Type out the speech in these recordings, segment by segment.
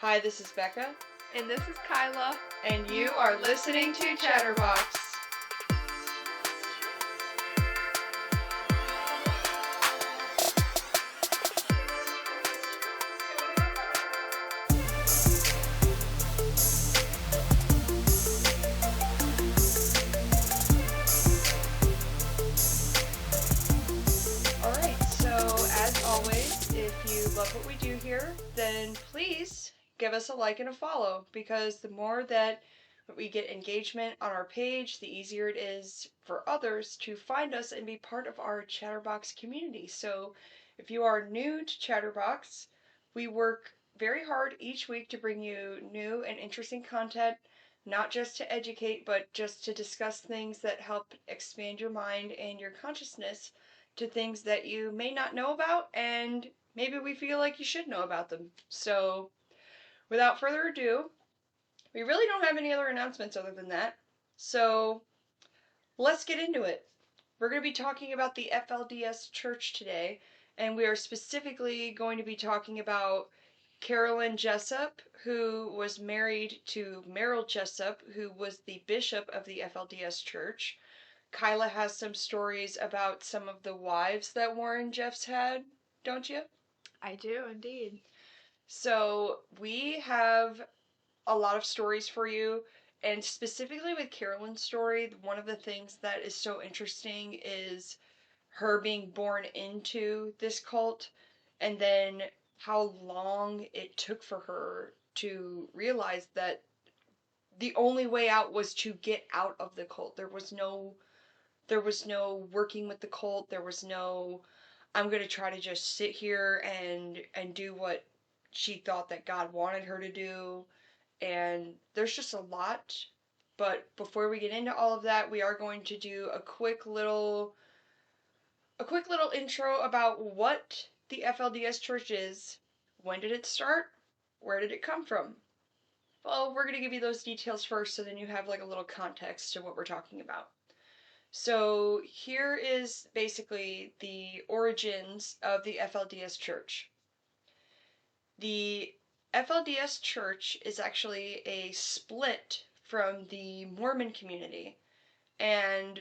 Hi, this is Becca. And this is Kyla. And you are listening to Chatterbox. Alright, so as always, if you love what we do here, then please give us a like and a follow, because the more that we get engagement on our page, the easier it is for others to find us and be part of our Chatterbox community. So if you are new to Chatterbox, we work very hard each week to bring you new and interesting content, not just to educate, but just to discuss things that help expand your mind and your consciousness to things that you may not know about, and maybe we feel like you should know about them. So without further ado, we really don't have any other announcements other than that. So let's get into it. We're going to be talking about the FLDS Church today, and we are specifically going to be talking about Carolyn Jessop, who was married to Merril Jessop, who was the bishop of the FLDS Church. Kyla has some stories about some of the wives that Warren Jeffs had, don't you? I do, indeed. So we have a lot of stories for you, and specifically with Carolyn's story, one of the things that is so interesting is her being born into this cult, and then how long it took for her to realize that the only way out was to get out of the cult. There was no working with the cult. There was no, I'm going to try to just sit here and do what she thought that God wanted her to do. And there's just a lot. But before we get into all of that, we are going to do a quick little intro about what the FLDS Church is. When did it start? Where did it come from? Well, we're going to give you those details first, so then you have like a little context to what we're talking about. So here is basically the origins of the FLDS Church. The FLDS Church is actually a split from the Mormon community, and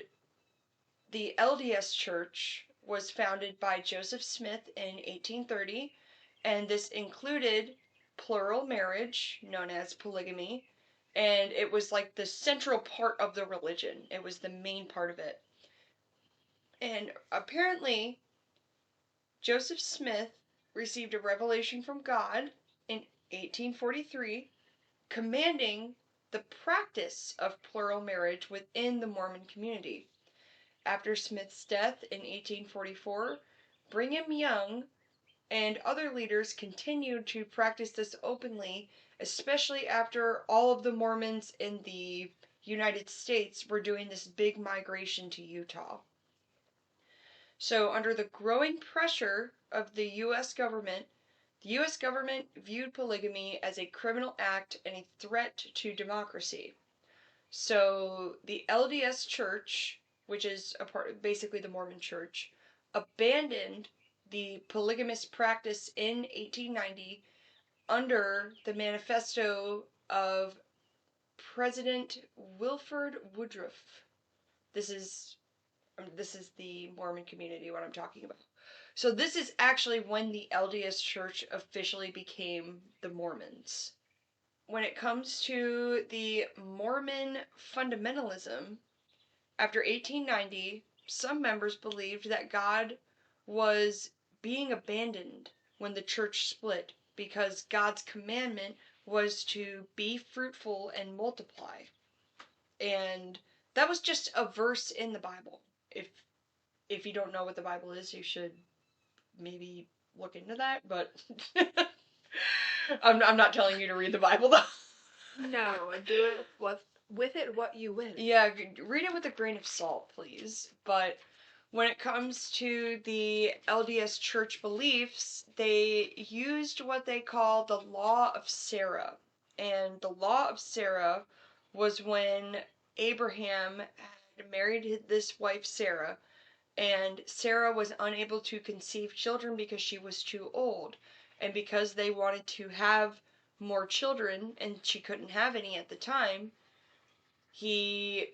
the LDS Church was founded by Joseph Smith in 1830, and this included plural marriage, known as polygamy, and it was like the central part of the religion. It was the main part of it. And apparently, Joseph Smith received a revelation from God in 1843 commanding the practice of plural marriage within the Mormon community. After Smith's death in 1844, Brigham Young and other leaders continued to practice this openly, especially after all of the Mormons in the United States were doing this big migration to Utah. So, under the growing pressure of the U.S. government, the U.S. government viewed polygamy as a criminal act and a threat to democracy. So, the LDS Church, which is a part, basically the Mormon Church, abandoned the polygamous practice in 1890 under the manifesto of President Wilford Woodruff. This is the Mormon community, what I'm talking about. So this is actually when the LDS Church officially became the Mormons. When it comes to the Mormon fundamentalism, after 1890, some members believed that God was being abandoned when the church split, because God's commandment was to be fruitful and multiply. And that was just a verse in the Bible. If you don't know what the Bible is, you should maybe look into that, but I'm not telling you to read the Bible, though. No, do it with it what you will. Yeah, read it with a grain of salt, please. But when it comes to the LDS Church beliefs, they used what they call the Law of Sarah. And the Law of Sarah was when Abraham had married this wife, Sarah, and Sarah was unable to conceive children because she was too old. And because they wanted to have more children, and she couldn't have any at the time, he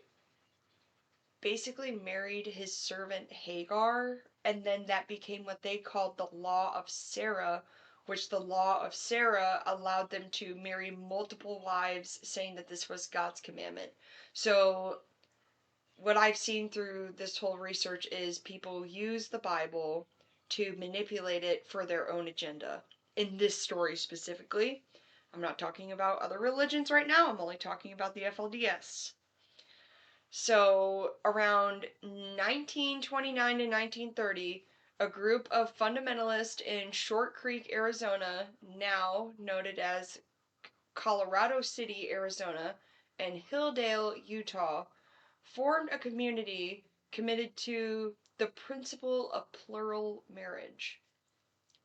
basically married his servant Hagar, and then that became what they called the Law of Sarah, which the Law of Sarah allowed them to marry multiple wives, saying that this was God's commandment. So, what I've seen through this whole research is people use the Bible to manipulate it for their own agenda. In this story specifically, I'm not talking about other religions right now, I'm only talking about the FLDS. So, around 1929 to 1930, a group of fundamentalists in Short Creek, Arizona, now noted as Colorado City, Arizona, and Hilldale, Utah, formed a community committed to the principle of plural marriage.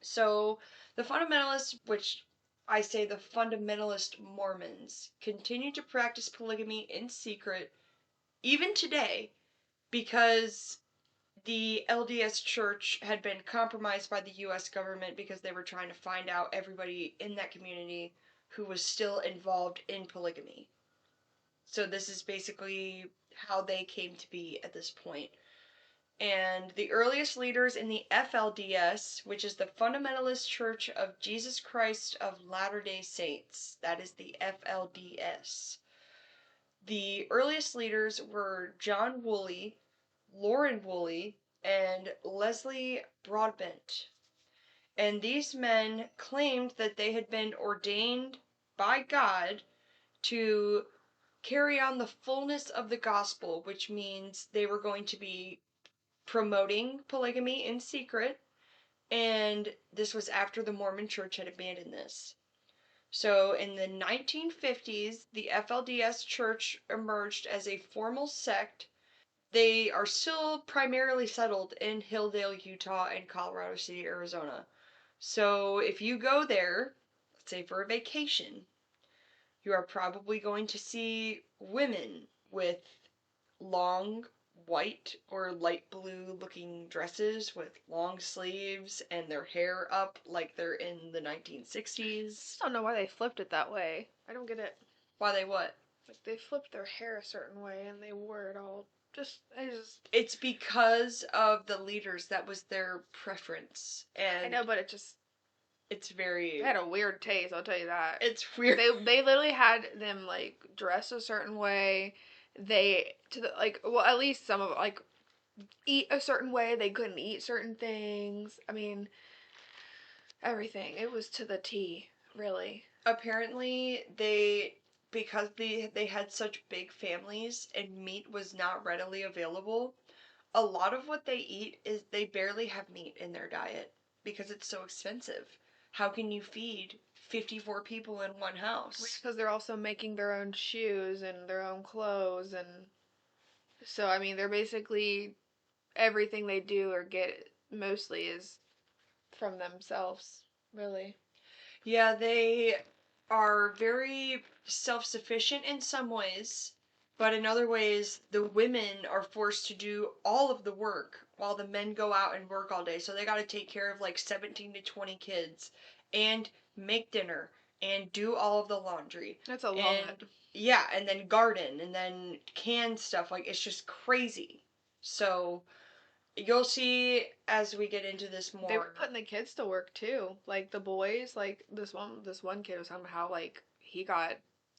So, the fundamentalists, which I say the fundamentalist Mormons, continue to practice polygamy in secret even today because the LDS Church had been compromised by the US government because they were trying to find out everybody in that community who was still involved in polygamy. So this is basically how they came to be at this point. And the earliest leaders in the FLDS, which is the Fundamentalist Church of Jesus Christ of Latter-day Saints, that is the FLDS. The earliest leaders were John Woolley, Lauren Woolley, and Leslie Broadbent. And these men claimed that they had been ordained by God to carry on the fullness of the gospel, which means they were going to be promoting polygamy in secret, and this was after the Mormon Church had abandoned this. So in the 1950s, the FLDS Church emerged as a formal sect. They are still primarily settled in Hilldale, Utah, and Colorado City, Arizona. So if you go there, let's say for a vacation, you are probably going to see women with long white or light blue looking dresses with long sleeves and their hair up like they're in the 1960s. I don't know why they flipped it that way. I don't get it. Why they what? Like, they flipped their hair a certain way and they wore it all. It's because of the leaders. That was their preference. And I know, but it's very... They had a weird taste, I'll tell you that. It's weird. They literally had them, like, dress a certain way. At least some of it, like, eat a certain way. They couldn't eat certain things. I mean, everything. It was to the T, really. Apparently, because they had such big families and meat was not readily available, a lot of what they eat is they barely have meat in their diet because it's so expensive. How can you feed 54 people in one house? Because they're also making their own shoes and their own clothes, and so, I mean, they're basically, everything they do or get mostly is from themselves, really. Yeah, they are very self-sufficient in some ways, but in other ways, the women are forced to do all of the work while the men go out and work all day. So they got to take care of like 17 to 20 kids and make dinner and do all of the laundry. That's a lot. Yeah, and then garden and then can stuff. Like, it's just crazy. So you'll see as we get into this more. They were putting the kids to work too. Like the boys, like this one kid was talking about how like he got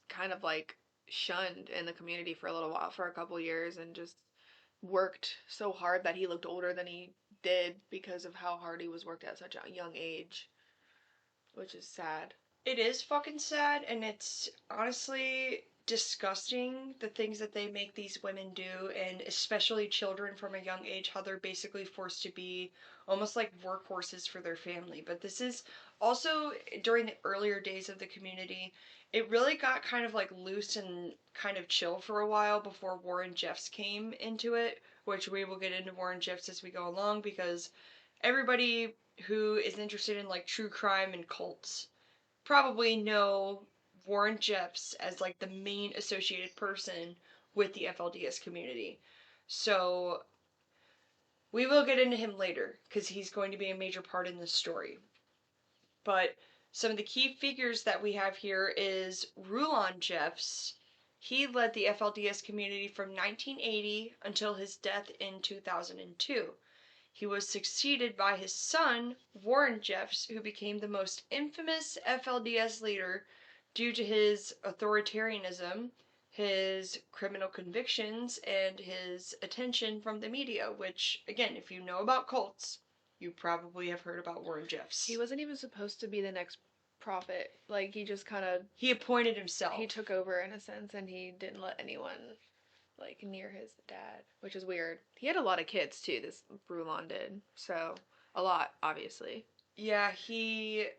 kind of like shunned in the community for a little while, for a couple years, and just worked so hard that he looked older than he did because of how hard he was worked at such a young age, which is sad. It is fucking sad, and it's honestly disgusting the things that they make these women do, and especially children from a young age, how they're basically forced to be almost like workhorses for their family. But this is also during the earlier days of the community. It really got kind of like loose and kind of chill for a while before Warren Jeffs came into it, which we will get into Warren Jeffs as we go along, because everybody who is interested in like true crime and cults probably know Warren Jeffs as like the main associated person with the FLDS community. So we will get into him later because he's going to be a major part in this story. But Some of the key figures that we have here is Rulon Jeffs. He led the FLDS community from 1980 until his death in 2002. He was succeeded by his son, Warren Jeffs, who became the most infamous FLDS leader due to his authoritarianism, his criminal convictions, and his attention from the media, which, again, if you know about cults, you probably have heard about Warren Jeffs. He wasn't even supposed to be the next prophet. Like, he just kind of... He appointed himself. He took over, in a sense, and he didn't let anyone, like, near his dad, which is weird. He had a lot of kids, too, this Rulon did. So, a lot, obviously. Yeah, he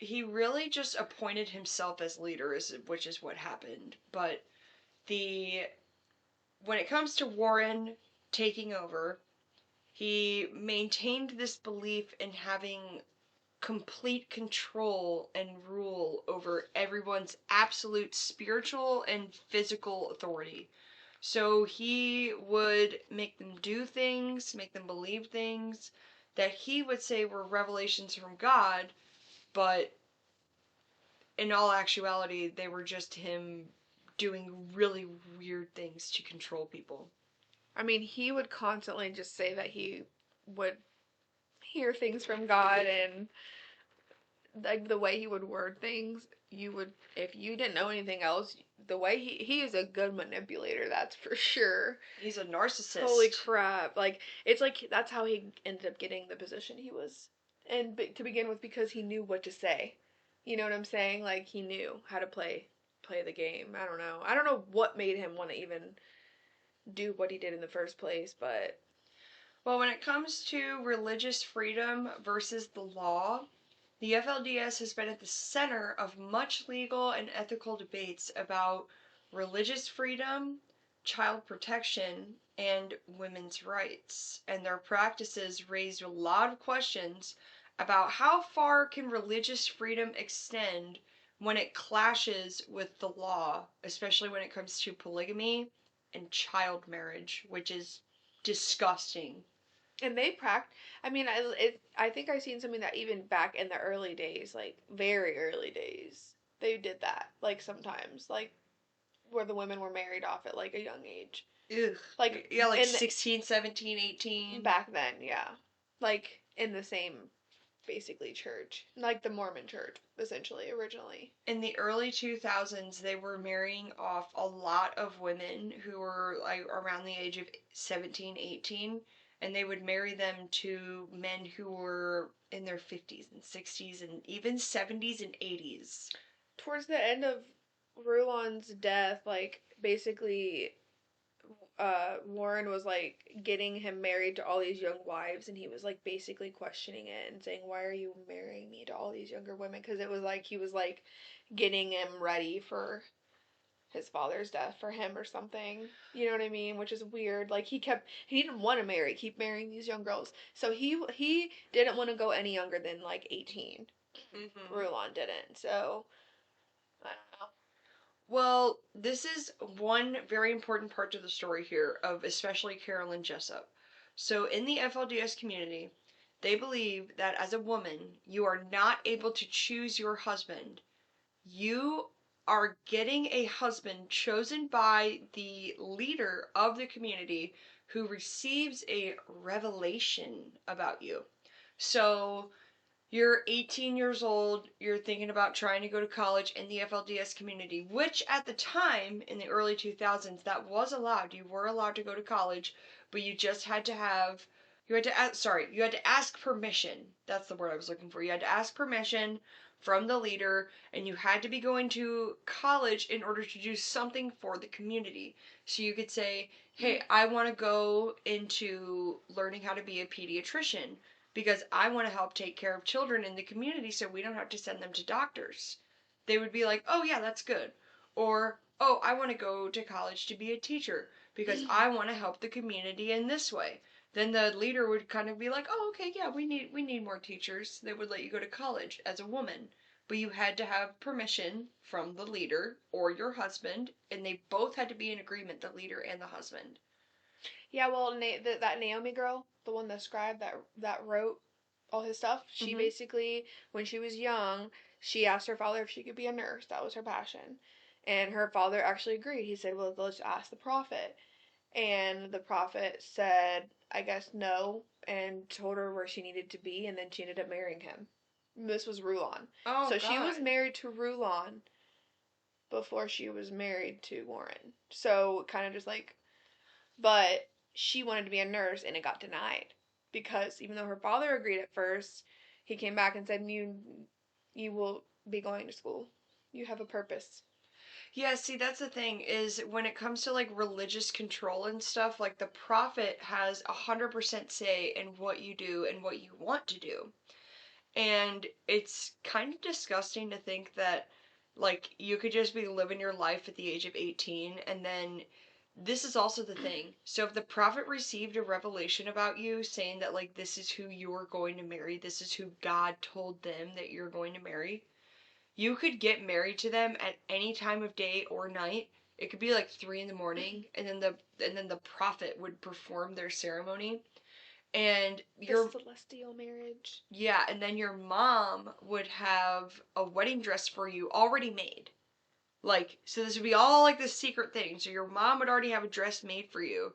really just appointed himself as leader, which is what happened. But when it comes to Warren taking over, he maintained this belief in having complete control and rule over everyone's absolute spiritual and physical authority. So he would make them do things, make them believe things that he would say were revelations from God, but in all actuality, they were just him doing really weird things to control people. I mean, he would constantly just say that he would hear things from God, and like the way he would word things, you would, if you didn't know anything else, the way he is a good manipulator, that's for sure. He's a narcissist. Holy crap. Like, it's like that's how he ended up getting the position he was in to begin with, because he knew what to say. You know what I'm saying? Like, he knew how to play the game. I don't know what made him want to even do what he did in the first place, but... Well, when it comes to religious freedom versus the law, the FLDS has been at the center of much legal and ethical debates about religious freedom, child protection, and women's rights. And their practices raised a lot of questions about how far can religious freedom extend when it clashes with the law, especially when it comes to polygamy and child marriage, which is disgusting. And they I mean, I think I seen something that even back in the early days, like very early days, they did that. Like sometimes, like where the women were married off at like a young age. Ugh. Like, yeah, like 16, 17, 18. Back then, yeah. Like in the same, basically, church. Like the Mormon church, essentially, originally. In the early 2000s, they were marrying off a lot of women who were like around the age of 17, 18, and they would marry them to men who were in their 50s and 60s and even 70s and 80s. Towards the end of Rulon's death, like, basically, Warren was like getting him married to all these young wives, and he was like basically questioning it and saying, "Why are you marrying me to all these younger women?" Because it was like he was like getting him ready for his father's death for him or something. You know what I mean? Which is weird. Like he didn't want to keep marrying these young girls. So he didn't want to go any younger than like 18. Mm-hmm. Rulon didn't. So I don't know. Well, this is one very important part to the story here of especially Carolyn Jessop. So in the FLDS community, they believe that as a woman, you are not able to choose your husband. You are getting a husband chosen by the leader of the community who receives a revelation about you. So you're 18 years old, you're thinking about trying to go to college in the FLDS community, which at the time, in the early 2000s, that was allowed. You were allowed to go to college, but you just had to have, you had to ask permission. That's the word I was looking for. You had to ask permission from the leader, and you had to be going to college in order to do something for the community. So you could say, hey, I want to go into learning how to be a pediatrician, because I want to help take care of children in the community so we don't have to send them to doctors. They would be like, oh yeah, that's good. Or, oh, I want to go to college to be a teacher because I want to help the community in this way. Then the leader would kind of be like, oh, okay, yeah, we need more teachers. They would let you go to college as a woman. But you had to have permission from the leader or your husband, and they both had to be in agreement, the leader and the husband. Yeah, well, that Naomi girl, the one, the scribe that wrote all his stuff. She Mhm. basically, when she was young, she asked her father if she could be a nurse. That was her passion. And her father actually agreed. He said, well, let's ask the prophet. And the prophet said, I guess no, and told her where she needed to be, and then she ended up marrying him. And this was Rulon. Oh So she was God. married to Rulon before she was married to Warren. So kind of just like, but she wanted to be a nurse and it got denied because even though her father agreed at first, he came back and said, you will be going to school. You have a purpose. Yeah, see, that's the thing is when it comes to like religious control and stuff, like the prophet has 100% say in what you do and what you want to do. And it's kind of disgusting to think that like you could just be living your life at the age of 18 and then this is also the thing. So if the prophet received a revelation about you saying that like this is who you're going to marry, this is who God told them that you're going to marry, you could get married to them at any time of day or night. It could be like 3 in the morning, and then the prophet would perform their ceremony, and The your celestial marriage. yeah, and then your mom would have a wedding dress for you already made. Like, so this would be all like this secret thing. So your mom would already have a dress made for you,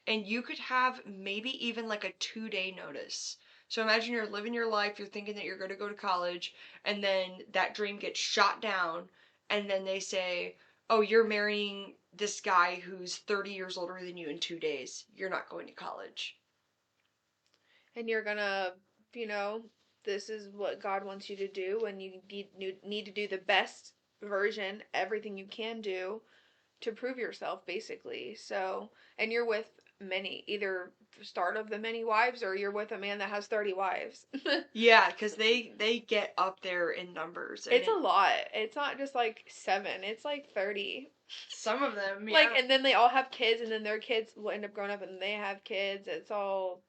and you could have maybe even like a 2 day notice. So imagine you're living your life, you're thinking that you're going to go to college, and then that dream gets shot down, and then they say, oh, you're marrying this guy who's 30 years older than you in 2 days. You're not going to college. And you're gonna, you know, this is what God wants you to do, and you need to do the best version, everything you can do to prove yourself, basically. So, and you're with many, either start of the many wives, or you're with a man that has 30 wives. Yeah, because they get up there in numbers, and It's a lot. It's not just like seven, it's like 30. some of them, Like, yeah. and then they all have kids, and then their kids will end up growing up and they have kids. It's all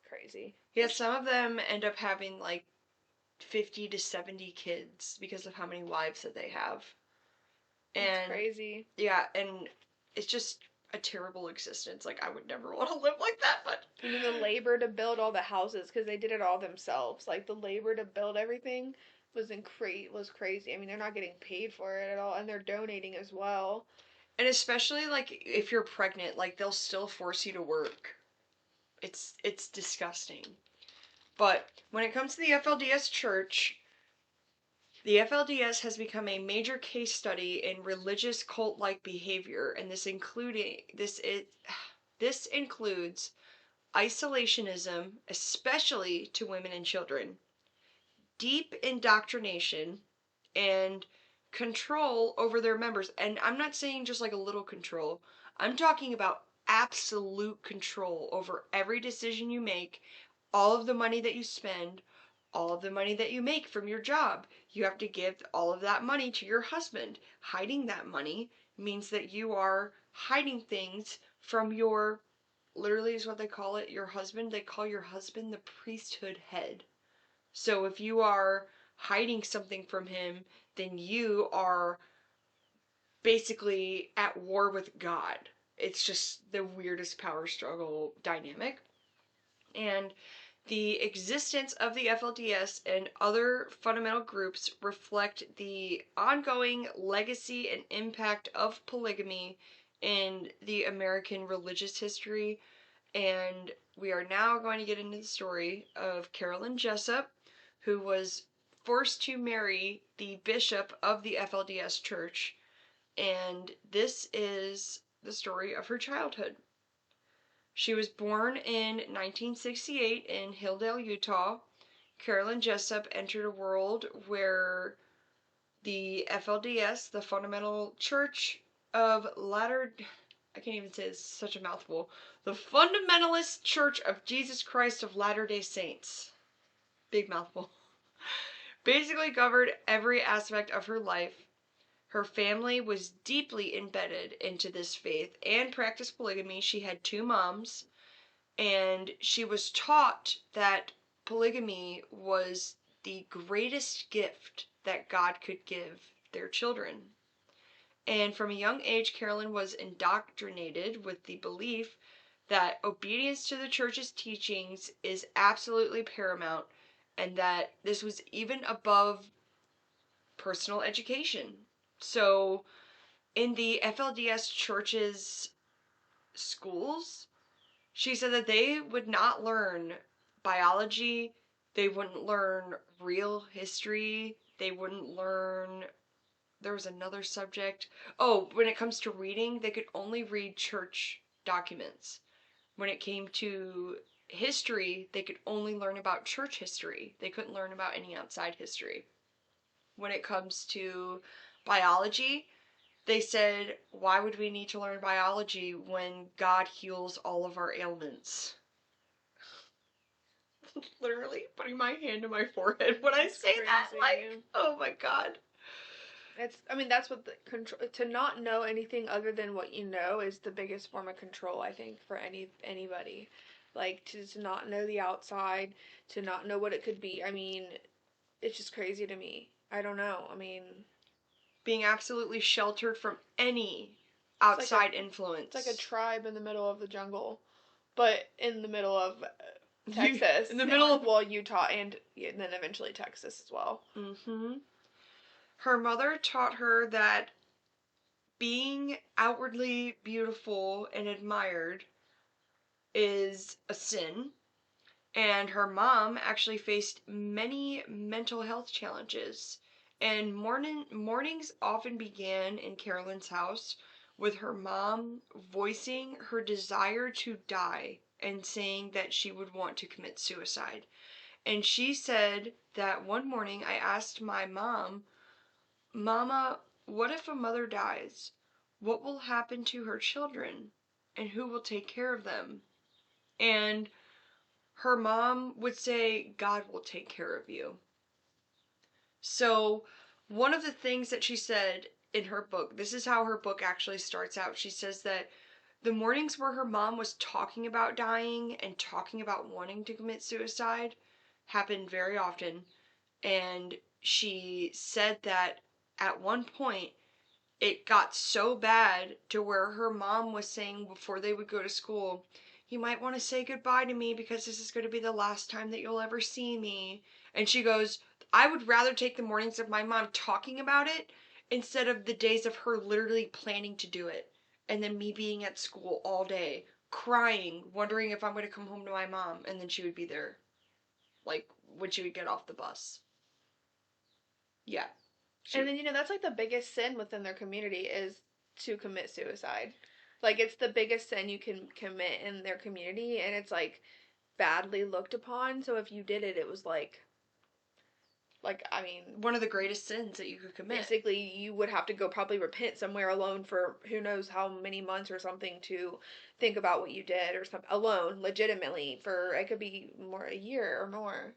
crazy. Yeah, some of them end up having like 50 to 70 kids because of how many wives that they have. It's And crazy. yeah, and it's just a terrible existence. Like I would never want to live like that, but And then the labor to build all the houses, because they did it all themselves. Like the labor to build everything was crazy. I mean, they're not getting paid for it at all, and they're donating as well. and especially like if you're pregnant, like they'll still force you to work. It's disgusting. But when it comes to the FLDS Church, the FLDS has become a major case study in religious cult-like behavior, and this includes isolationism, especially to women and children, deep indoctrination, and control over their members. And I'm not saying just like a little control, I'm talking about absolute control over every decision you make, all of the money that you spend, all of the money that you make from your job. You have to give all of that money to your husband. Hiding that money means that you are hiding things from your, literally is what they call it, your husband. They call your husband the priesthood head. So if you are hiding something from him, then you are basically at war with God. It's just the weirdest power struggle dynamic. And the existence of the FLDS and other fundamental groups reflect the ongoing legacy and impact of polygamy in the American religious history. And we are now going to get into the story of Carolyn Jessop, who was forced to marry the bishop of the FLDS Church. And this is the story of her childhood. She was born in 1968 in Hilldale, Utah. Carolyn Jessop entered a world where the FLDS, the Fundamental Church of Latter, I can't even say this, such a mouthful. The Fundamentalist Church of Jesus Christ of Latter-day Saints. Big mouthful. Basically covered every aspect of her life. Her family was deeply embedded into this faith and practiced polygamy. She had two moms, and she was taught that polygamy was the greatest gift that God could give their children. And from a young age, Carolyn was indoctrinated with the belief that obedience to the church's teachings is absolutely paramount and that this was even above personal education. So, in the FLDS Church's schools, she said that they would not learn biology, they wouldn't learn real history, they wouldn't learn. There was another subject. Oh, when it comes to reading, they could only read church documents. When it came to history, they could only learn about church history. They couldn't learn about any outside history. When it comes to biology, they said, why would we need to learn biology when God heals all of our ailments? Literally putting my hand to my forehead when I say that. Like, oh my God. I mean, that's what the control, to not know anything other than what you know is the biggest form of control, I think, for anybody. Like, to not know the outside, to not know what it could be. I mean, it's just crazy to me. I don't know. I mean, being absolutely sheltered from any outside influence. It's like a tribe in the middle of the jungle, but in the middle of Texas. In the middle of, well, Utah, and then eventually Texas as well. Mm-hmm. Her mother taught her that being outwardly beautiful and admired is a sin. And her mom actually faced many mental health challenges. And mornings often began in Carolyn's house with her mom voicing her desire to die and saying that she would want to commit suicide. And she said that one morning I asked my mom, Mama, what if a mother dies? What will happen to her children? And who will take care of them? And her mom would say, God will take care of you. So, one of the things that she said in her book, this is how her book actually starts out. She says that the mornings where her mom was talking about dying and talking about wanting to commit suicide happened very often. And she said that at one point, it got so bad to where her mom was saying before they would go to school, you might want to say goodbye to me because this is going to be the last time that you'll ever see me. And she goes, I would rather take the mornings of my mom talking about it instead of the days of her literally planning to do it. And then me being at school all day, crying, wondering if I'm going to come home to my mom. And then she would be there, like, when she would get off the bus. Yeah. And then, that's like the biggest sin within their community is to commit suicide. Like, it's the biggest sin you can commit in their community, and it's, like, badly looked upon. So if you did it, it was like, I mean, one of the greatest sins that you could commit. Basically, you would have to go probably repent somewhere alone for who knows how many months or something to think about what you did or something. Alone, legitimately, for, it could be more, a year or more,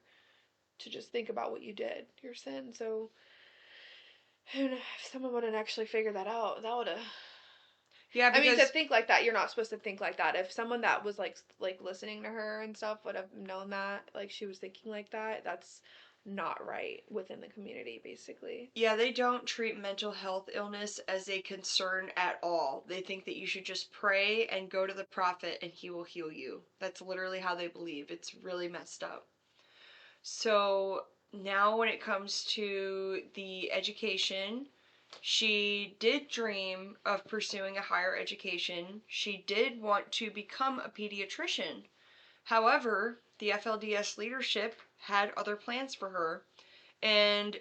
to just think about what you did, your sin. So, who knows, if someone wouldn't actually figure that out, that would have... Yeah, because... I mean, to think like that, you're not supposed to think like that. If someone that was, like listening to her and stuff would have known that, like, she was thinking like that, that's not right within the community, basically. Yeah, they don't treat mental health illness as a concern at all. They think that you should just pray and go to the prophet and he will heal you. That's literally how they believe. It's really messed up. So now when it comes to the education, she did dream of pursuing a higher education. She did want to become a pediatrician. However, the FLDS leadership had other plans for her, and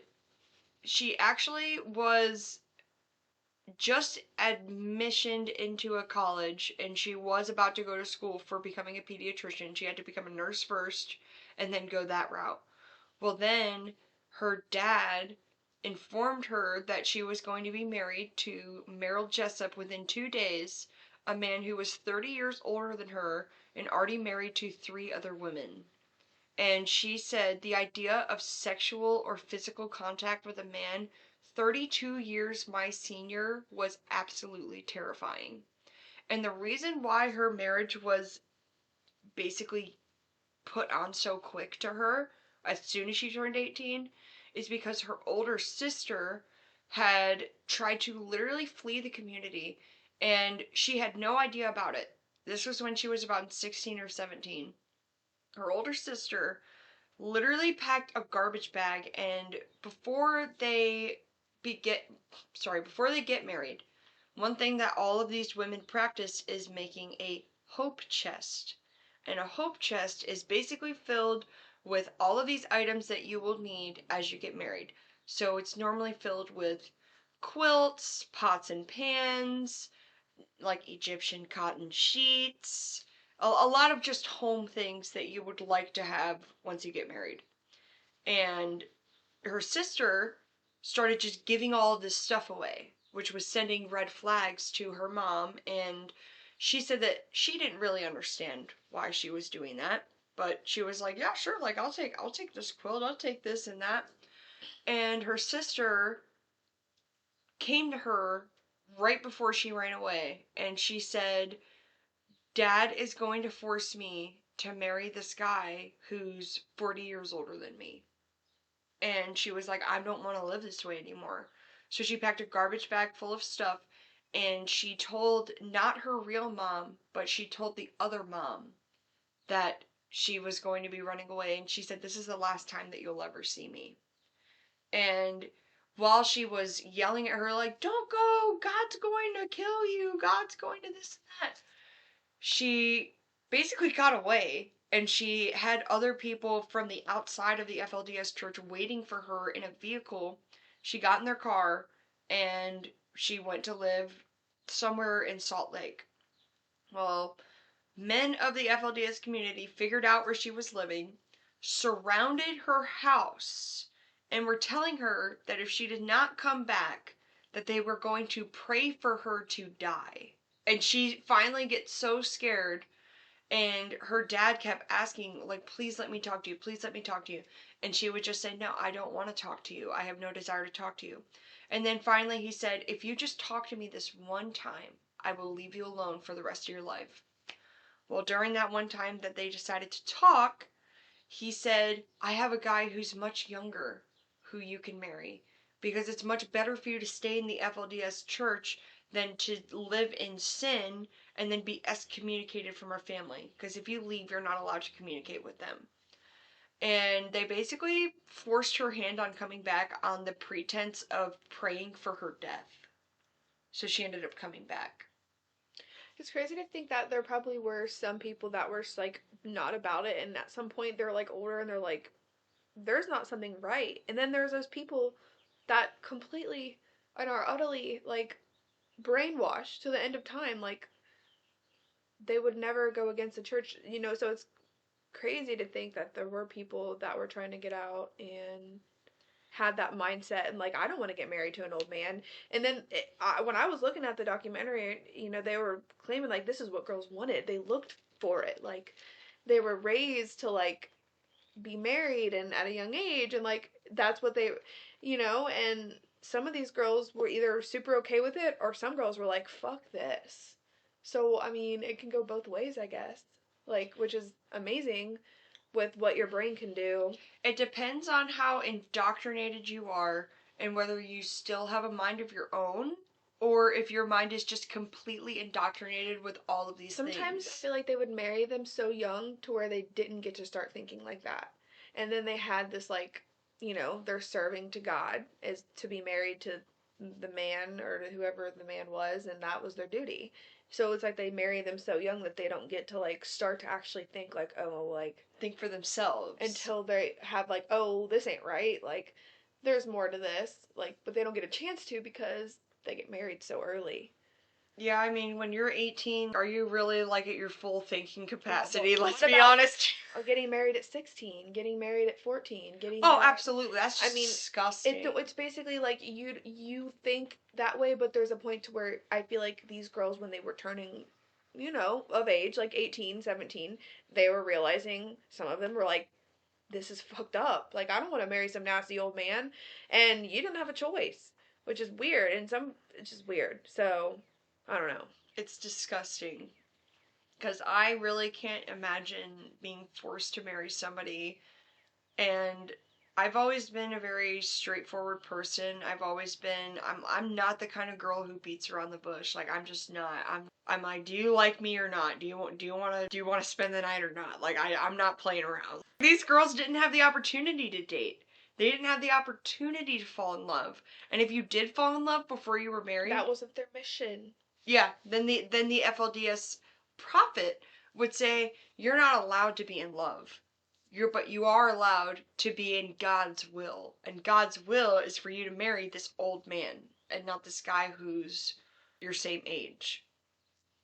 she actually was just admissioned into a college, and she was about to go to school for becoming a pediatrician. She had to become a nurse first and then go that route. Well, then her dad informed her that she was going to be married to Merril Jessop within 2 days, a man who was 30 years older than her and already married to 3 other women. And she said the idea of sexual or physical contact with a man 32 years my senior was absolutely terrifying. And the reason why her marriage was basically put on so quick to her as soon as she turned 18 is because her older sister had tried to literally flee the community and she had no idea about it. This was when she was about 16 or 17. Her older sister literally packed a garbage bag, and before they get married, one thing that all of these women practice is making a hope chest. And a hope chest is basically filled with all of these items that you will need as you get married. So it's normally filled with quilts, pots and pans, like Egyptian cotton sheets, a lot of just home things that you would like to have once you get married. And her sister started just giving all of this stuff away, which was sending red flags to her mom. And she said that she didn't really understand why she was doing that, but she was like, yeah, sure, like I'll take this quilt, I'll take this and that. And her sister came to her right before she ran away, and she said, Dad is going to force me to marry this guy who's 40 years older than me. And she was like, I don't want to live this way anymore. So she packed a garbage bag full of stuff, and she told not her real mom, but she told the other mom that she was going to be running away. And she said, this is the last time that you'll ever see me. And while she was yelling at her, like, don't go, God's going to kill you, God's going to this and that, she basically got away, and she had other people from the outside of the FLDS church waiting for her in a vehicle. She got in their car, and she went to live somewhere in Salt Lake. Well, men of the FLDS community figured out where she was living, surrounded her house, and were telling her that if she did not come back, that they were going to pray for her to die. And she finally gets so scared, and her dad kept asking, like, please let me talk to you, please let me talk to you. And she would just say, no, I don't want to talk to you, I have no desire to talk to you. And then finally he said, if you just talk to me this one time, I will leave you alone for the rest of your life. Well, during that one time that they decided to talk, he said, I have a guy who's much younger who you can marry, because it's much better for you to stay in the FLDS church than to live in sin and then be excommunicated from our family, because if you leave, you're not allowed to communicate with them. And they basically forced her hand on coming back on the pretense of praying for her death. So she ended up coming back. It's crazy to think that there probably were some people that were like not about it, and at some point they're like older and they're like, there's not something right. And then there's those people that completely and are utterly like brainwashed to the end of time. Like they would never go against the church, so it's crazy to think that there were people that were trying to get out and had that mindset and like, I don't want to get married to an old man. And then when I was looking at the documentary, they were claiming like this is what girls wanted. They looked for it. Like they were raised to like be married and at a young age, and like that's what they, and some of these girls were either super okay with it, or some girls were like, fuck this. So I mean, it can go both ways, I guess, like, which is amazing with what your brain can do. It depends on how indoctrinated you are and whether you still have a mind of your own, or if your mind is just completely indoctrinated with all of these Sometimes I things. feel like they would marry them so young to where they didn't get to start thinking like that. And then they had this like, they're serving to God is to be married to the man or to whoever the man was, and that was their duty. So it's like they marry them so young that they don't get to like start to actually think like, oh, like Think for themselves. until they have like, oh, this ain't right. Like there's more to this. Like, but they don't get a chance to because they get married so early. Yeah, I mean, when you're 18, are you really like at your full thinking capacity? Well, Let's what be about honest. getting married at 16, getting married at 14, getting Oh, married. absolutely. That's just disgusting. It's basically like you think that way, but there's a point to where I feel like these girls, when they were turning, of age, like 18, 17, they were realizing, some of them were like, this is fucked up. Like, I don't want to marry some nasty old man. And you didn't have a choice, which is weird. And it's just weird. So, I don't know. It's disgusting. Because I really can't imagine being forced to marry somebody, and I've always been a very straightforward person. I'm not the kind of girl who beats around the bush. Like, I'm just not. I'm like, do you like me or not? Do you want to spend the night or not? Like, I'm not playing around. These girls didn't have the opportunity to date. They didn't have the opportunity to fall in love. And if you did fall in love before you were married, that wasn't their mission. yeah, then the FLDS prophet would say, you're not allowed to be in love. But you are allowed to be in God's will. And God's will is for you to marry this old man and not this guy who's your same age.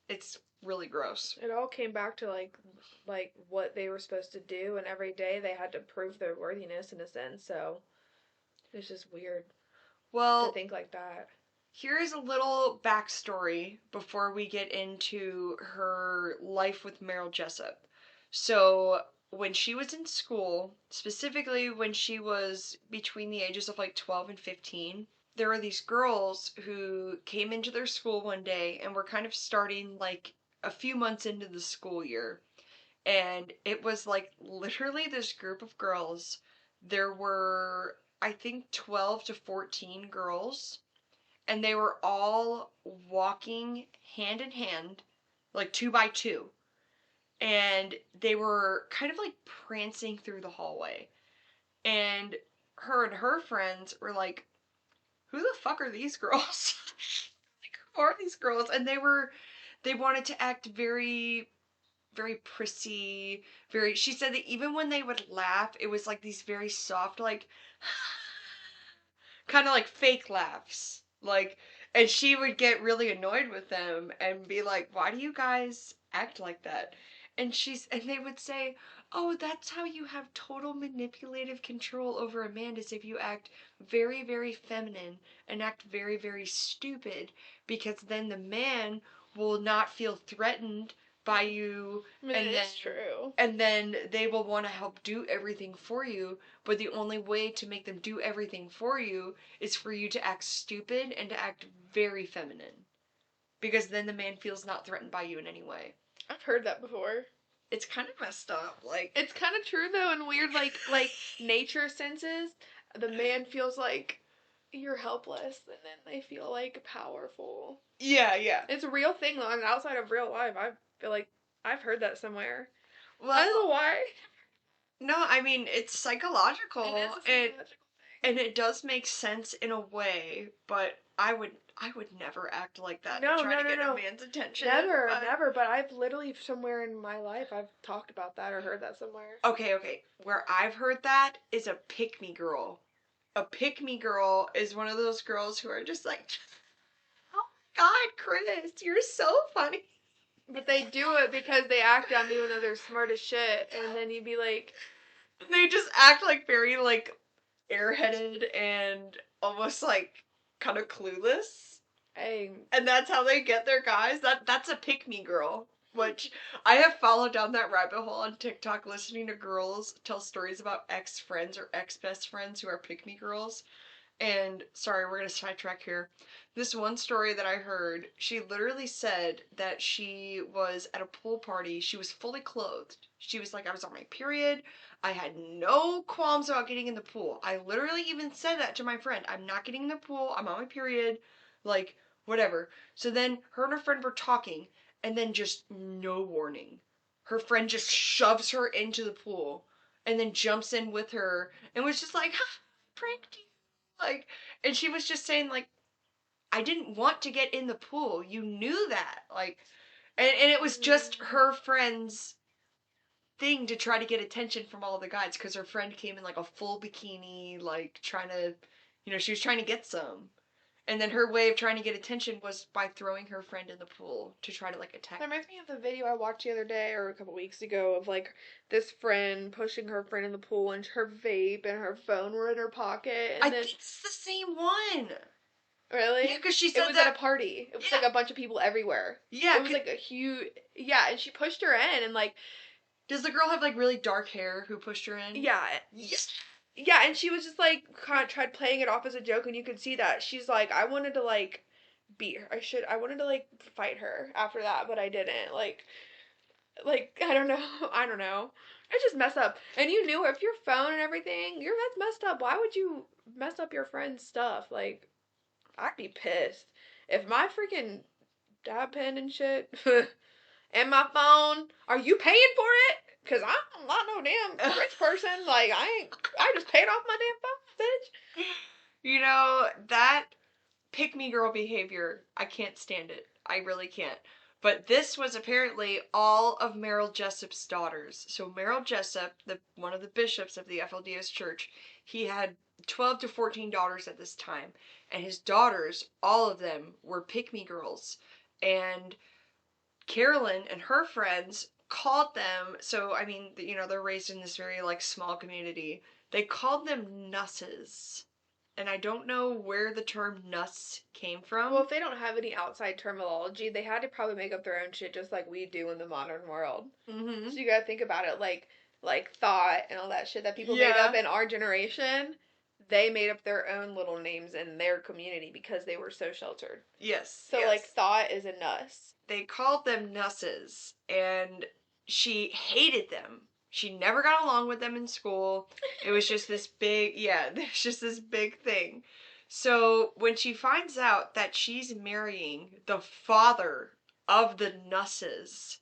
It's really gross. It all came back to like what they were supposed to do, and every day they had to prove their worthiness in a sense. So it's just weird to Well, think like that. here's a little backstory before we get into her life with Merril Jessop. So, when she was in school, specifically when she was between the ages of like 12 and 15, there were these girls who came into their school one day and were kind of starting like a few months into the school year. And it was like literally this group of girls. There were, I think, 12 to 14 girls, and they were all walking hand in hand, like two by two. And they were kind of like prancing through the hallway. And her friends were like, who the fuck are these girls? Like, who are these girls? And they wanted to act very, very prissy, very, she said that even when they would laugh, it was like these very soft, like, kind of like fake laughs. Like, and she would get really annoyed with them and be like, why do you guys act like that? And they would say, oh, that's how you have total manipulative control over a man, is if you act very, very feminine and act very, very stupid, because then the man will not feel threatened by you, I mean, and it then is true. and then they will want to help do everything for you, but the only way to make them do everything for you is for you to act stupid and to act very feminine, because then the man feels not threatened by you in any way. I've heard that before. It's kind of messed up. Like, It's kind of true though, in weird like nature senses. The man feels like you're helpless, and then they feel like powerful. yeah. It's a real thing though, and outside of real life, I feel like I've heard that somewhere. Well, I don't know why. no, I mean, it's psychological. It is a psychological thing. And it does make sense in a way, but I would never act like that No, to try no, to no, get no. a man's attention. Never, never. But I've literally somewhere in my life I've talked about that or heard that somewhere. Okay. Where I've heard that is a pick-me girl. A pick-me girl is one of those girls who are just like, oh my God, Chris, you're so funny. But they do it because they act on even though they're smart as shit, and then you'd be like, They just act like very like airheaded and almost like kind of clueless. hey, And that's how they get their guys. That's a pick-me girl. Which I have followed down that rabbit hole on TikTok, listening to girls tell stories about ex-friends or ex-best friends who are pick-me girls. And sorry, we're gonna sidetrack here. This one story that I heard, she literally said that she was at a pool party. She was fully clothed. She was like, I was on my period. I had no qualms about getting in the pool. I literally even said that to my friend. I'm not getting in the pool. I'm on my period. Like, whatever. So then her and her friend were talking, and then just no warning, her friend just shoves her into the pool and then jumps in with her and was just like, ha, pranked you. Like, and she was just saying, like, I didn't want to get in the pool. You knew that. Like, and it was just her friend's thing to try to get attention from all the guys, because her friend came in like a full bikini, like trying to, she was trying to get some. And then her way of trying to get attention was by throwing her friend in the pool to try to like attack. that reminds me of the video I watched the other day or a couple weeks ago of like this friend pushing her friend in the pool and her vape and her phone were in her pocket. And I then, think it's the same one. really? Yeah, because she It said was that. at a party. It was Yeah. like a bunch of people everywhere. Yeah, It was like a huge, yeah, and she pushed her in and like, does the girl have like really dark hair who pushed her in? yeah. Yes. Yeah, and she was just like kind of tried playing it off as a joke, and you could see that she's like, I wanted to like beat her. I wanted to like fight her after that, but I didn't. Like I don't know. I don't know. It's just messed up. And you knew if your phone and everything, that's messed up. Why would you mess up your friend's stuff? Like, I'd be pissed. If my freaking dab pen and shit and my phone, are you paying for it? Cause I'm not no damn rich person. Like, I just paid off my damn phone, bitch. You know, that pick-me-girl behavior, I can't stand it. I really can't. But this was apparently all of Merril Jessop's daughters. So Merril Jessop, one of the bishops of the FLDS Church, he had 12 to 14 daughters at this time. And his daughters, all of them, were pick-me-girls. And Carolyn and her friends called them, so I mean, you know, they're raised in this very like small community. They called them nusses. And I don't know where the term nuss came from. Well, if they don't have any outside terminology, they had to probably make up their own shit just like we do in the modern world. Mm-hmm. So you gotta think about it like thought and all that shit that people made up in our generation. They made up their own little names in their community because they were so sheltered. Yes. So like thought is a nuss. They called them nusses, and she hated them. She never got along with them in school. It was just this big, there's just this big thing. So when she finds out that she's marrying the father of the nusses,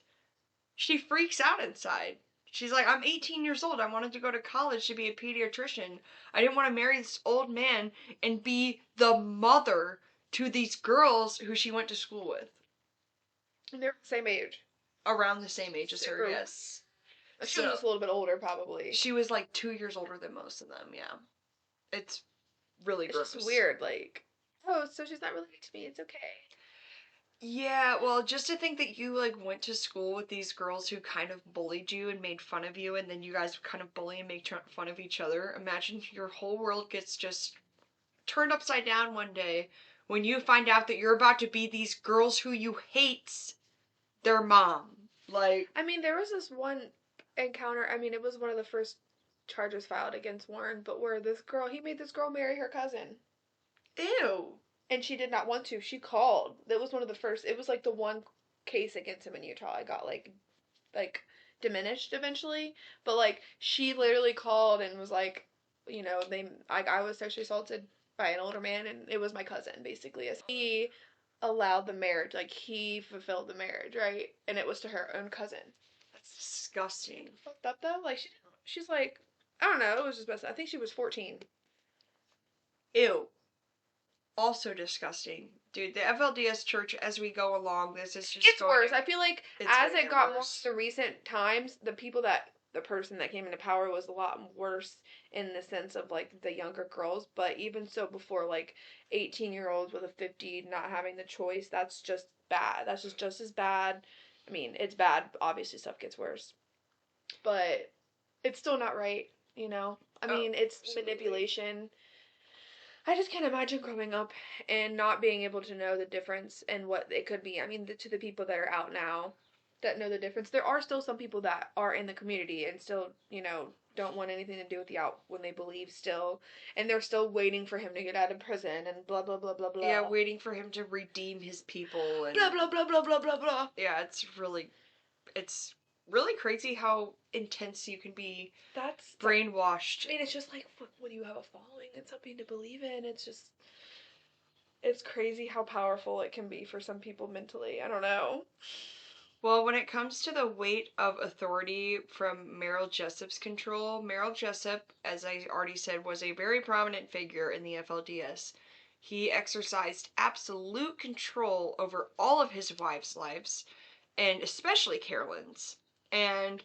she freaks out inside. She's like, I'm 18 years old. I wanted to go to college to be a pediatrician. I didn't want to marry this old man and be the mother to these girls who she went to school with. And they're the same age. Around the same age as her, yes. She was just a little bit older, probably. She was like 2 years older than most of them, yeah. It's really gross. It's just weird, like, oh, so she's not related to me, it's okay. Yeah, well, just to think that you, like, went to school with these girls who kind of bullied you and made fun of you, and then you guys kind of bully and make fun of each other. Imagine your whole world gets just turned upside down one day when you find out that you're about to be these girls who you hate their mom. Like, I mean, there was this one encounter, I mean, it was one of the first charges filed against Warren, but where he made this girl marry her cousin. Ew. And she did not want to. She called. That was one of the first, it was like the one case against him in Utah. It got like diminished eventually. But like, she literally called and was like, you know, I was sexually assaulted by an older man, and it was my cousin, basically. As he allowed the marriage, like, he fulfilled the marriage, right? And it was to her own cousin. That's disgusting. Fucked up though. Like, she's like, I don't know. It was just best. I think she was 14. Ew. Also disgusting. Dude, the FLDS Church, as we go along, this is just It's worse. I feel like as it got more worse. in the recent times, the person that came into power was a lot worse in the sense of, like, the younger girls. But even so, before, like, 18-year-olds with a 50 not having the choice, that's just bad. That's just as bad. I mean, it's bad. Obviously, stuff gets worse. But it's still not right, you know? I mean, it's manipulation. I just can't imagine growing up and not being able to know the difference and what it could be. I mean, to the people that are out now that know the difference, there are still some people that are in the community and still, you know, don't want anything to do with the out when they believe still. And they're still waiting for him to get out of prison and blah, blah, blah, blah, blah. Yeah, waiting for him to redeem his people and blah, blah, blah, blah, blah, blah, blah. Yeah, it's really crazy how intense you can be. That's brainwashed. I mean, it's just like when you have a following and something to believe in, it's crazy how powerful it can be for some people mentally. I don't know. Well, when it comes to the weight of authority from Merril Jessop's control, Merril Jessop, as I already said, was a very prominent figure in the FLDS. He exercised absolute control over all of his wives' lives, and especially Carolyn's. And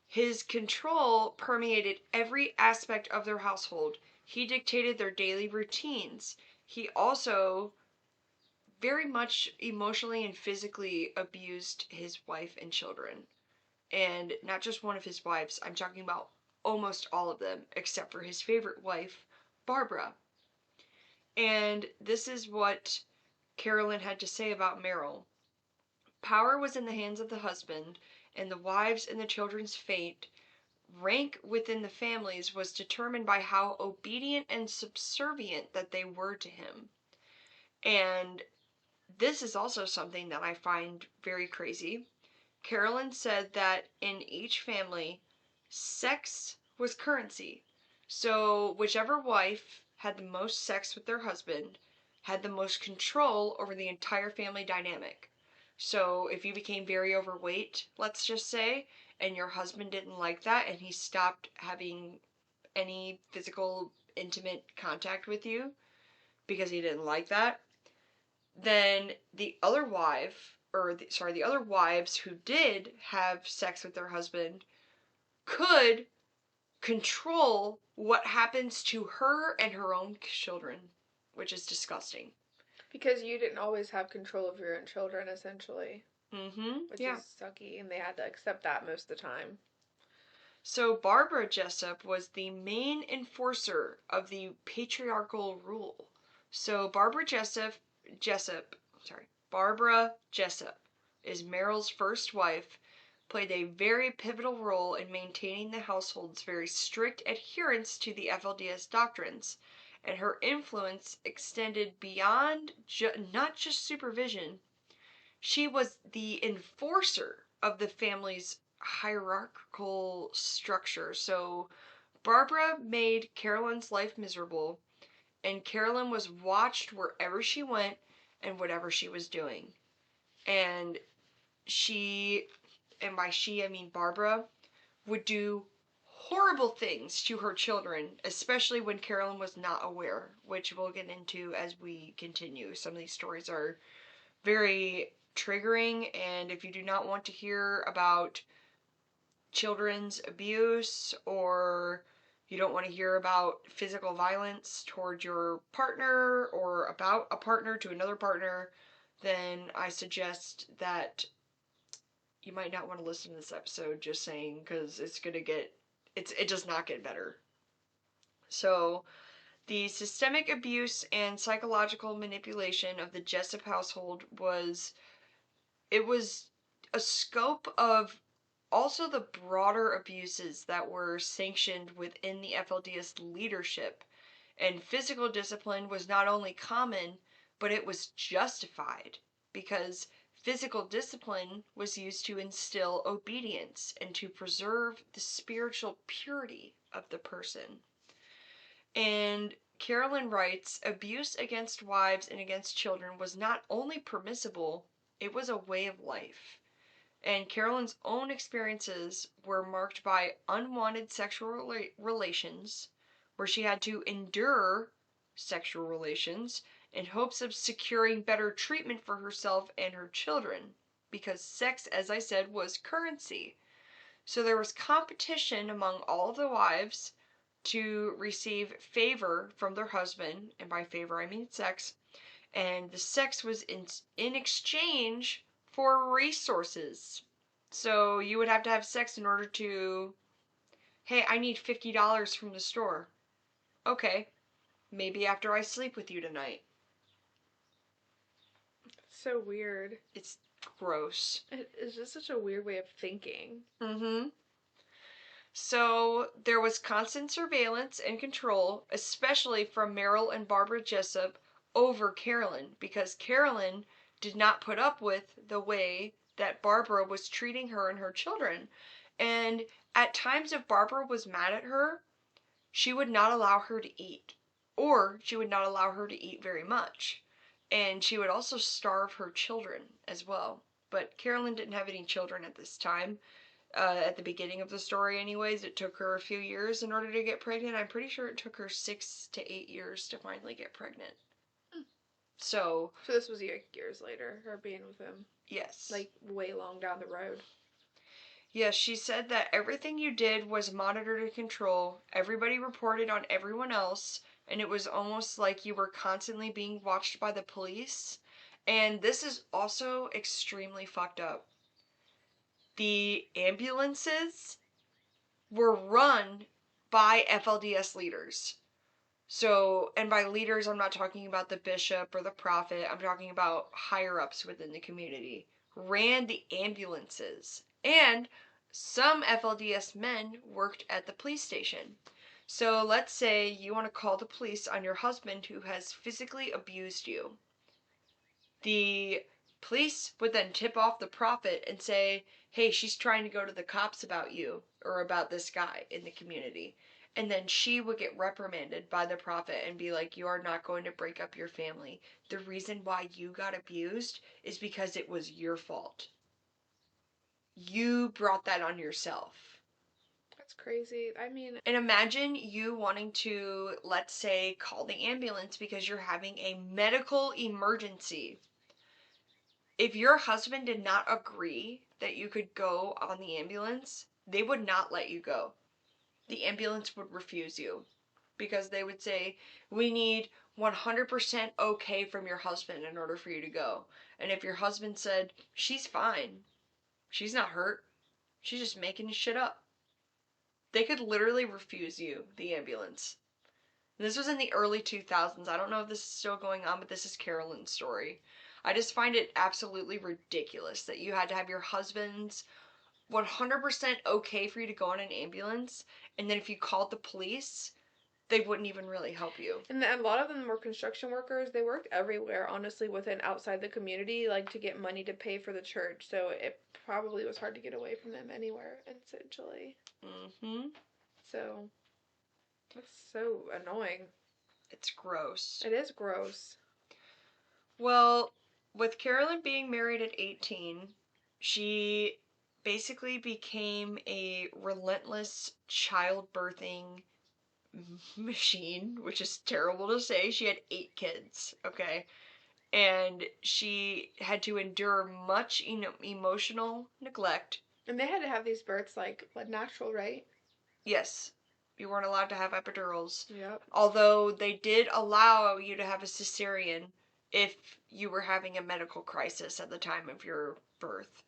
his control permeated every aspect of their household. He dictated their daily routines. He also very much emotionally and physically abused his wife and children. And not just one of his wives, I'm talking about almost all of them, except for his favorite wife, Barbara. And this is what Carolyn had to say about Merril. Power was in the hands of the husband, and the wives' and the children's fate, rank within the families, was determined by how obedient and subservient that they were to him. And this is also something that I find very crazy. Carolyn said that in each family, sex was currency. So whichever wife had the most sex with their husband had the most control over the entire family dynamic. So if you became very overweight, let's just say, and your husband didn't like that and he stopped having any physical intimate contact with you because he didn't like that, then the other wife, the other wives who did have sex with their husband could control what happens to her and her own children, which is disgusting. Because you didn't always have control of your own children, essentially. Which Yeah. is sucky, and they had to accept that most of the time. So Barbara Jessop was the main enforcer of the patriarchal rule. So Barbara Jessop is Merril's first wife, played a very pivotal role in maintaining the household's very strict adherence to the FLDS doctrines, and her influence extended beyond not just supervision. She was the enforcer of the family's hierarchical structure. So Barbara made Carolyn's life miserable, and Carolyn was watched wherever she went and whatever she was doing. And she, and by she I mean Barbara, would do horrible things to her children, especially when Carolyn was not aware, which we'll get into as we continue. Some of these stories are very triggering, and if you do not want to hear about children's abuse, or you don't want to hear about physical violence toward your partner or about a partner to another partner, then I suggest that you might not want to listen to this episode, just saying, because it does not get better. So the systemic abuse and psychological manipulation of the Jessop household was a scope of also the broader abuses that were sanctioned within the FLDS leadership. And physical discipline was not only common, but it was justified, because physical discipline was used to instill obedience and to preserve the spiritual purity of the person. And Carolyn writes, abuse against wives and against children was not only permissible, it was a way of life. And Carolyn's own experiences were marked by unwanted sexual relations, where she had to endure sexual relations in hopes of securing better treatment for herself and her children, because sex, as I said, was currency. So there was competition among all of the wives to receive favor from their husband, and by favor I mean sex, and the sex was in exchange for resources. So you would have to have sex in order to, hey, I need $50 from the store. Okay, maybe after I sleep with you tonight. So weird. It's gross. It's just such a weird way of thinking. So there was constant surveillance and control, especially from Merril and Barbara Jessop over Carolyn, because Carolyn did not put up with the way that Barbara was treating her and her children. And at times, if Barbara was mad at her, she would not allow her to eat, or she would not allow her to eat very much. And she would also starve her children as well. But Carolyn didn't have any children at this time. At the beginning of the story, anyways, it took her a few years in order to get pregnant. I'm pretty sure it took her 6 to 8 years to finally get pregnant. So this was years later, her being with him. Yes. Like, way long down the road. Yes, she said that everything you did was monitored and controlled. Everybody reported on everyone else, and it was almost like you were constantly being watched by the police. And this is also extremely fucked up. The ambulances were run by FLDS leaders. So, and by leaders, I'm not talking about the bishop or the prophet. I'm talking about higher ups within the community. Ran the ambulances. And some FLDS men worked at the police station. So let's say you want to call the police on your husband who has physically abused you. The Police would then tip off the prophet and say, hey, she's trying to go to the cops about you or about this guy in the community. And then she would get reprimanded by the prophet and be like, you are not going to break up your family. The reason why you got abused is because it was your fault. You brought that on yourself. That's crazy. I mean, and imagine you wanting to, let's say, call the ambulance because you're having a medical emergency. If your husband did not agree that you could go on the ambulance, they would not let you go. The ambulance would refuse you because they would say, we need 100% okay from your husband in order for you to go. And if your husband said, she's fine, she's not hurt, she's just making shit up, they could literally refuse you the ambulance. And this was in the early 2000s. I don't know if this is still going on, but this is Carolyn's story. I just find it absolutely ridiculous that you had to have your husband's 100% okay for you to go on an ambulance, and then if you called the police, they wouldn't even really help you. and a lot of them were construction workers. They worked everywhere, honestly, within outside the community, like to get money to pay for the church. So it probably was hard to get away from them anywhere, essentially. Mm-hmm. So that's so annoying. It's gross. It is gross. Well, with Carolyn being married at 18, she basically became a relentless childbirthing machine, which is terrible to say. She had 8 kids, okay? And she had to endure much emotional neglect. And they had to have these births like natural, right? Yes, you weren't allowed to have epidurals. Yep. Although they did allow you to have a cesarean if you were having a medical crisis at the time of your birth.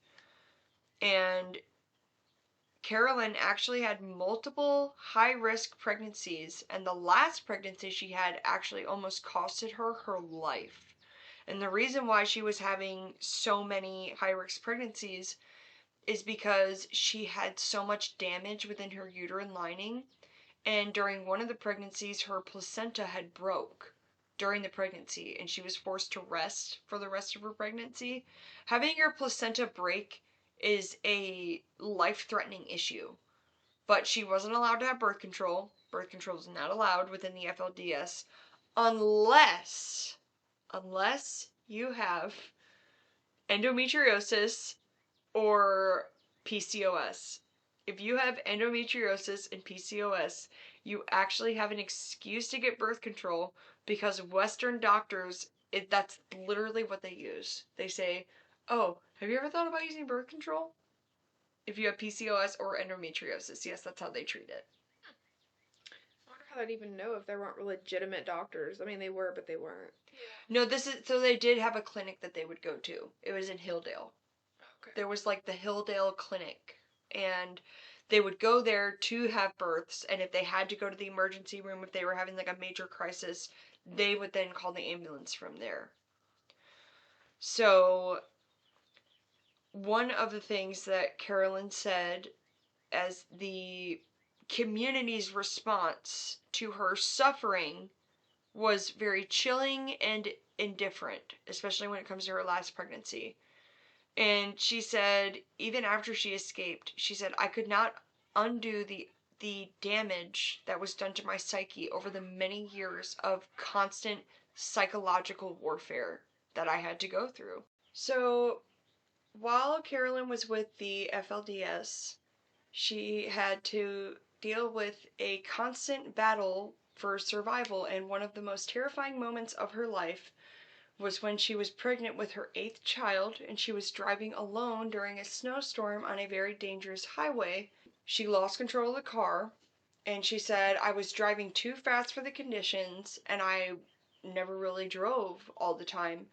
And Carolyn actually had multiple high-risk pregnancies, and the last pregnancy she had actually almost costed her her life. And the reason why she was having so many high-risk pregnancies is because she had so much damage within her uterine lining, and during one of the pregnancies her placenta had broke during the pregnancy, and she was forced to rest for the rest of her pregnancy. Having your placenta break is a life-threatening issue, but she wasn't allowed to have birth control. Birth control is not allowed within the FLDS unless you have endometriosis or PCOS. If you have endometriosis and PCOS, you actually have an excuse to get birth control because Western doctors, that's literally what they use. They say, oh, have you ever thought about using birth control? If you have PCOS or endometriosis, yes, that's how they treat it. I wonder how they'd even know if there weren't legitimate doctors. I mean, they were, but they weren't. No, so they did have a clinic that they would go to. It was in Hilldale. Okay. There was like the Hilldale Clinic, and they would go there to have births, and if they had to go to the emergency room, if they were having like a major crisis, they would then call the ambulance from there. So one of the things that Carolyn said as the community's response to her suffering was very chilling and indifferent, especially when it comes to her last pregnancy. And she said, even after she escaped, she said, I could not undo the damage that was done to my psyche over the many years of constant psychological warfare that I had to go through. So, while Carolyn was with the FLDS, she had to deal with a constant battle for survival, and one of the most terrifying moments of her life was when she was pregnant with her 8th child and she was driving alone during a snowstorm on a very dangerous highway. She lost control of the car, and she said, I was driving too fast for the conditions, and I never really drove all the time,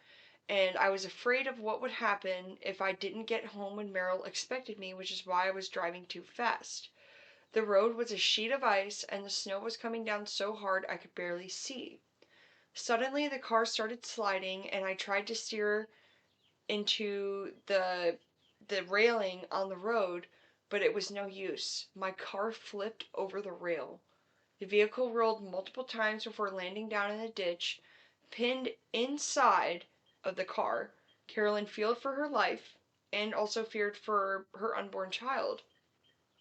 and I was afraid of what would happen if I didn't get home when Merril expected me, which is why I was driving too fast. The road was a sheet of ice, and the snow was coming down so hard I could barely see. Suddenly the car started sliding, and I tried to steer into the railing on the road, but it was no use. My car flipped over the rail. The vehicle rolled multiple times before landing down in a ditch. Pinned inside of the car, Carolyn feared for her life and also feared for her unborn child.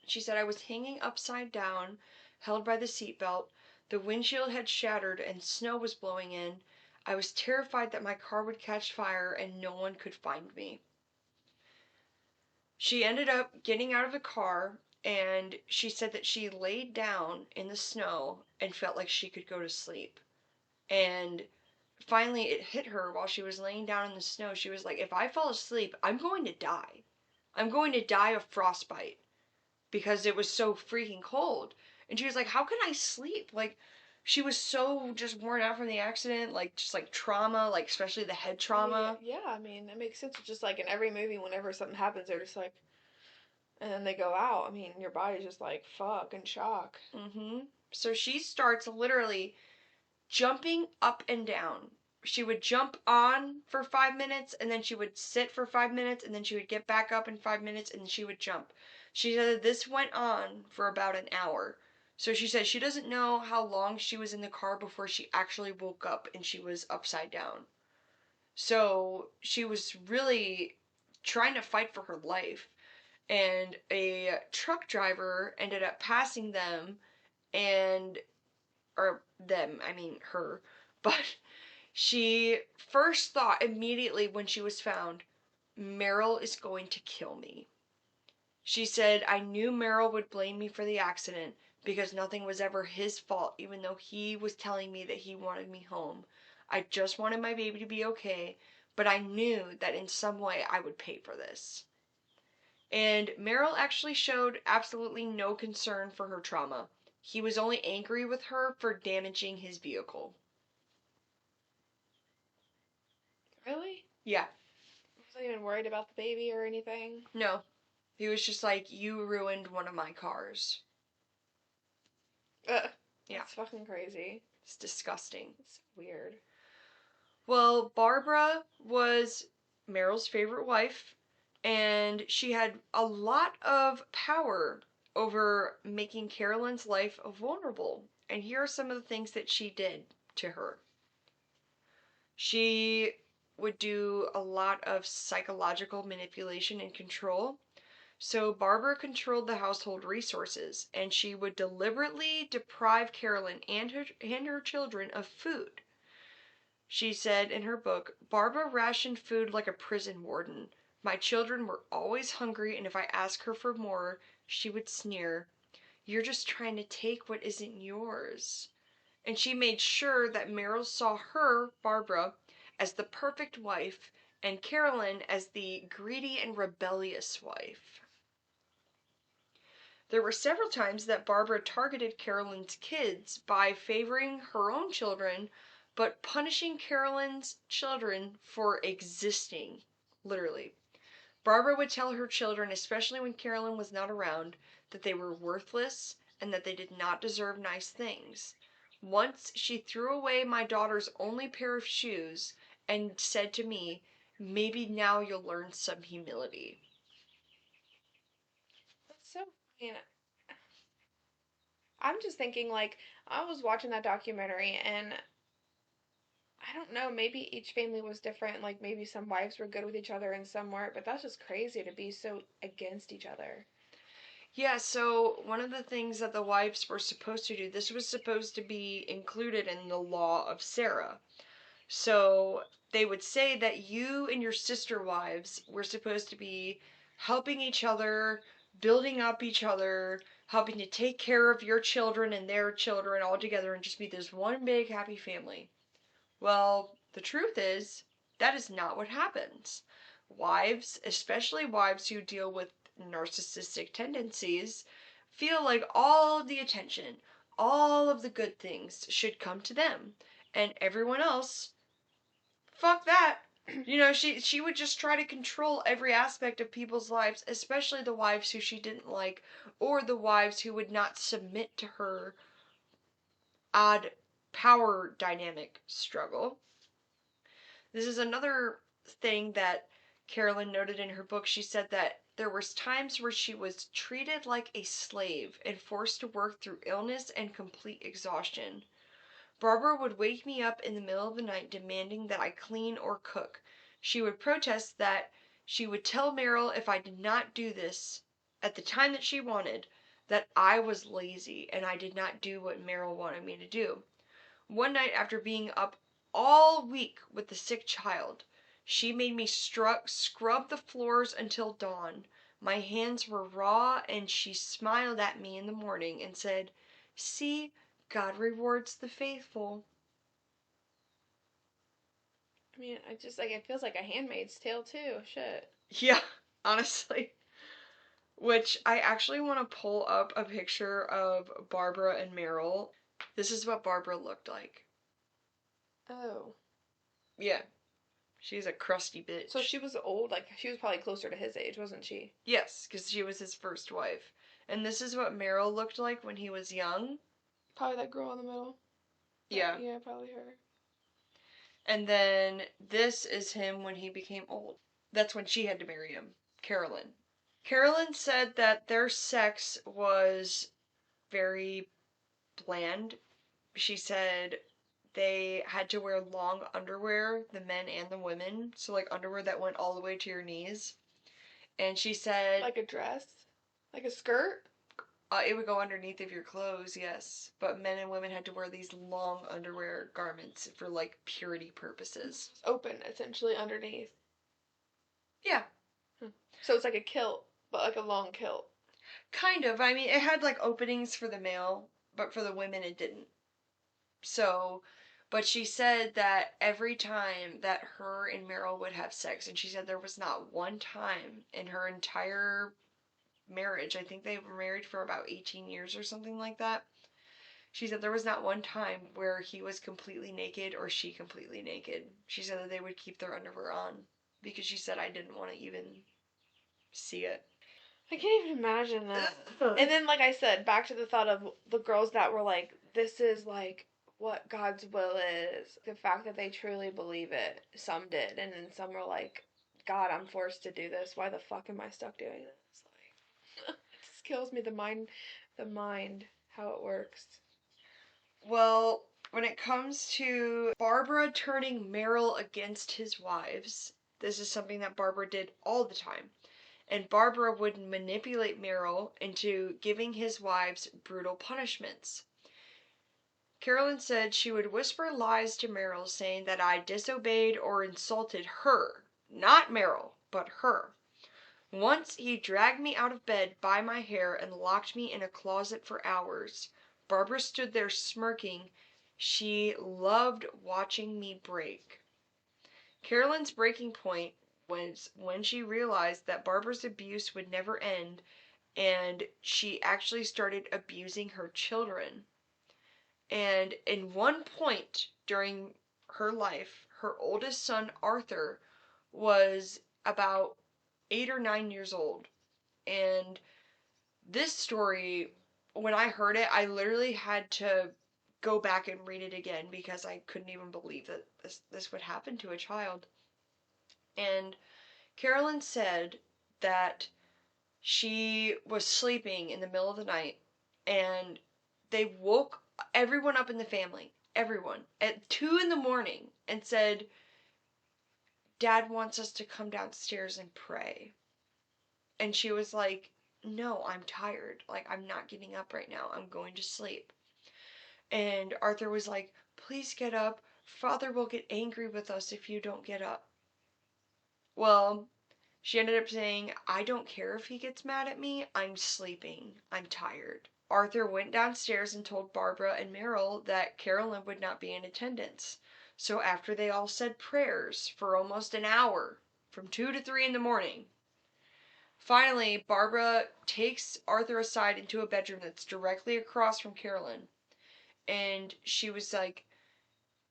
She said, I was hanging upside down, held by the seatbelt. The windshield had shattered and snow was blowing in. I was terrified that my car would catch fire and no one could find me. She ended up getting out of the car, and she said that she laid down in the snow and felt like she could go to sleep. And finally it hit her while she was laying down in the snow. She was like, if I fall asleep, I'm going to die. I'm going to die of frostbite because it was so freaking cold. And she was like, how can I sleep? Like, she was so just worn out from the accident, like, just like trauma, like, especially the head trauma. Yeah, I mean, it makes sense. It's just like in every movie, whenever something happens, they're just like, and then they go out. I mean, your body's just like, fuck, in shock. So she starts literally jumping up and down. She would jump on for 5 minutes, and then she would sit for 5 minutes, and then she would get back up in 5 minutes, and she would jump. She said this went on for about an hour. So she said she doesn't know how long she was in the car before she actually woke up and she was upside down. So she was really trying to fight for her life. And a truck driver ended up passing them, and or them, I mean her, but she first thought immediately when she was found, Merril is going to kill me. She said, I knew Merril would blame me for the accident because nothing was ever his fault, even though he was telling me that he wanted me home. I just wanted my baby to be okay, but I knew that in some way I would pay for this. And Merril actually showed absolutely no concern for her trauma. He was only angry with her for damaging his vehicle. Really? Yeah. I wasn't even worried about the baby or anything. No. He was just like, you ruined one of my cars. Ugh. Yeah. That's fucking crazy. It's disgusting. It's so weird. Well, Barbara was Merril's favorite wife, and she had a lot of power over making Carolyn's life vulnerable. And here are some of the things that she did to her. She would do a lot of psychological manipulation and control. So Barbara controlled the household resources, and she would deliberately deprive Carolyn and her children of food. She said in her book, Barbara rationed food like a prison warden. My children were always hungry, and if I asked her for more, she would sneer, you're just trying to take what isn't yours. And she made sure that Merril saw her, Barbara, as the perfect wife, and Carolyn as the greedy and rebellious wife. There were several times that Barbara targeted Carolyn's kids by favoring her own children, but punishing Carolyn's children for existing, literally. Barbara would tell her children, especially when Carolyn was not around, that they were worthless and that they did not deserve nice things. Once she threw away my daughter's only pair of shoes and said to me, maybe now you'll learn some humility. That's so, you know, I'm just thinking, like, I was watching that documentary and I don't know, maybe each family was different. Like, maybe some wives were good with each other and some weren't, but that's just crazy to be so against each other. Yeah, so one of the things that the wives were supposed to do, this was supposed to be included in the law of Sarah. So they would say that you and your sister wives were supposed to be helping each other, building up each other, helping to take care of your children and their children all together and just be this one big happy family. Well, the truth is, that is not what happens. Wives, especially wives who deal with narcissistic tendencies, feel like all of the attention, all of the good things should come to them, and everyone else, fuck that. You know, she would just try to control every aspect of people's lives, especially the wives who she didn't like, or the wives who would not submit to her odd power dynamic struggle. This is another thing that Carolyn noted in her book. She said that there was times where she was treated like a slave and forced to work through illness and complete exhaustion. Barbara would wake me up in the middle of the night demanding that I clean or cook. she would protest that she would tell Merril if I did not do this at the time that she wanted, that I was lazy and I did not do what Merril wanted me to do. One night, after being up all week with the sick child, she made me scrub the floors until dawn. My hands were raw, and she smiled at me in the morning and said, "See, God rewards the faithful." I mean, I just like it feels like a Handmaid's Tale too. Shit. Yeah, honestly. Which I actually want to pull up a picture of Barbara and Merril. This is what Barbara looked like. Oh. Yeah, she's a crusty bitch. So she was old, like she was probably closer to his age, wasn't she? Yes, because she was his first wife. And this is what Merril looked like when he was young. Probably that girl in the middle. Yeah. Yeah, probably her. And then this is him when he became old. That's when she had to marry him, Carolyn. Carolyn said that their sex was very bland. She said they had to wear long underwear, the men and the women. So, like, underwear that went all the way to your knees. And she said. Like a dress? Like a skirt? It would go underneath of your clothes, yes. But men and women had to wear these long underwear garments for, like, purity purposes. It's open, essentially, underneath. Yeah. So it's like a kilt, but like a long kilt. Kind of. I mean, it had, like, openings for the male, but for the women it didn't. So, but she said that every time that her and Merril would have sex, and she said there was not one time in her entire marriage, I think they were married for about 18 years or something like that. She said there was not one time where he was completely naked or she completely naked. She said that they would keep their underwear on because she said I didn't want to even see it. I can't even imagine that. And then, like I said, back to the thought of the girls that were like, this is like what God's will is. The fact that they truly believe it. Some did. And then some were like, God, I'm forced to do this. Why the fuck am I stuck doing this? Like, it just kills me, the mind, how it works. Well, when it comes to Barbara turning Merril against his wives, this is something that Barbara did all the time. And Barbara would manipulate Merril into giving his wives brutal punishments. Carolyn said she would whisper lies to Merril saying that I disobeyed or insulted her. Not Merril, but her. Once he dragged me out of bed by my hair and locked me in a closet for hours. Barbara stood there smirking. She loved watching me break. Carolyn's breaking point was when she realized that Barbara's abuse would never end and she actually started abusing her children. And in one point during her life, her oldest son, Arthur, was about 8 or 9 years old. And this story, when I heard it, I literally had to go back and read it again because I couldn't even believe that this would happen to a child. And Carolyn said that she was sleeping in the middle of the night and they woke everyone up in the family, everyone, at 2 in the morning and said, Dad wants us to come downstairs and pray. And she was like, no, I'm tired. Like, I'm not getting up right now. I'm going to sleep. And Arthur was like, please get up. Father will get angry with us if you don't get up. Well, she ended up saying, I don't care if he gets mad at me. I'm sleeping. I'm tired. Arthur went downstairs and told Barbara and Merril that Carolyn would not be in attendance. So after they all said prayers for almost an hour, from 2 to 3 in the morning, finally, Barbara takes Arthur aside into a bedroom that's directly across from Carolyn. And she was like,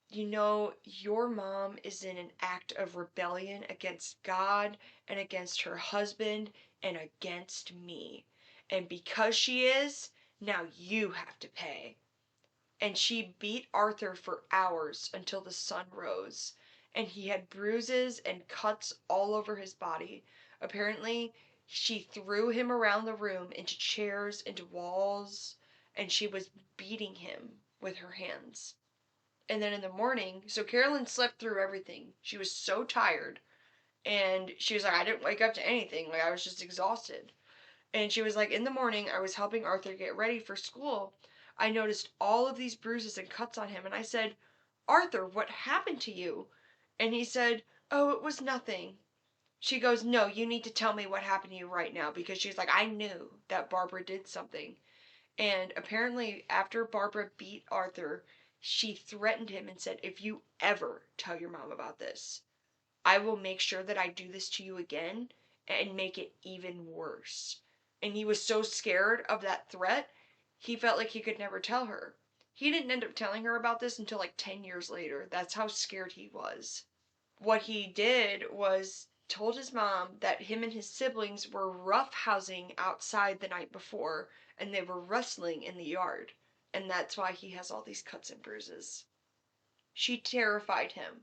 you know, your mom is in an act of rebellion against God and against her husband and against me. And because she is, now you have to pay. And she beat Arthur for hours until the sun rose. And he had bruises and cuts all over his body. Apparently, she threw him around the room into chairs, into walls, and she was beating him with her hands. And then in the morning, so Carolyn slept through everything. She was so tired. And she was like, I didn't wake up to anything. Like, I was just exhausted. And she was like, in the morning, I was helping Arthur get ready for school. I noticed all of these bruises and cuts on him. And I said, Arthur, what happened to you? And he said, oh, it was nothing. She goes, no, you need to tell me what happened to you right now. Because she's like, I knew that Barbara did something. And apparently, after Barbara beat Arthur, she threatened him and said, if you ever tell your mom about this, I will make sure that I do this to you again and make it even worse. And he was so scared of that threat, he felt like he could never tell her. He didn't end up telling her about this until like 10 years later. That's how scared he was. What he did was told his mom that him and his siblings were roughhousing outside the night before and they were wrestling in the yard. And that's why he has all these cuts and bruises. She terrified him.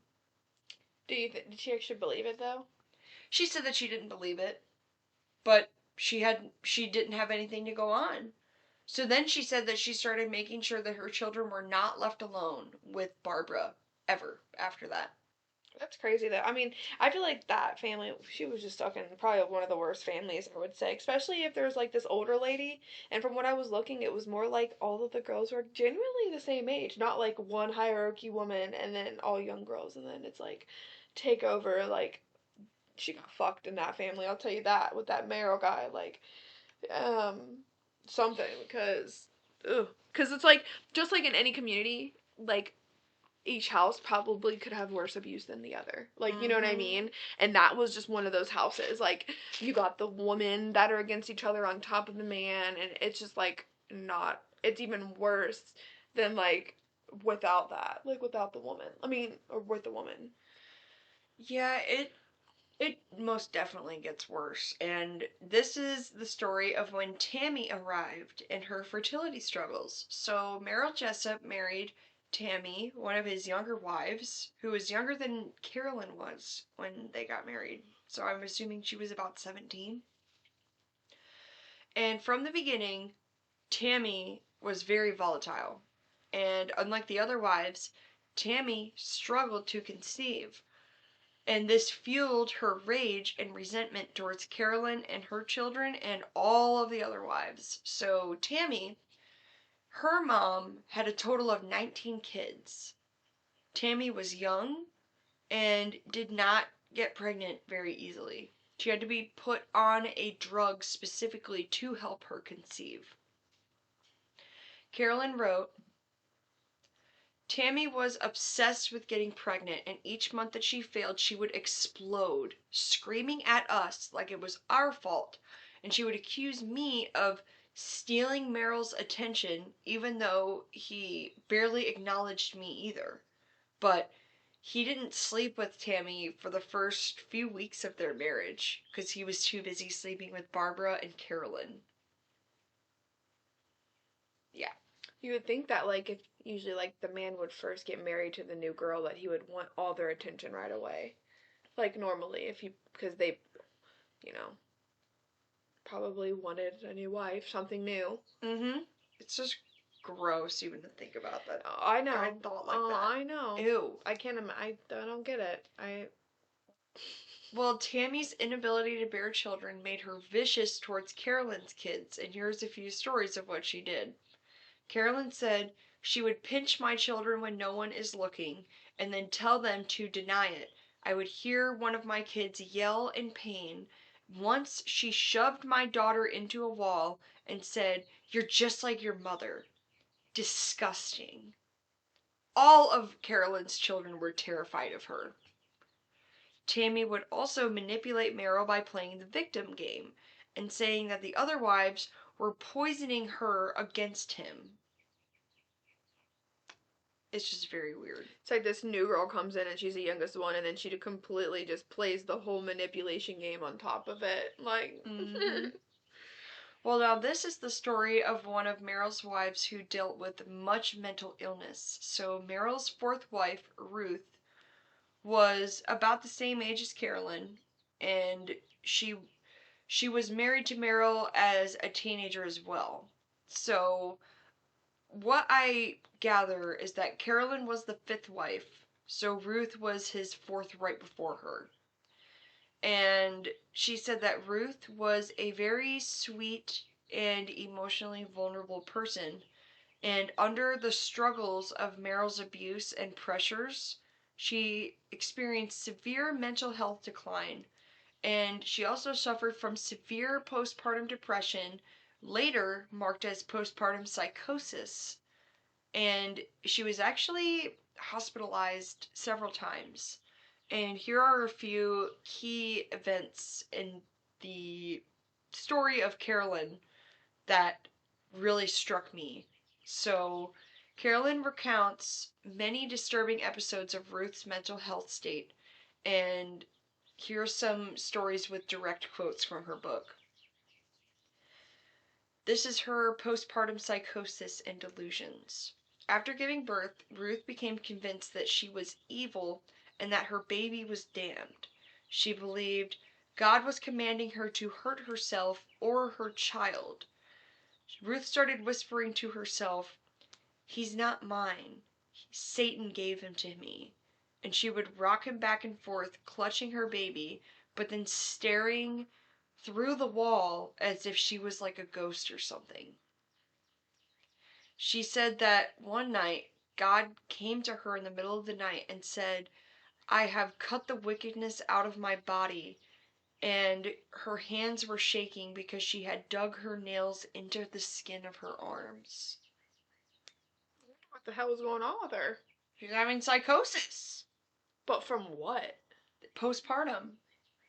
Did she actually believe it though? She said that she didn't believe it, but she didn't have anything to go on. So then she said that she started making sure that her children were not left alone with Barbara ever after that. That's crazy though. I mean, I feel like that family, she was just stuck in probably one of the worst families, I would say. Especially if there's like this older lady. And from what I was looking, it was more like all of the girls were genuinely the same age. Not like one hierarchy woman and then all young girls. And then it's like take over. Like, she got fucked in that family. I'll tell you that with that Merril guy. Like, um, something. Because, ugh. Because it's like, just like in any community, like, each house probably could have worse abuse than the other. Like, you know what I mean? And that was just one of those houses. Like, you got the women that are against each other on top of the man, and it's just, like, not, it's even worse than, like, without that. Like, without the woman. I mean, or with the woman. Yeah, it most definitely gets worse. And this is the story of when Tammy arrived and her fertility struggles. So Merril Jessop married Tammy, one of his younger wives, who was younger than Carolyn was when they got married. So I'm assuming she was about 17. And from the beginning, Tammy was very volatile. And unlike the other wives, Tammy struggled to conceive. And this fueled her rage and resentment towards Carolyn and her children and all of the other wives. So Tammy, her mom had a total of 19 kids. Tammy was young and did not get pregnant very easily. She had to be put on a drug specifically to help her conceive. Carolyn wrote, Tammy was obsessed with getting pregnant, and each month that she failed, she would explode, screaming at us like it was our fault, and she would accuse me of stealing Merrill's attention, even though he barely acknowledged me either. But he didn't sleep with Tammy for the first few weeks of their marriage, because he was too busy sleeping with Barbara and Carolyn. Yeah. You would think that, like, if usually, like, the man would first get married to the new girl, that he would want all their attention right away. Like, normally, if he, because they, you know, probably wanted a new wife, something new. Mm-hmm. It's just gross even to think about that. Oh, I know. I thought like that. I know. Ew. I can't. I don't get it. Well, Tammy's inability to bear children made her vicious towards Carolyn's kids, and here's a few stories of what she did. Carolyn said she would pinch my children when no one is looking, and then tell them to deny it. I would hear one of my kids yell in pain. Once she shoved my daughter into a wall and said, "You're just like your mother." Disgusting. All of Carolyn's children were terrified of her. Tammy would also manipulate Merril by playing the victim game and saying that the other wives were poisoning her against him. It's just very weird. It's like this new girl comes in and she's the youngest one, and then she completely just plays the whole manipulation game on top of it. Like, Mm-hmm. Well, now this is the story of one of Merril's wives who dealt with much mental illness. So Merril's fourth wife, Ruth, was about the same age as Carolyn, and she was married to Merril as a teenager as well. So what I gather is that Carolyn was the fifth wife, so Ruth was his fourth right before her. And she said that Ruth was a very sweet and emotionally vulnerable person. And under the struggles of Merril's abuse and pressures, she experienced severe mental health decline. And she also suffered from severe postpartum depression, later marked as postpartum psychosis. And she was actually hospitalized several times. And here are a few key events in the story of Carolyn that really struck me. So, Carolyn recounts many disturbing episodes of Ruth's mental health state, and here's some stories with direct quotes from her book. This is her postpartum psychosis and delusions. After giving birth, Ruth became convinced that she was evil and that her baby was damned. She believed God was commanding her to hurt herself or her child. Ruth started whispering to herself, "He's not mine. Satan gave him to me." And she would rock him back and forth, clutching her baby, but then staring through the wall as if she was like a ghost or something. She said that one night God came to her in the middle of the night and said, "I have cut the wickedness out of my body." And her hands were shaking because she had dug her nails into the skin of her arms. What the hell was going on with her? She's having psychosis. But from what? Postpartum.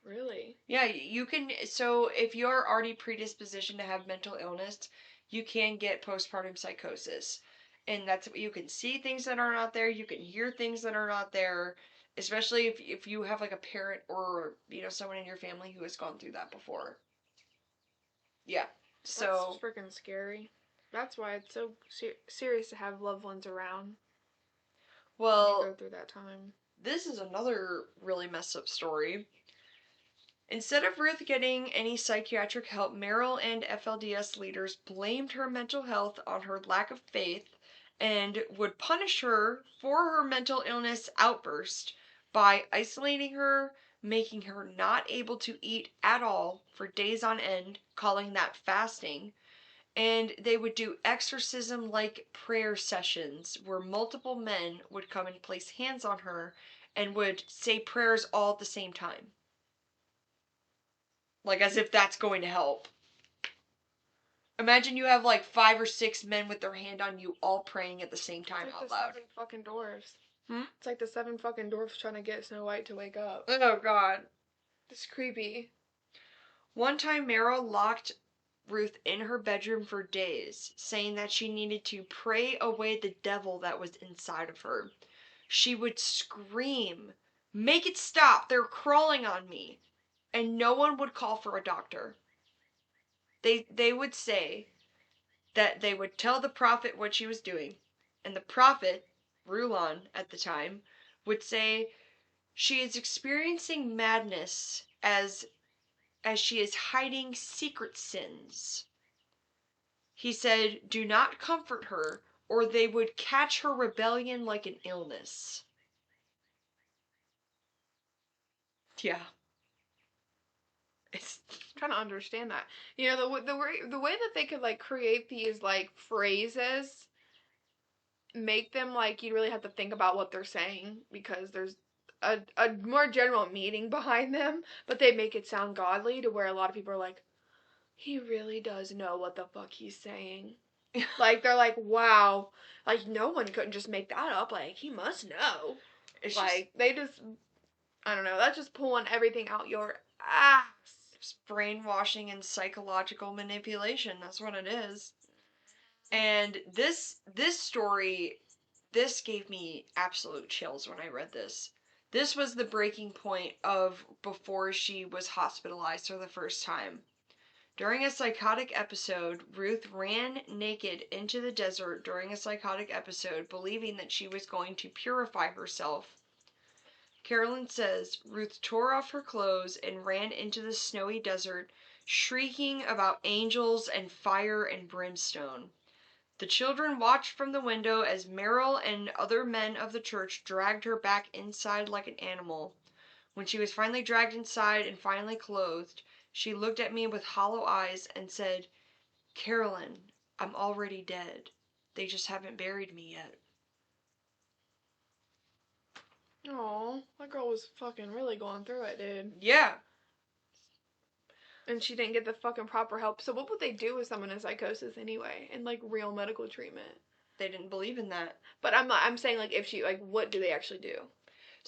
Really? Yeah, you can. So, if you're already predispositioned to have mental illness, you can get postpartum psychosis. And that's, you can see things that are not there, you can hear things that are not there, especially if you have like a parent or, someone in your family who has gone through that before. Yeah. So. That's freaking scary. That's why it's so serious to have loved ones around. Well, when you go through that time. This is another really messed up story. Instead of Ruth getting any psychiatric help, Merril and FLDS leaders blamed her mental health on her lack of faith and would punish her for her mental illness outburst by isolating her, making her not able to eat at all for days on end, calling that fasting. And they would do exorcism-like prayer sessions where multiple men would come and place hands on her and would say prayers all at the same time. Like, as if that's going to help. Imagine you have like 5 or 6 men with their hand on you all praying at the same time It's like out the loud. 7 fucking dwarfs. Hmm? It's like the 7 fucking dwarfs trying to get Snow White to wake up. Oh, God. It's creepy. One time, Merril locked Ruth in her bedroom for days, saying that she needed to pray away the devil that was inside of her. She would scream, "Make it stop! They're crawling on me!" And no one would call for a doctor. They would say that they would tell the prophet what she was doing, and the prophet, Rulon at the time, would say she is experiencing madness as she is hiding secret sins. He said, "Do not comfort her, or they would catch her rebellion like an illness." Yeah. It's I'm trying to understand that. You know, the way that they could like create these like phrases, make them like you really have to think about what they're saying because there's a more general meaning behind them, but they make it sound godly to where a lot of people are like, he really does know what the fuck he's saying. Like, they're like, wow. Like, no one couldn't just make that up. Like, he must know. It's like, they just, I don't know. That's just pulling everything out your ass. just brainwashing and psychological manipulation. That's what it is. And this story, this gave me absolute chills when I read this. This was the breaking point of before she was hospitalized for the first time. During a psychotic episode, Ruth ran naked into the desert during a psychotic episode, believing that she was going to purify herself. Carolyn says Ruth tore off her clothes and ran into the snowy desert, shrieking about angels and fire and brimstone. The children watched from the window as Merril and other men of the church dragged her back inside like an animal. When she was finally dragged inside and finally clothed, she looked at me with hollow eyes and said, "Carolyn, I'm already dead. They just haven't buried me yet." Oh, that girl was fucking really going through it, dude. Yeah. And she didn't get the fucking proper help. So what would they do with someone in psychosis anyway? In like real medical treatment? They didn't believe in that. But I'm saying like if she like what do they actually do?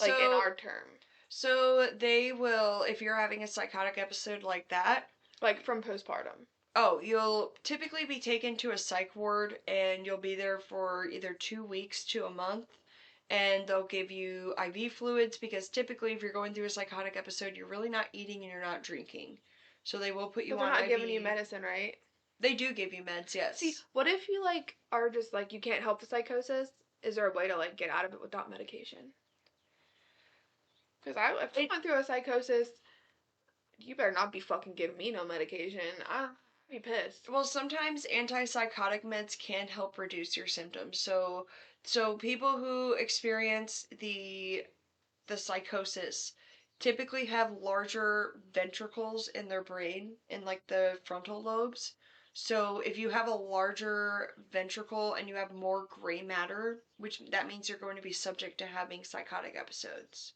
Like in our term. So they will, if you're having a psychotic episode like that. Like from postpartum. Oh, you'll typically be taken to a psych ward and you'll be there for either 2 weeks to a month. And they'll give you IV fluids because typically if you're going through a psychotic episode, you're really not eating and you're not drinking. So they will put you on IV. But they're not giving you medicine, right? They do give you meds, yes. See, what if you like are just like you can't help the psychosis? Is there a way to like get out of it without medication? Because if I went through a psychosis, you better not be fucking giving me no medication. I'd be pissed. Well, sometimes antipsychotic meds can help reduce your symptoms. So people who experience the psychosis typically have larger ventricles in their brain, in like the frontal lobes. So if you have a larger ventricle and you have more gray matter, which that means you're going to be subject to having psychotic episodes.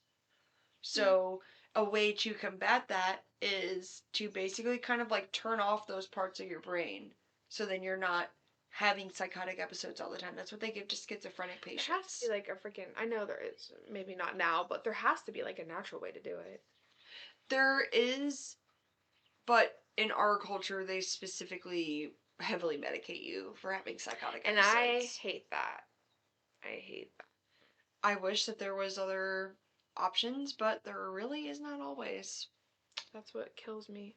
So a way to combat that is to basically kind of like turn off those parts of your brain so then you're not having psychotic episodes all the time. That's what they give to schizophrenic patients. There has to be like a freaking, I know there is, maybe not now, but there has to be like a natural way to do it. There is, but in our culture they specifically heavily medicate you for having psychotic episodes. And I hate that. I hate that. I wish that there was other options, but there really is not always. That's what kills me.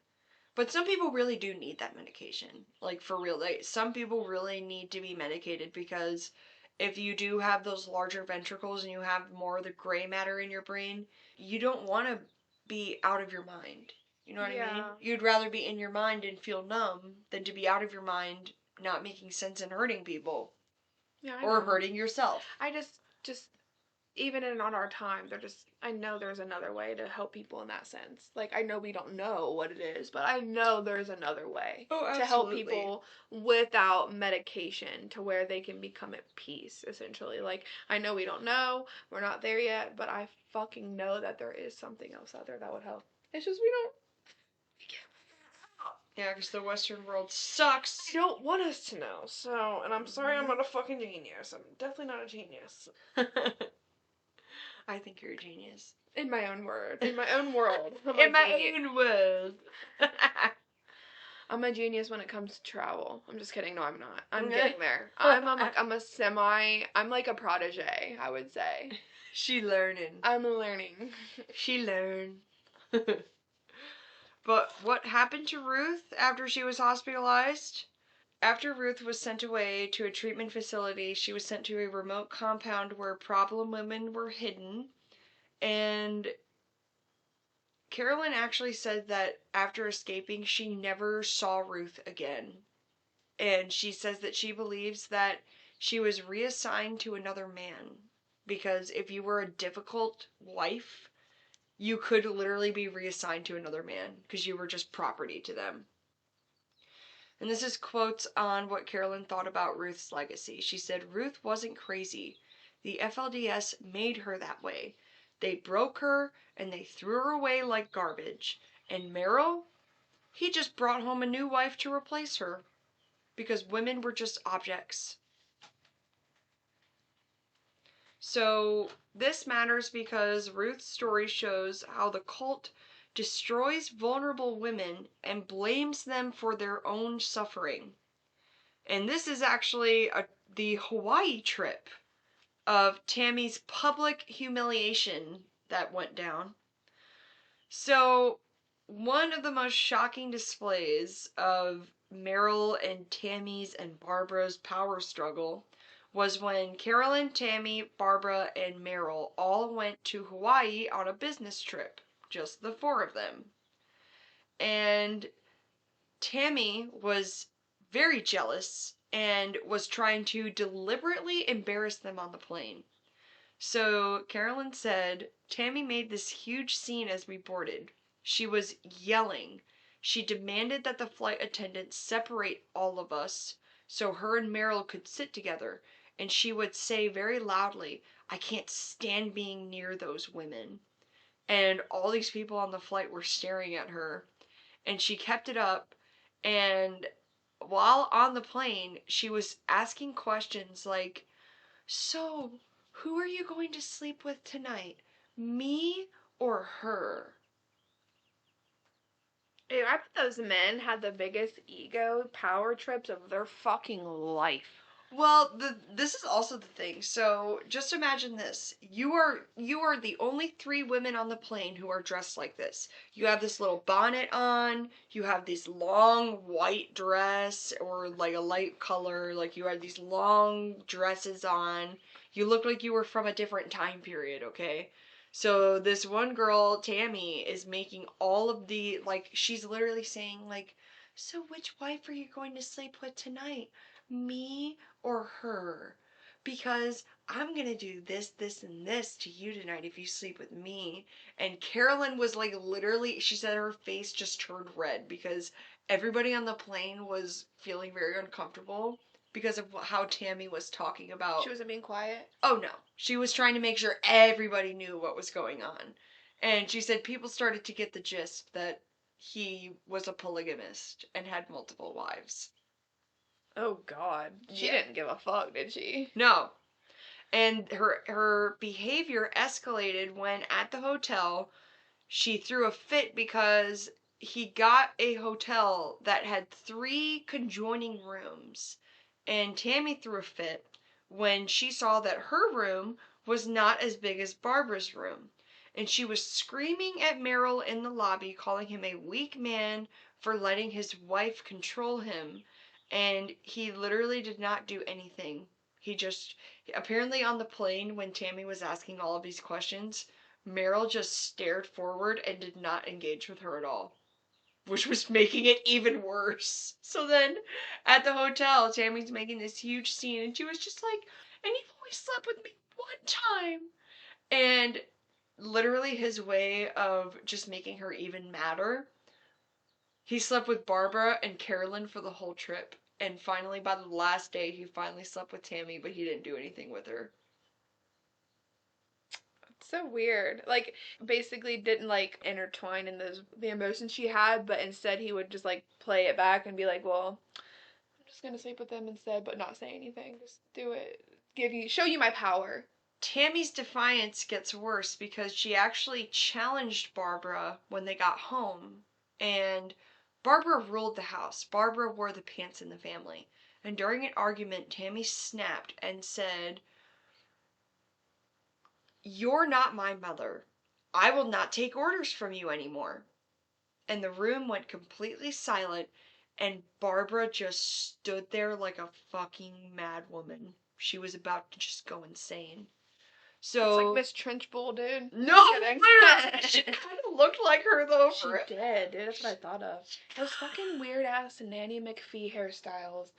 But some people really do need that medication. Like, for real. Like, some people really need to be medicated because if you do have those larger ventricles and you have more of the gray matter in your brain, you don't want to be out of your mind. You know what I mean? You'd rather be in your mind and feel numb than to be out of your mind, not making sense and hurting people. Yeah, or hurting yourself. I just even in our time, I know there's another way to help people in that sense. Like, I know we don't know what it is, but I know there's another way to help people without medication to where they can become at peace, essentially. Like, I know we don't know, we're not there yet, but I fucking know that there is something else out there that would help. It's just we don't. Yeah, because the Western world sucks. They don't want us to know, so, and I'm sorry I'm not a fucking genius. I'm definitely not a genius. I think you're a genius. In my own word. In my own world. In my own world. I'm a genius when it comes to travel. I'm just kidding. No, I'm not. I'm getting there. I'm like a protege, I would say. She learning. I'm learning. She learn. But what happened to Ruth after she was hospitalized? After Ruth was sent away to a treatment facility, she was sent to a remote compound where problem women were hidden. And Carolyn actually said that after escaping, she never saw Ruth again. And she says that she believes that she was reassigned to another man. Because if you were a difficult wife, you could literally be reassigned to another man because you were just property to them. And this is quotes on what Carolyn thought about Ruth's legacy. She said, "Ruth wasn't crazy. The FLDS made her that way. They broke her and they threw her away like garbage. And Merril, he just brought home a new wife to replace her. Because women were just objects." So this matters because Ruth's story shows how the cult destroys vulnerable women and blames them for their own suffering. And this is actually the Hawaii trip of Tammy's public humiliation that went down. So one of the most shocking displays of Merril and Tammy's and Barbara's power struggle was when Carolyn, Tammy, Barbara, and Merril all went to Hawaii on a business trip. Just the four of them. And Tammy was very jealous and was trying to deliberately embarrass them on the plane. So Carolyn said Tammy made this huge scene as we boarded. She was yelling. She demanded that the flight attendants separate all of us so her and Merril could sit together, and she would say very loudly, "I can't stand being near those women." And all these people on the flight were staring at her, and she kept it up, and while on the plane, she was asking questions like, "So, who are you going to sleep with tonight? Me or her?" Dude, I bet those men had the biggest ego power trips of their fucking life. Well, this is also the thing. So, just imagine this. You are the only 3 women on the plane who are dressed like this. You have this little bonnet on, you have this long white dress or like a light color, like you had these long dresses on. You look like you were from a different time period, okay? So, this one girl, Tammy, is making all of the, like, she's literally saying like, "So which wife are you going to sleep with tonight? Me or her? Because I'm gonna do this, this, and this to you tonight if you sleep with me." And Carolyn was like, literally, she said her face just turned red because everybody on the plane was feeling very uncomfortable because of how Tammy was talking about. She wasn't being quiet? Oh no. She was trying to make sure everybody knew what was going on. And she said people started to get the gist that he was a polygamist and had multiple wives. Oh God. She didn't give a fuck, did she? No. And her behavior escalated when at the hotel she threw a fit because he got a hotel that had 3 conjoining rooms. And Tammy threw a fit when she saw that her room was not as big as Barbara's room. And she was screaming at Merril in the lobby, calling him a weak man for letting his wife control him. And he literally did not do anything. He just, apparently on the plane when Tammy was asking all of these questions, Merril just stared forward and did not engage with her at all, which was making it even worse. So then at the hotel, Tammy's making this huge scene, and she was just like, "And you've only slept with me one time." And literally his way of just making her even madder, he slept with Barbara and Carolyn for the whole trip. And finally, by the last day, he finally slept with Tammy, but he didn't do anything with her. It's so weird. Like, basically didn't, like, intertwine in the emotions she had, but instead he would just, like, play it back and be like, well, I'm just gonna sleep with them instead, but not say anything. Just do it. Show you my power. Tammy's defiance gets worse because she actually challenged Barbara when they got home, and Barbara ruled the house. Barbara wore the pants in the family. And during an argument, Tammy snapped and said, "You're not my mother. I will not take orders from you anymore." And the room went completely silent, and Barbara just stood there like a fucking mad woman. She was about to just go insane. So it's like Miss Trenchbull, dude. No, she kind of looked like her though. She did, dude. That's what I thought of. Those fucking weird ass Nanny McPhee hairstyles.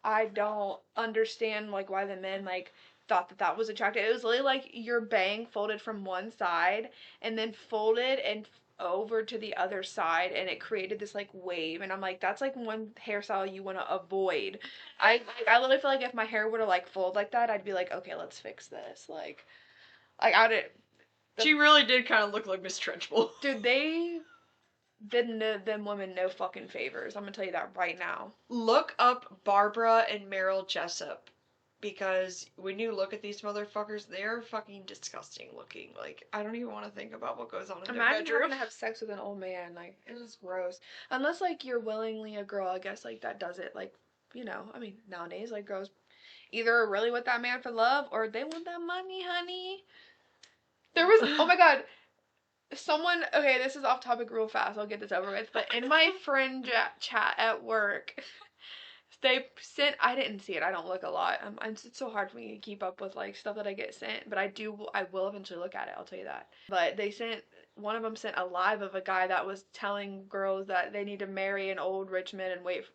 I don't understand like why the men like thought that was attractive. It was literally like your bang folded from one side and then folded and over to the other side, and it created this like wave. And I'm like, that's like one hairstyle you want to avoid. I literally feel like if my hair were to like fold like that, I'd be like, okay, let's fix this. Like I did. She really did kind of look like Miss Trenchbull. Dude, they did them women no fucking favors. I'm gonna tell you that right now. Look up Barbara and Merril Jessop, because when you look at these motherfuckers, they're fucking disgusting looking. Like, I don't even want to think about what goes on in their Imagine bedroom. having to have sex with an old man. Like, it is gross. Unless, like, you're willingly a girl, I guess, like, that does it. Like, you know, I mean, nowadays, like, girls either are really with that man for love or they want that money, honey. There was, oh my god, someone, okay, this is off topic real fast, I'll get this over with, but in my friend chat at work, they sent, I didn't see it, I don't look a lot, it's so hard for me to keep up with, like, stuff that I get sent, but I will eventually look at it, I'll tell you that. But they sent, one of them sent a live of a guy that was telling girls that they need to marry an old rich man and wait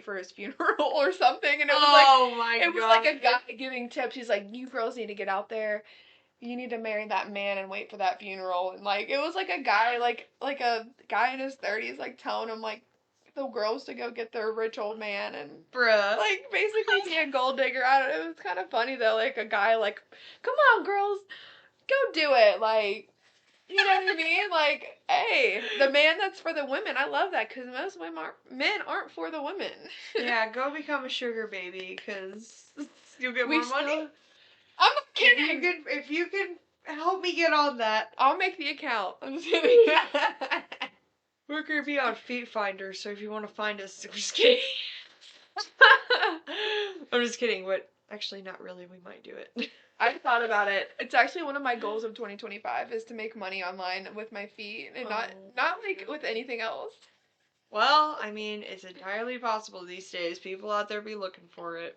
for his funeral or something, and it was like, oh my god, it was like a guy giving tips. He's like, you girls need to get out there. you need to marry that man and wait for that funeral. And, like, it was, like, a guy, like a guy in his 30s, like, telling him, like, the girls to go get their rich old man and, Bruh. like, basically be a gold digger. I don't know. It was kind of funny, though. Like, a guy, like, come on, girls, go do it. Like, you know what I mean? Like, hey, the man that's for the women. I love that because most men aren't for the women. Yeah, go become a sugar baby because you'll get We more money. still, I'm not kidding. If you can help me get on that, I'll make the account. I'm just kidding. we're gonna be on Feet Finder, so if you want to find us, I'm just kidding. I'm just kidding, but actually, not really. We might do it. I thought about it. It's actually one of my goals of 2025 is to make money online with my feet and not like with anything else. Well, I mean, it's entirely possible these days. People out there be looking for it.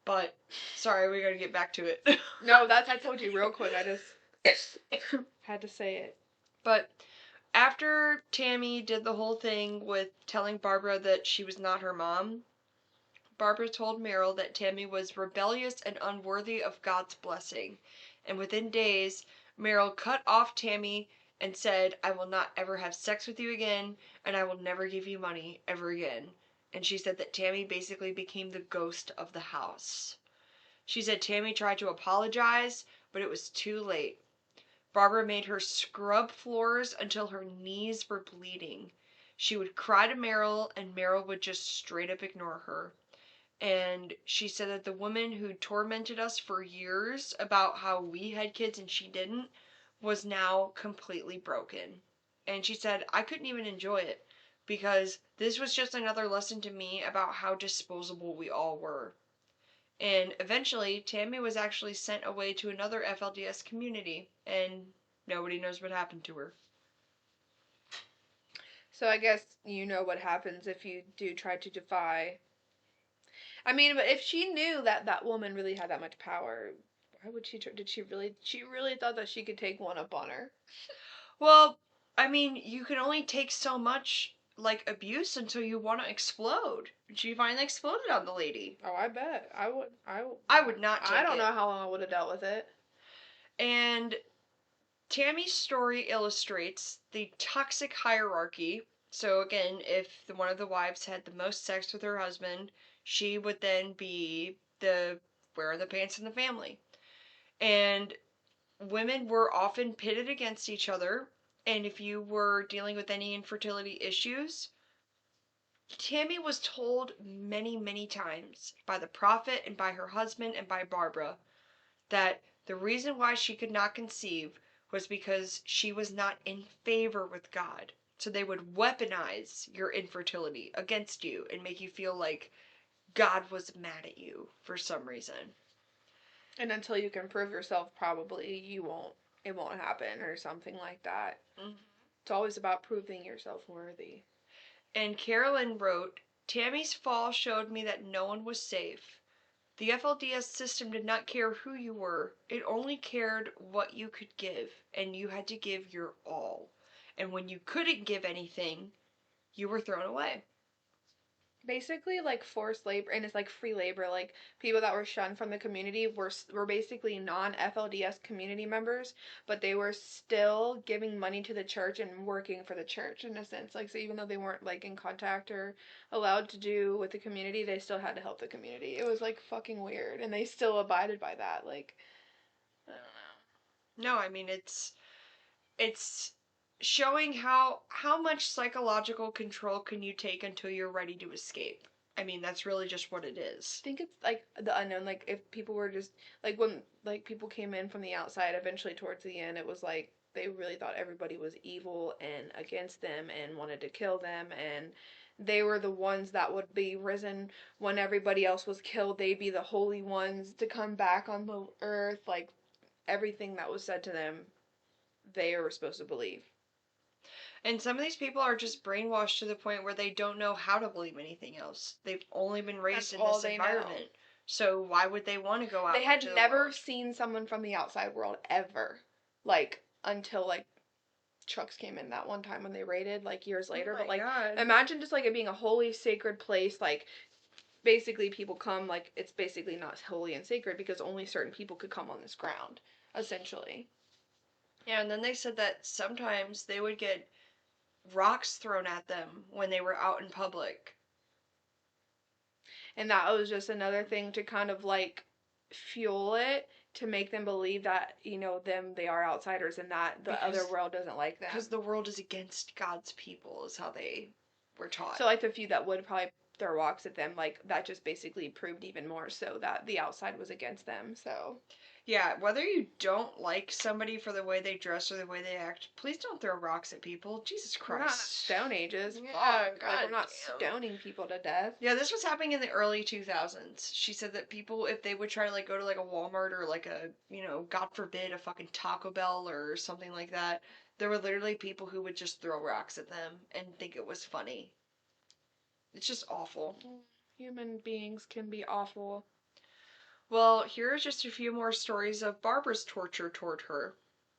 But, sorry, we gotta get back to it. No, I told you real quick. I just had to say it. But, after Tammy did the whole thing with telling Barbara that she was not her mom, Barbara told Merril that Tammy was rebellious and unworthy of God's blessing. And within days, Merril cut off Tammy and said, I will not ever have sex with you again, and I will never give you money ever again. And she said that Tammy basically became the ghost of the house. She said Tammy tried to apologize, but it was too late. Barbara made her scrub floors until her knees were bleeding. She would cry to Merril, and Merril would just straight up ignore her. And she said that the woman who tormented us for years about how we had kids and she didn't was now completely broken. And she said I couldn't even enjoy it because this was just another lesson to me about how disposable we all were. And eventually, Tammy was actually sent away to another FLDS community, and nobody knows what happened to her. So I guess you know what happens if you do try to defy. I mean, but if she knew that that woman really had that much power, why would she? Did she really? She really thought that she could take one up on her. Well, I mean, you can only take so much, like, abuse until you want to explode. She finally exploded on the lady. Oh, I bet. I would. I would not take it. I don't know how long I would have dealt with it. And Tammy's story illustrates the toxic hierarchy. So again, if one of the wives had the most sex with her husband, she would then be the wearing the pants in the family. And women were often pitted against each other. And if you were dealing with any infertility issues, Tammy was told many, many times by the prophet and by her husband and by Barbara that the reason why she could not conceive was because she was not in favor with God. So they would weaponize your infertility against you and make you feel like God was mad at you for some reason. And until you can prove yourself, probably it won't happen or something like that. Mm-hmm. It's always about proving yourself worthy. And Carolyn wrote, Tammy's fall showed me that no one was safe. The FLDS system did not care who you were. It only cared what you could give, and you had to give your all. And when you couldn't give anything, you were thrown away. Basically, like forced labor, and it's like free labor. Like people that were shunned from the community were basically non-FLDS community members, but they were still giving money to the church and working for the church in a sense. Like, so even though they weren't like in contact or allowed to do with the community, they still had to help the community. It was like fucking weird, and they still abided by that. Like, I don't know. No, I mean it's showing how much psychological control can you take until you're ready to escape. I mean, that's really just what it is. I think it's like the unknown. Like if people were just like when like people came in from the outside, eventually towards the end, it was like they really thought everybody was evil and against them and wanted to kill them, and they were the ones that would be risen when everybody else was killed. They'd be the holy ones to come back on the earth. Like everything that was said to them, they were supposed to believe. And some of these people are just brainwashed to the point where they don't know how to believe anything else. They've only been raised in this environment. Know. So why would they want to go out? They had never seen someone from the outside world ever. Like until like trucks came in that one time when they raided like years later. Oh but like God. Imagine just like it being a holy sacred place. Like basically people come, like it's basically not holy and sacred because only certain people could come on this ground. essentially. Yeah, and then they said that sometimes they would get rocks thrown at them when they were out in public. And that was just another thing to kind of like fuel it, to make them believe that, they are outsiders and that the other world doesn't like them. Because the world is against God's people, is how they were taught. So, like, the few that would probably throw rocks at them, like, that just basically proved even more so that the outside was against them, so. Yeah, whether you don't like somebody for the way they dress or the way they act, please don't throw rocks at people. Jesus Christ. We're not in Stone Ages. Yeah, Fuck. Like, we're not stoning people to death. Yeah, this was happening in the early 2000s. She said that people, if they would try to, like, go to, like, a Walmart or, like, a, God forbid, a fucking Taco Bell or something like that, there were literally people who would just throw rocks at them and think it was funny. It's just awful. Human beings can be awful. Well, here's just a few more stories of Barbara's torture toward her.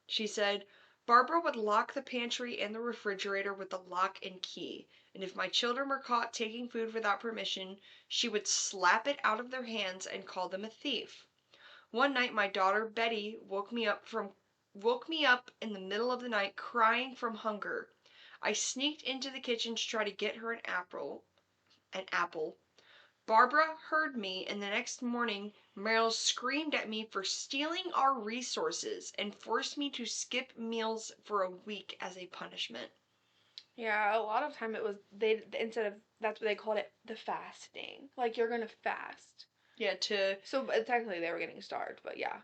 She said, Barbara would lock the pantry and the refrigerator with the lock and key, and if my children were caught taking food without permission, she would slap it out of their hands and call them a thief. One night my daughter Betty woke me up in the middle of the night crying from hunger. I sneaked into the kitchen to try to get her an apple. Barbara heard me, and the next morning Merril screamed at me for stealing our resources and forced me to skip meals for a week as a punishment. Yeah, a lot of time it was, that's what they called it, the fasting. Like, you're gonna fast. Yeah, So, technically they were getting starved, but yeah,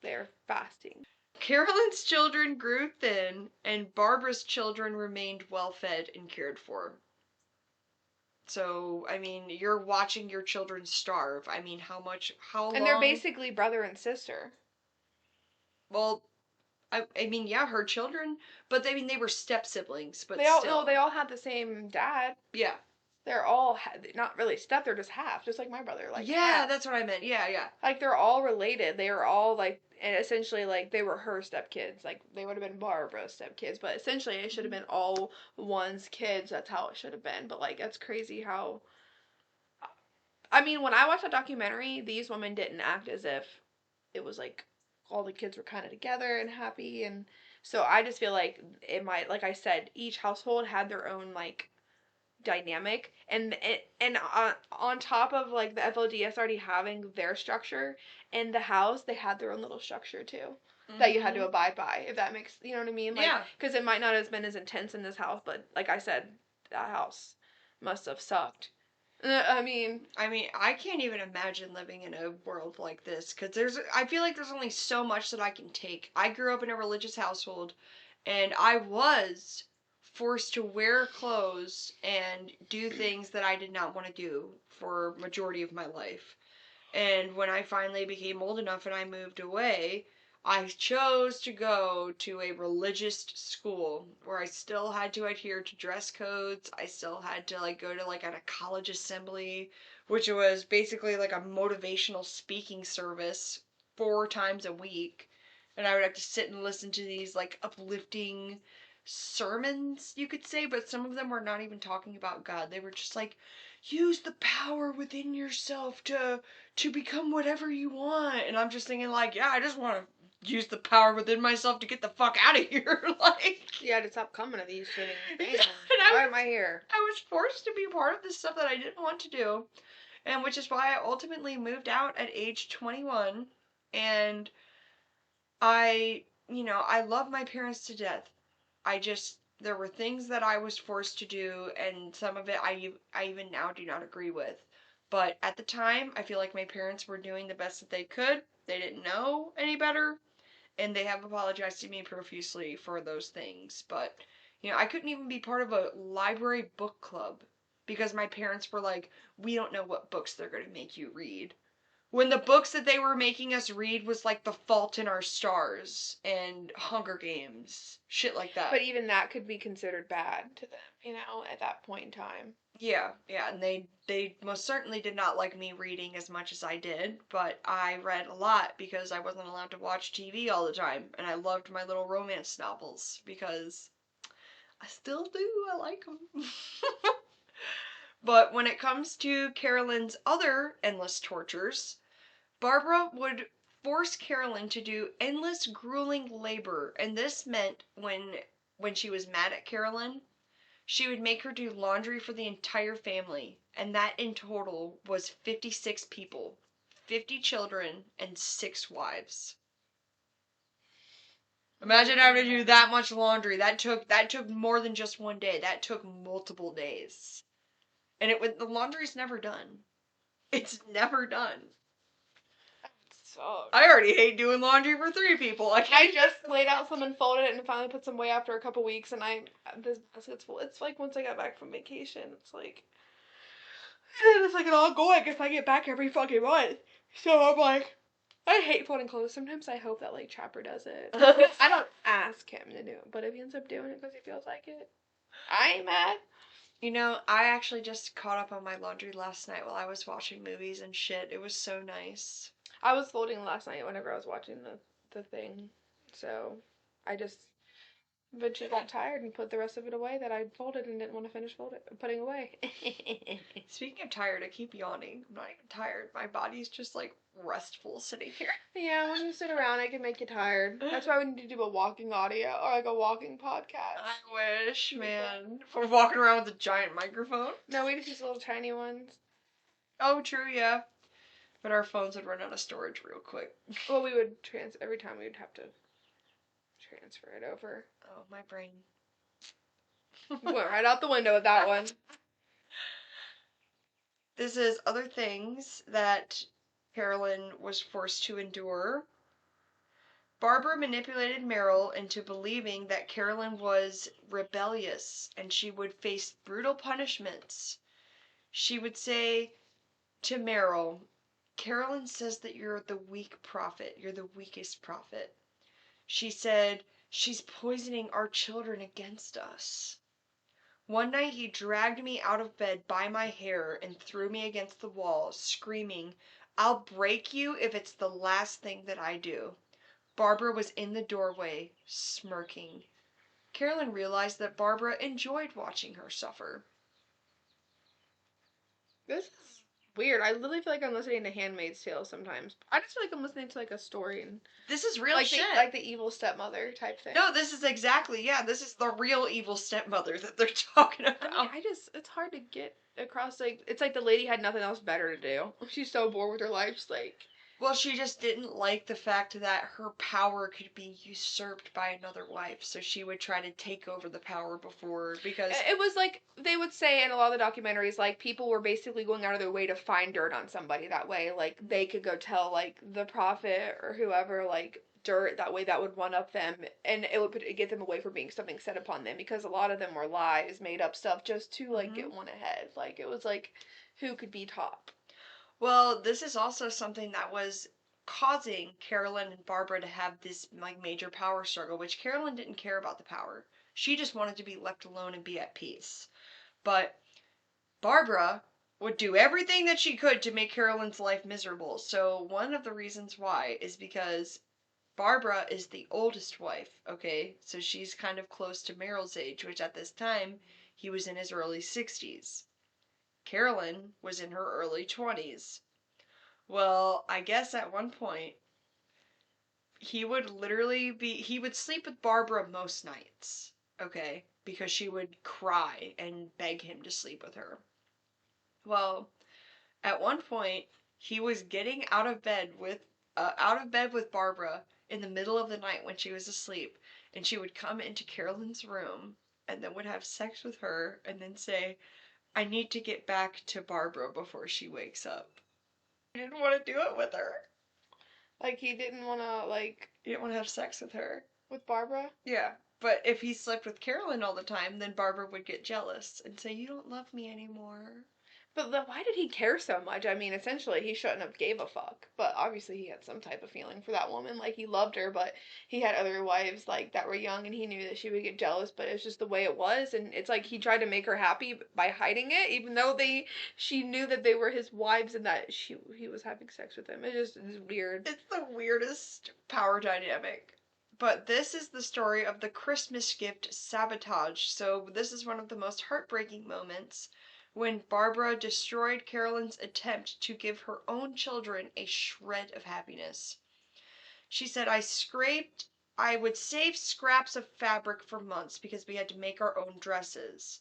they're fasting. Carolyn's children grew thin, and Barbara's children remained well-fed and cared for. So, I mean, you're watching your children starve. I mean, how long? And they're basically brother and sister. Well, I mean, yeah, her children, but I mean, they were step-siblings, but they all had the same dad. Yeah. They're all, not really step, they're just half, just like my brother. Like, yeah, half. That's what I meant. Yeah. Like, they're all related. They are all, like, and essentially, like, they were her stepkids. Like, they would have been Barbara's stepkids, but essentially it should have been all one's kids. That's how it should have been. But, like, that's crazy how... I mean, when I watched that documentary, these women didn't act as if it was, like, all the kids were kind of together and happy, and so I just feel like it might, like I said, each household had their own, like, dynamic, and on top of, like, the FLDS already having their structure in the house, they had their own little structure too, that you had to abide by, if that makes, you know what I mean? Like, because it might not have been as intense in this house, but like I said, that house must have sucked. I mean, I can't even imagine living in a world like this, because I feel like there's only so much that I can take. I grew up in a religious household, and I was forced to wear clothes and do things that I did not want to do for majority of my life. And when I finally became old enough and I moved away, I chose to go to a religious school where I still had to adhere to dress codes. I still had to, like, go to, like, a college assembly, which was basically like a motivational speaking service 4 times a week. And I would have to sit and listen to these, like, uplifting sermons, you could say, but some of them were not even talking about God. They were just like, use the power within yourself to become whatever you want. And I'm just thinking, like, yeah, I just want to use the power within myself to get the fuck out of here. Like, yeah, to stop coming to these shitting things. Yeah, why am I here? I was forced to be part of this stuff that I didn't want to do, and which is why I ultimately moved out at age 21. And I love my parents to death. There were things that I was forced to do, and some of it I even now do not agree with. But at the time, I feel like my parents were doing the best that they could. They didn't know any better, and they have apologized to me profusely for those things. But, I couldn't even be part of a library book club because my parents were like, we don't know what books they're going to make you read. When the books that they were making us read was like The Fault in Our Stars and Hunger Games. Shit like that. But even that could be considered bad to them, at that point in time. Yeah, and they most certainly did not like me reading as much as I did, but I read a lot because I wasn't allowed to watch TV all the time, and I loved my little romance novels because I still do, I like them. But when it comes to Carolyn's other endless tortures, Barbara would force Carolyn to do endless, grueling labor, and this meant when she was mad at Carolyn, she would make her do laundry for the entire family, and that in total was 56 people, 50 children, and 6 wives. Imagine having to do that much laundry. That took more than just one day. That took multiple days. And the laundry's never done. It's never done. So I already hate doing laundry for 3 people. I just laid out some and folded it and finally put some away after a couple weeks, and this basket's full. It's like once I got back from vacation, it's like an ongoing if I get back every fucking month. So I'm like, I hate folding clothes. Sometimes I hope that like Chopper does it. I don't ask him to do it, but if he ends up doing it because he feels like it, I ain't mad. You know, I actually just caught up on my laundry last night while I was watching movies and shit. It was so nice. I was folding last night whenever I was watching the thing, so I just eventually got tired and put the rest of it away that I folded and didn't want to finish putting away. Speaking of tired, I keep yawning. I'm not even tired. My body's just like restful sitting here. Yeah, when you sit around, it can make you tired. That's why we need to do a walking audio or like a walking podcast. I wish, man. If we're walking around with a giant microphone. No, we just use little tiny ones. Oh, true, yeah. But our phones would run out of storage real quick. Well, we would every time we would have to transfer it over. Oh, my brain. Went right out the window with that one. This is other things that Carolyn was forced to endure. Barbara manipulated Merril into believing that Carolyn was rebellious and she would face brutal punishments. She would say to Merril, Carolyn says that you're the weak prophet. You're the weakest prophet. She said, she's poisoning our children against us. One night he dragged me out of bed by my hair and threw me against the wall, screaming, I'll break you if it's the last thing that I do. Barbara was in the doorway, smirking. Carolyn realized that Barbara enjoyed watching her suffer. This is weird. I literally feel like I'm listening to Handmaid's Tale sometimes. I just feel like I'm listening to like a story and This is real like shit. like the evil stepmother type thing. No, this is exactly, yeah, this is the real evil stepmother that they're talking about. I mean, it's hard to get across, like, it's like the lady had nothing else better to do. She's so bored with her life, she's like... Well, she just didn't like the fact that her power could be usurped by another wife, so she would try to take over the power before, because... It was like, they would say in a lot of the documentaries, like, people were basically going out of their way to find dirt on somebody that way. Like, they could go tell, like, the prophet or whoever, like, dirt, that way that would one up them, and it would get them away from being something set upon them, because a lot of them were lies, made up stuff, just to, like, get one ahead. Like, it was like, who could be top? Well, this is also something that was causing Carolyn and Barbara to have this, like, major power struggle, which Carolyn didn't care about the power. She just wanted to be left alone and be at peace. But Barbara would do everything that she could to make Carolyn's life miserable. So one of the reasons why is because Barbara is the oldest wife, okay? So she's kind of close to Merril's age, which at this time, he was in his early 60s. Carolyn was in her early 20s. Well, I guess at one point, he would sleep with Barbara most nights, okay? Because she would cry and beg him to sleep with her. Well, at one point, he was getting out of bed with Barbara in the middle of the night when she was asleep, and she would come into Carolyn's room and then would have sex with her and then say, I need to get back to Barbara before she wakes up. He didn't want to do it with her. Like, he didn't want to, like... He didn't want to have sex with her. With Barbara? Yeah. But if he slept with Carolyn all the time, then Barbara would get jealous and say, you don't love me anymore. But why did he care so much? I mean, essentially, he shouldn't have gave a fuck. But obviously, he had some type of feeling for that woman. Like, he loved her, but he had other wives, like, that were young, and he knew that she would get jealous, but it's just the way it was. And it's like he tried to make her happy by hiding it, even though she knew that they were his wives and that he was having sex with them. It's weird. It's the weirdest power dynamic. But this is the story of the Christmas gift sabotage. So this is one of the most heartbreaking moments when Barbara destroyed Carolyn's attempt to give her own children a shred of happiness. She said, I would save scraps of fabric for months because we had to make our own dresses.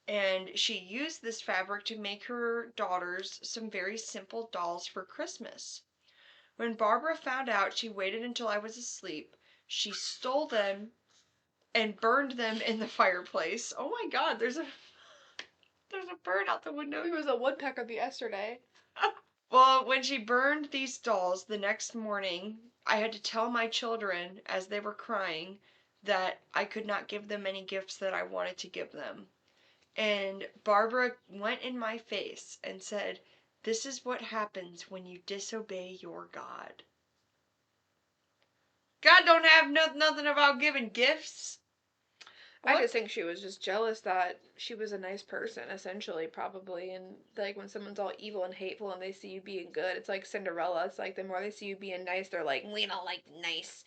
And she used this fabric to make her daughters some very simple dolls for Christmas. When Barbara found out, she waited until I was asleep. She stole them and burned them in the fireplace. Oh my god, there's a bird out the window. There was a woodpecker yesterday. Well, when she burned these dolls the next morning, I had to tell my children as they were crying that I could not give them any gifts that I wanted to give them. And Barbara went in my face and said, "This is what happens when you disobey your God." God don't have nothing about giving gifts. I just think she was just jealous that she was a nice person, essentially, probably. And, like, when someone's all evil and hateful and they see you being good, it's like Cinderella. It's like the more they see you being nice, they're like, we don't like nice.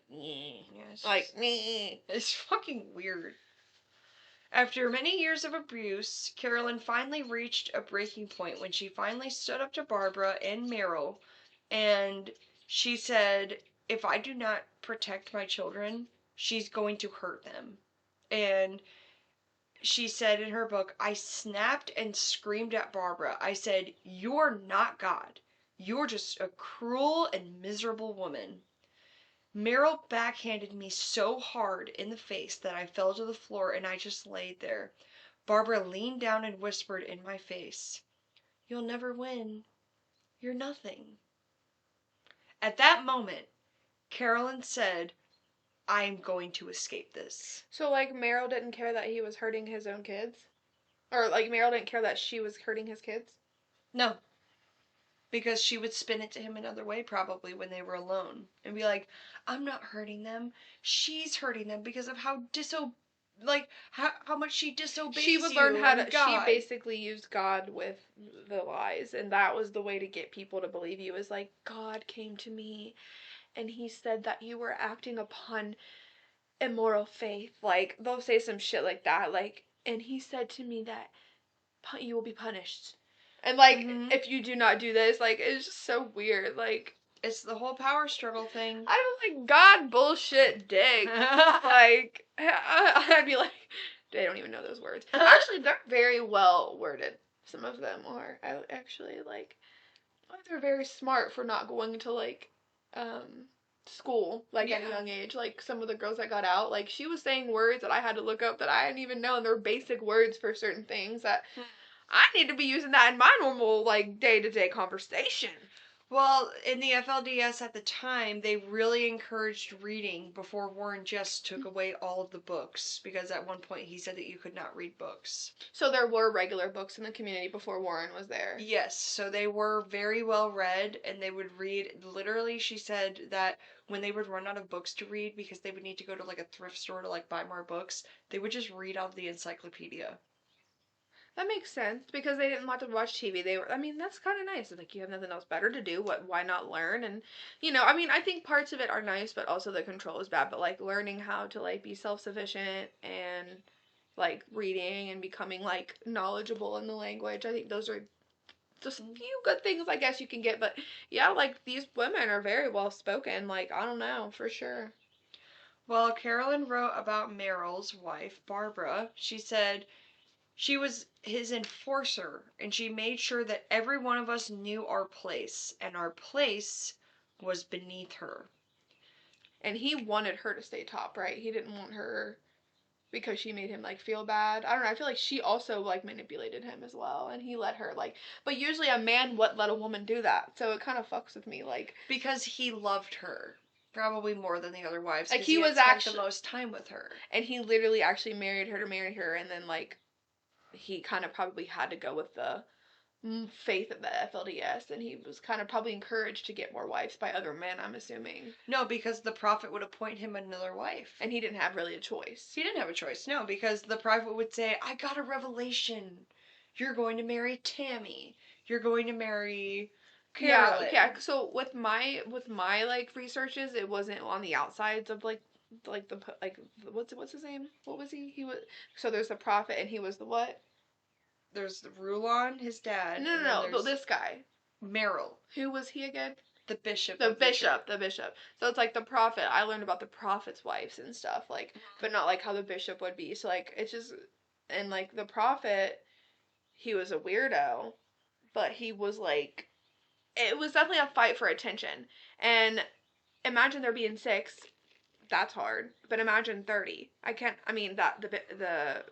Yeah, Like, me. It's fucking weird. After many years of abuse, Carolyn finally reached a breaking point when she finally stood up to Barbara and Merril, and she said, "If I do not protect my children, she's going to hurt them." And she said in her book, "I snapped and screamed at Barbara. I said, 'You're not God. You're just a cruel and miserable woman.' Merril backhanded me so hard in the face that I fell to the floor and I just laid there. Barbara leaned down and whispered in my face, 'You'll never win. You're nothing.' At that moment, Carolyn said, 'I'm going to escape this.'" So, like, Merril didn't care that he was hurting his own kids? Or, like, Merril didn't care that she was hurting his kids? No. Because she would spin it to him another way probably when they were alone. And be like, "I'm not hurting them. She's hurting them because of how much she disobeys She would learn you how and to. God." She basically used God with the lies, and that was the way to get people to believe you. Is like, God came to me, and He said that you were acting upon immoral faith. Like, they'll say some shit like that. Like, and He said to me that you will be punished. And like, if you do not do this, like, it's just so weird. Like, It's the whole power struggle thing. I don't like God bullshit dick. Like, I'd be like, they don't even know those words. Actually, they're very well worded. Some of them are. I actually like. They're very smart for not going to like, school like at a young age. Like some of the girls that got out, like she was saying words that I had to look up that I didn't even know, and they're basic words for certain things that I need to be using that in my normal like day-to-day conversation. Well, in the FLDS at the time, they really encouraged reading before Warren just took away all of the books, because at one point he said that you could not read books. So there were regular books in the community before Warren was there. Yes, so they were very well read, and they would read, literally she said that when they would run out of books to read because they would need to go to like a thrift store to like buy more books, they would just read out of the encyclopedia. That makes sense because they didn't want to watch TV. They were, I mean, that's kind of nice. It's like you have nothing else better to do. Why not learn? And, you know, I mean, I think parts of it are nice, but also the control is bad. But like learning how to like be self-sufficient and like reading and becoming like knowledgeable in the language, I think those are just a few good things I guess you can get. But yeah, like these women are very well spoken. Like, I don't know, for sure. Well, Carolyn wrote about Merril's wife, Barbara. She said, "She was his enforcer, and she made sure that every one of us knew our place, and our place was beneath her." And he wanted her to stay top, right? He didn't want her because she made him like feel bad. I don't know. I feel like she also like manipulated him as well, and he let her like. But usually a man would let a woman do that, so it kind of fucks with me. Like, Because he loved her. Probably more than the other wives. like 'Cause he had was spent actually the most time with her. and he literally actually married her to marry her, and then like he kind of probably had to go with the faith of the FLDS, and he was kind of probably encouraged to get more wives by other men, I'm assuming. No, because the prophet would appoint him another wife. And he didn't have really a choice. He didn't have a choice, no, because the prophet would say, "I got a revelation. You're going to marry Tammy. You're going to marry Carolyn." Yeah. So with my like researches, it wasn't on the outsides of like the like what's his name? What was he? He was so there's the prophet, and he was the what? There's Rulon, his dad. No, this guy. Merril. Who was he again? The bishop. The bishop. So it's like the prophet. I learned about the prophet's wives and stuff, like, but not like how the bishop would be. So like, it's just, and like the prophet, he was a weirdo, but he was like, it was definitely a fight for attention. And imagine there being 6. That's hard. But imagine 30. I can't. I mean that the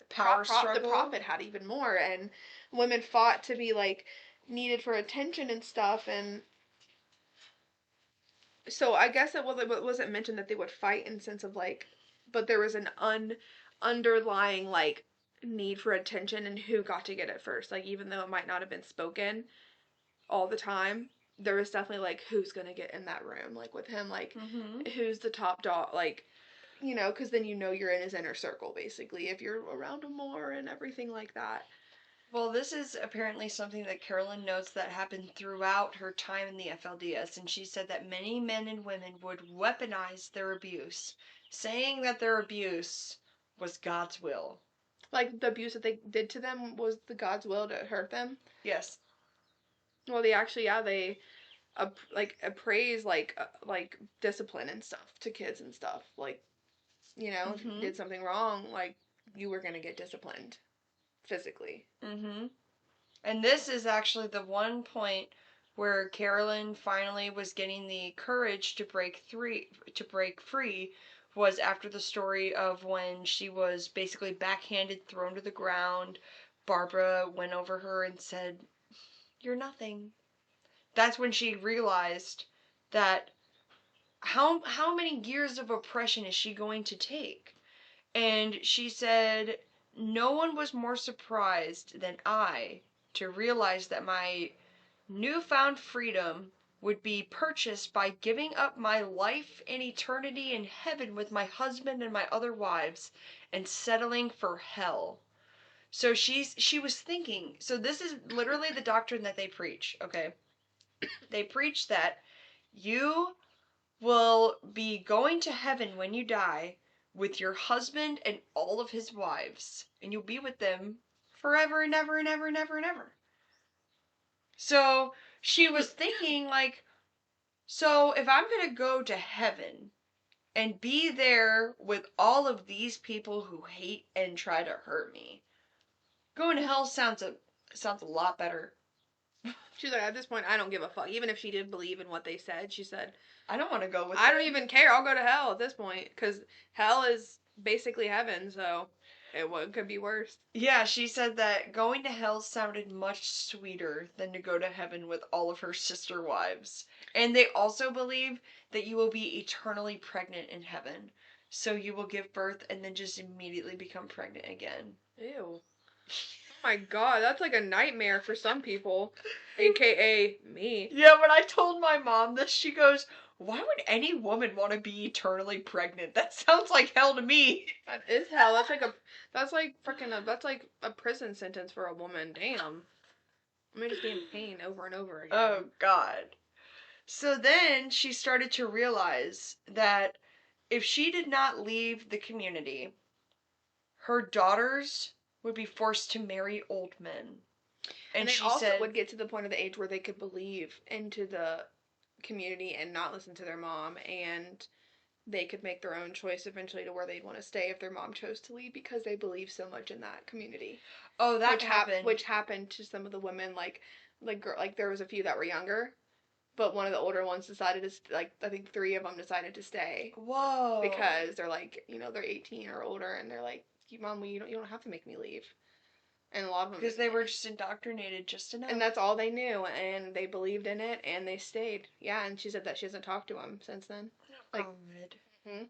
power struggle. The prophet had even more, and women fought to be like needed for attention and stuff, and so I guess it wasn't mentioned that they would fight in the sense of like, but there was an underlying like need for attention and who got to get it first. Like even though it might not have been spoken all the time, there was definitely like who's gonna get in that room, like with him, like who's the top dog, like, you know, because then you know you're in his inner circle basically if you're around him more and everything like that. Well, this is apparently something that Carolyn notes that happened throughout her time in the FLDS, and she said that many men and women would weaponize their abuse, saying that their abuse was God's will. Like the abuse that they did to them was the God's will to hurt them? Yes. Well, they actually, yeah, they appraise like discipline and stuff to kids and stuff. Like, you know, if you did something wrong, like you were gonna get disciplined physically. And this is actually the one point where Carolyn finally was getting the courage to break free was after the story of when she was basically backhanded, thrown to the ground. Barbara went over her and said, "You're nothing." That's when she realized that how many years of oppression is she going to take? And she said, "No one was more surprised than I to realize that my newfound freedom would be purchased by giving up my life and eternity in heaven with my husband and my other wives and settling for hell." So she was thinking, so this is literally the doctrine that they preach, okay? They preach that you will be going to heaven when you die with your husband and all of his wives, and you'll be with them forever and ever and ever and ever and ever. So she was thinking, like, so if I'm going to go to heaven and be there with all of these people who hate and try to hurt me, going to hell sounds a lot better. She's like, at this point, I don't give a fuck. Even if she did believe in what they said, she said, I don't want to go with I don't even care. I'll go to hell at this point. Because hell is basically heaven, so it could be worse. Yeah, she said that going to hell sounded much sweeter than to go to heaven with all of her sister wives. And they also believe that you will be eternally pregnant in heaven. So you will give birth and then just immediately become pregnant again. Ew. Oh my god, that's like a nightmare for some people. AKA me. Yeah, when I told my mom this, she goes, "Why would any woman want to be eternally pregnant? That sounds like hell to me." That is hell. That's like a prison sentence for a woman. Damn. I'm gonna just be in pain over and over again. Oh, God. So then she started to realize that if she did not leave the community, her daughters would be forced to marry old men. And they also would get to the point of the age where they could believe into the community and not listen to their mom, and they could make their own choice eventually to where they'd want to stay if their mom chose to leave because they believe so much in that community. Oh, that happened. Which happened to some of the women, like there was a few that were younger, but one of the older ones decided to, like, I think 3 of them decided to stay. Whoa. Because they're like, you know, they're 18 or older, and they're like, Mom, you don't have to make me leave. And a lot of them, because they were just indoctrinated just enough. And that's all they knew, and they believed in it, and they stayed. Yeah, and she said that she hasn't talked to him since then. Like,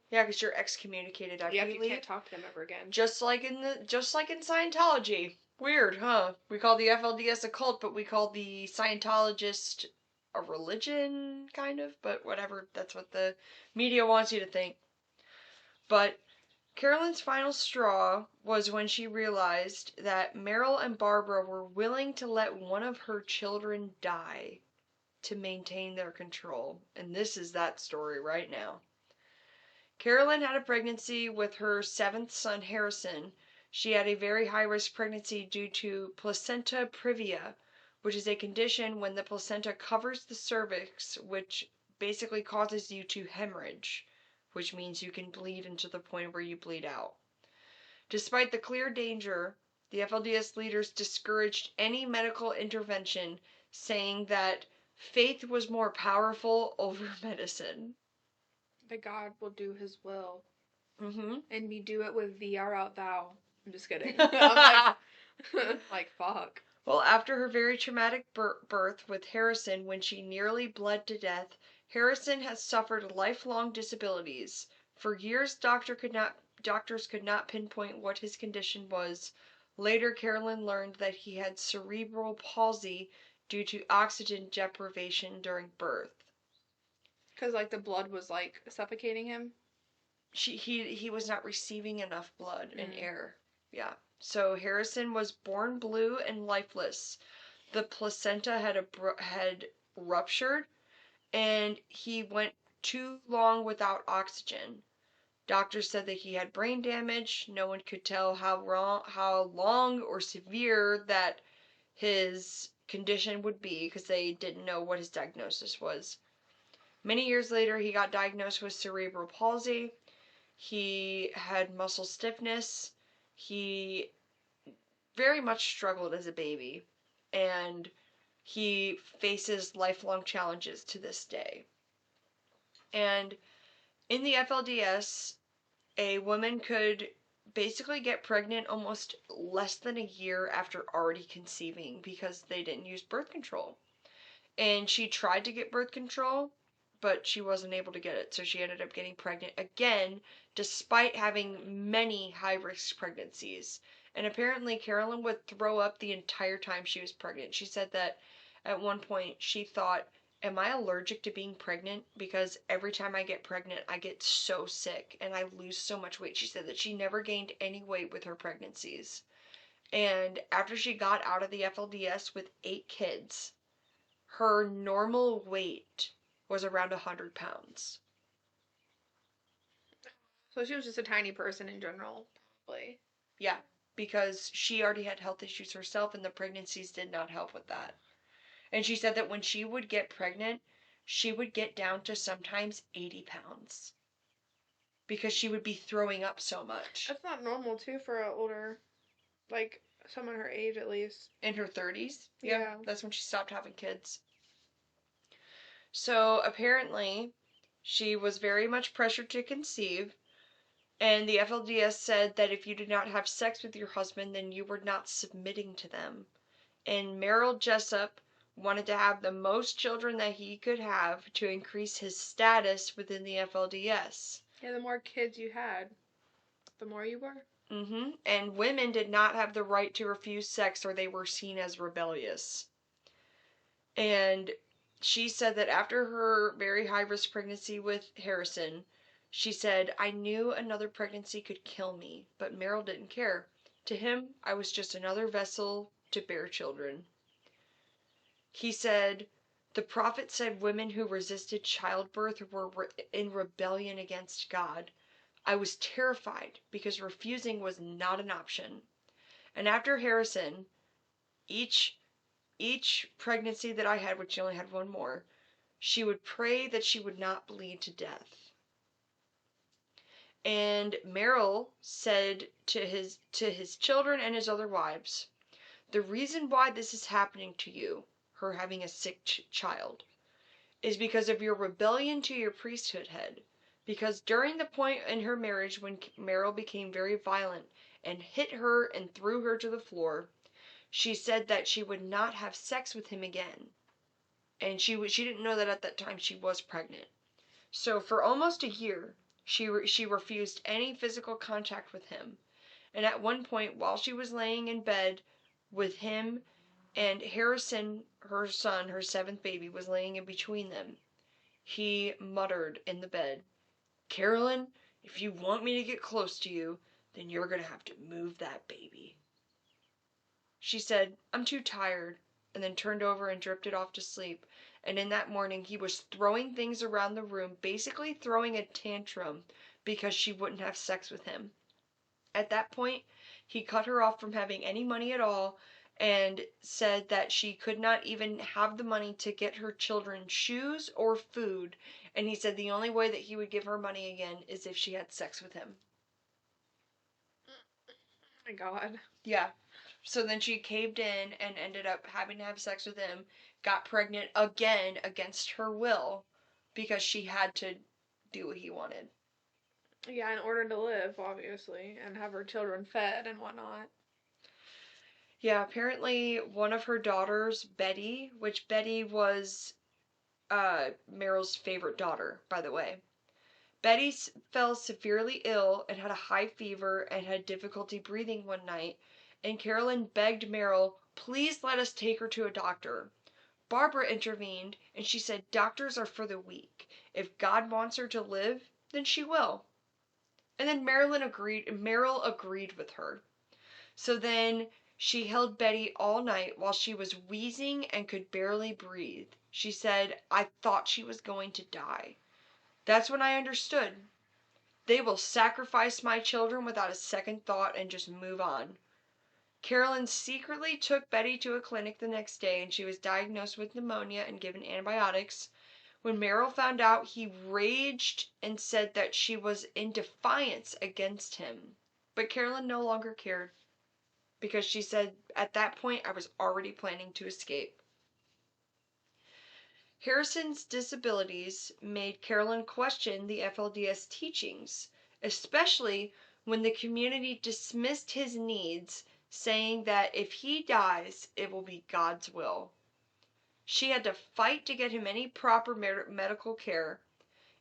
yeah, because you're excommunicated after you leave. You can't talk to them ever again. Just like in Scientology. Weird, huh? We call the FLDS a cult, but we call the Scientologist a religion, kind of. But whatever, that's what the media wants you to think. But Carolyn's final straw was when she realized that Merril and Barbara were willing to let one of her children die to maintain their control. And this is that story right now. Carolyn had a pregnancy with her 7th son, Harrison. She had a very high-risk pregnancy due to placenta previa, which is a condition when the placenta covers the cervix, which basically causes you to hemorrhage, which means you can bleed into the point where you bleed out. Despite the clear danger, the FLDS leaders discouraged any medical intervention, saying that faith was more powerful over medicine. That God will do his will. Mm-hmm. And we do it with thee art thou. I'm just kidding. I'm like, fuck. Well, after her very traumatic birth with Harrison, when she nearly bled to death, Harrison has suffered lifelong disabilities. For years, doctors could not pinpoint what his condition was. Later, Carolyn learned that he had cerebral palsy due to oxygen deprivation during birth. Because, like, the blood was, like, suffocating him? He was not receiving enough blood and air. Yeah. So Harrison was born blue and lifeless. The placenta had ruptured, and he went too long without oxygen. Doctors said that he had brain damage. No one could tell how long or severe that his condition would be because they didn't know what his diagnosis was. Many years later, he got diagnosed with cerebral palsy. He had muscle stiffness. He very much struggled as a baby, and he faces lifelong challenges to this day. And in the FLDS, a woman could basically get pregnant almost less than a year after already conceiving because they didn't use birth control. And she tried to get birth control, but she wasn't able to get it, so she ended up getting pregnant again, despite having many high-risk pregnancies. And apparently Carolyn would throw up the entire time she was pregnant. She said that at one point she thought, am I allergic to being pregnant? Because every time I get pregnant, I get so sick and I lose so much weight. She said that she never gained any weight with her pregnancies. And after she got out of the FLDS with 8 kids, her normal weight was around 100 pounds. So she was just a tiny person in general, probably. Yeah, because she already had health issues herself and the pregnancies did not help with that. And she said that when she would get pregnant, she would get down to sometimes 80 pounds. Because she would be throwing up so much. That's not normal, too, for an older, like, someone her age, at least. In her 30s? Yeah. That's when she stopped having kids. So, apparently, she was very much pressured to conceive. And the FLDS said that if you did not have sex with your husband, then you were not submitting to them. And Merril Jessop wanted to have the most children that he could have to increase his status within the FLDS. Yeah, the more kids you had, the more you were. And women did not have the right to refuse sex or they were seen as rebellious. And she said that after her very high-risk pregnancy with Harrison, she said, I knew another pregnancy could kill me, but Merril didn't care. To him, I was just another vessel to bear children. He said, the prophet said women who resisted childbirth were in rebellion against God. I was terrified because refusing was not an option. And after Harrison, each pregnancy that I had, which she only had one more, she would pray that she would not bleed to death. And Merril said to his children and his other wives, the reason why this is happening to you, her having a sick child, is because of your rebellion to your priesthood head. Because during the point in her marriage when Merril became very violent and hit her and threw her to the floor, she said that she would not have sex with him again. And she didn't know that at that time she was pregnant. So for almost a year, she refused any physical contact with him. And at one point, while she was laying in bed with him and Harrison, her son, her 7th baby, was laying in between them, he muttered in the bed, Carolyn, if you want me to get close to you, then you're going to have to move that baby. She said, I'm too tired, and then turned over and drifted off to sleep. And in that morning, he was throwing things around the room, basically throwing a tantrum because she wouldn't have sex with him. At that point, he cut her off from having any money at all and said that she could not even have the money to get her children shoes or food. And he said the only way that he would give her money again is if she had sex with him. Oh my God. Yeah. So then she caved in and ended up having to have sex with him, got pregnant again against her will because she had to do what he wanted. Yeah, in order to live, obviously, and have her children fed and whatnot. Yeah, apparently one of her daughters, Betty, which Betty was Merril's favorite daughter, by the way. Betty fell severely ill and had a high fever and had difficulty breathing one night, and Carolyn begged Merril, please let us take her to a doctor. Barbara intervened, and she said doctors are for the weak. If God wants her to live, then she will. And then Merril agreed with her. So then she held Betty all night while she was wheezing and could barely breathe. She said, I thought she was going to die. That's when I understood. They will sacrifice my children without a second thought and just move on. Carolyn secretly took Betty to a clinic the next day, and she was diagnosed with pneumonia and given antibiotics. When Merril found out, he raged and said that she was in defiance against him. But Carolyn no longer cared, because she said, at that point, I was already planning to escape. Harrison's disabilities made Carolyn question the FLDS teachings, especially when the community dismissed his needs, saying that if he dies, it will be God's will. She had to fight to get him any proper medical care,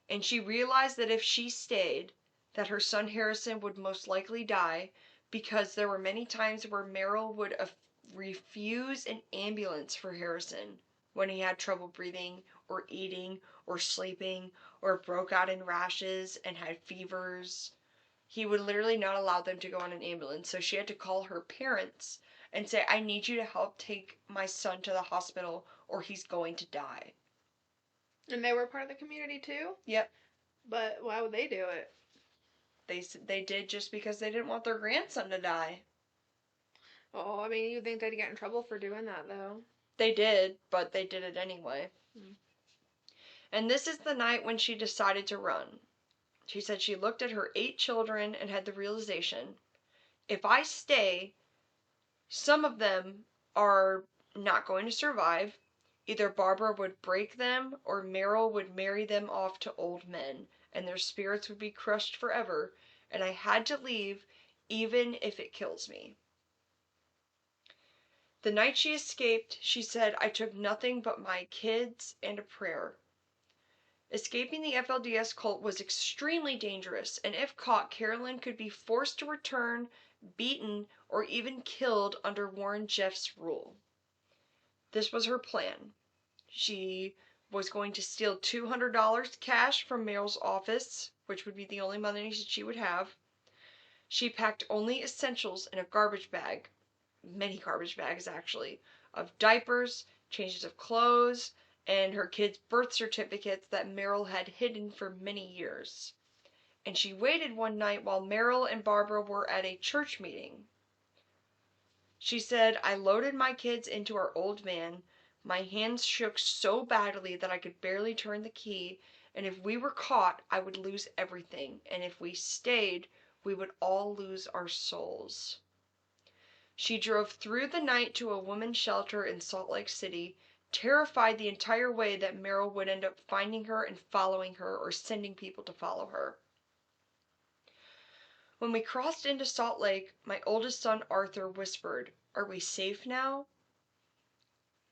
and she realized that if she stayed, that her son Harrison would most likely die, because there were many times where Merril would refuse an ambulance for Harrison when he had trouble breathing or eating or sleeping or broke out in rashes and had fevers. He would literally not allow them to go on an ambulance, so she had to call her parents and say, I need you to help take my son to the hospital or he's going to die. And they were part of the community too? Yep. But why would they do it? They did just because they didn't want their grandson to die. Oh, I mean, you'd think they'd get in trouble for doing that, though. They did, but they did it anyway. Hmm. And this is the night when she decided to run. She said she looked at her 8 children and had the realization, if I stay, some of them are not going to survive. Either Barbara would break them or Merril would marry them off to old men, and their spirits would be crushed forever, and I had to leave even if it kills me. The night she escaped, she said, I took nothing but my kids and a prayer. Escaping the FLDS cult was extremely dangerous, and if caught, Carolyn could be forced to return, beaten, or even killed under Warren Jeff's rule. This was her plan. She was going to steal $200 cash from Merril's office, which would be the only money she would have. She packed only essentials in a garbage bag, many garbage bags actually, of diapers, changes of clothes, and her kids' birth certificates that Merril had hidden for many years. And she waited one night while Merril and Barbara were at a church meeting. She said, I loaded my kids into our old van. My hands shook so badly that I could barely turn the key, and if we were caught, I would lose everything, and if we stayed, we would all lose our souls. She drove through the night to a women's shelter in Salt Lake City, terrified the entire way that Merril would end up finding her and following her or sending people to follow her. When we crossed into Salt Lake, my oldest son Arthur whispered, Are we safe now?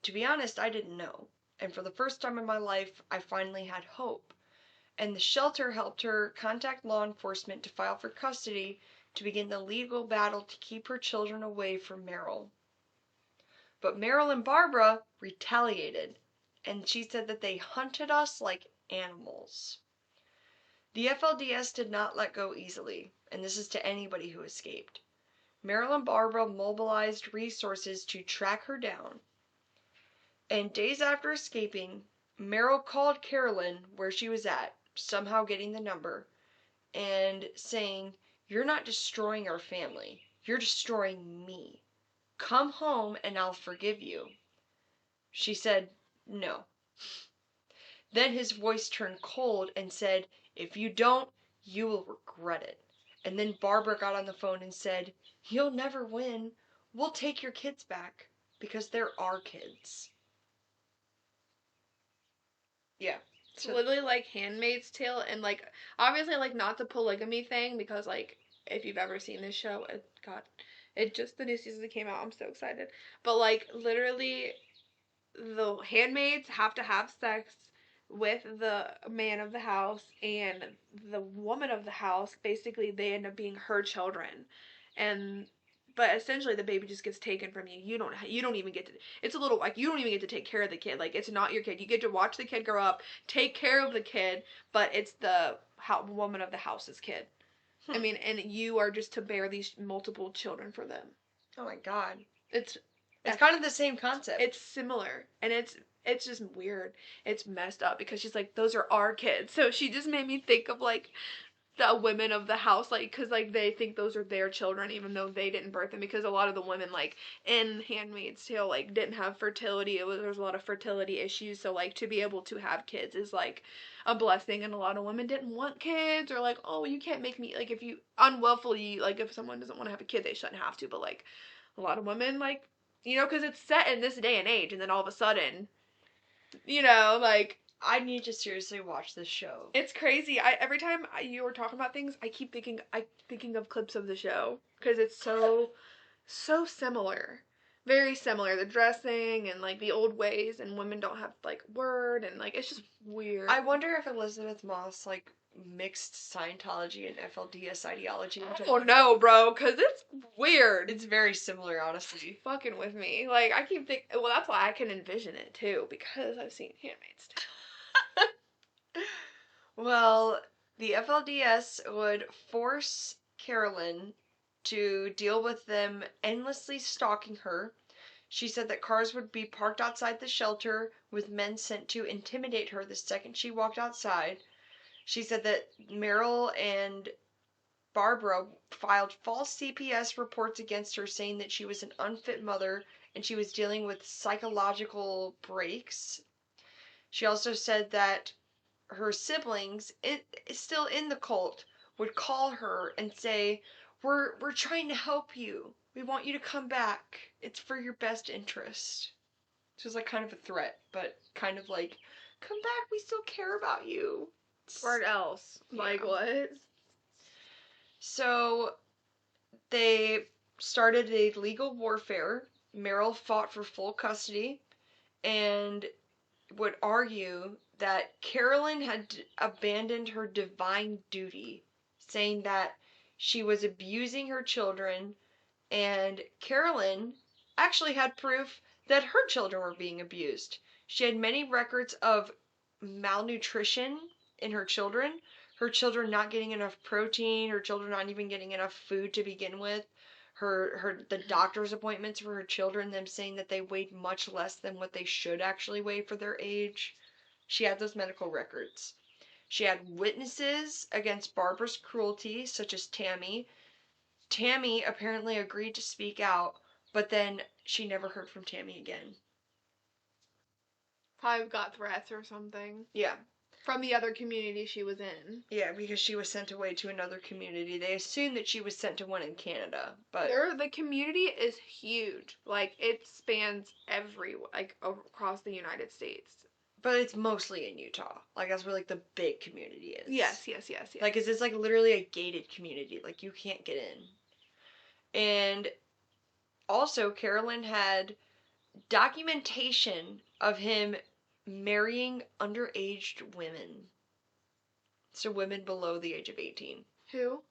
To be honest, I didn't know, and for the first time in my life, I finally had hope, and the shelter helped her contact law enforcement to file for custody to begin the legal battle to keep her children away from Merril. But Merril and Barbara retaliated, and she said that they hunted us like animals. The FLDS did not let go easily, and this is to anybody who escaped. Merril and Barbara mobilized resources to track her down. And days after escaping, Merril called Carolyn where she was at, somehow getting the number, and saying, You're not destroying our family. You're destroying me. come home and I'll forgive you. She said, no. Then his voice turned cold and said, if you don't, you will regret it. And then Barbara got on the phone and said, you'll never win. We'll take your kids back because they're our kids. Yeah. It's literally like Handmaid's Tale, and like obviously like not the polygamy thing, because like if you've ever seen this show, it just the new season came out. I'm so excited. But like literally the handmaids have to have sex with the man of the house, and the woman of the house, basically they end up being her children. And but essentially the baby just gets taken from you. You don't even get to, it's a little like you don't even get to take care of the kid. Like it's not your kid. You get to watch the kid grow up, take care of the kid, but it's the woman of the house's kid. I mean, and you are just to bear these multiple children for them. Oh my god. It's kind of the same concept. It's similar, and it's just weird. It's messed up because she's like, those are our kids. So she just made me think of like the women of the house, like, because like they think those are their children even though they didn't birth them, because a lot of the women like in Handmaid's Tale like didn't have fertility. There's a lot of fertility issues, so like to be able to have kids is like a blessing, and a lot of women didn't want kids, or like, oh, you can't make me, like if you unwillfully, like if someone doesn't want to have a kid they shouldn't have to, but like a lot of women like, because it's set in this day and age, and then all of a sudden, like I need to seriously watch this show. it's crazy. Every time you were talking about things, I keep thinking of clips of the show because it's so similar, very similar. The dressing and like the old ways, and women don't have like word, and like it's just weird. I wonder if Elizabeth Moss like mixed Scientology and FLDS ideology. Oh no, bro, because it's weird. It's very similar, honestly. Fucking with me. Like I keep thinking. Well, that's why I can envision it too, because I've seen Handmaid's Tale. Well, the FLDS would force Carolyn to deal with them endlessly stalking her. She said that cars would be parked outside the shelter with men sent to intimidate her the second she walked outside. She said that Merril and Barbara filed false CPS reports against her, saying that she was an unfit mother and she was dealing with psychological breaks. She also said that her siblings, still in the cult, would call her and say, we're trying to help you. We want you to come back. It's for your best interest. So it's like kind of a threat, but kind of like, come back, we still care about you. Or else. Yeah. Like what? So they started a legal warfare. Merril fought for full custody and would argue that Carolyn had abandoned her divine duty, saying that she was abusing her children, and Carolyn actually had proof that her children were being abused. She had many records of malnutrition in her children not getting enough protein, her children not even getting enough food to begin with. The doctor's appointments for her children, them saying that they weighed much less than what they should actually weigh for their age. She had those medical records. She had witnesses against Barbara's cruelty, such as Tammy. Tammy apparently agreed to speak out, but then she never heard from Tammy again. Probably got threats or something. Yeah. From the other community she was in. Yeah, because she was sent away to another community. They assumed that she was sent to one in Canada, but the community is huge. Like it spans across the United States. But it's mostly in Utah. Like that's where like the big community is. Yes. Like, 'cause it's like literally a gated community. Like you can't get in. And also, Carolyn had documentation of him marrying underage women. So women below the age of 18. Who?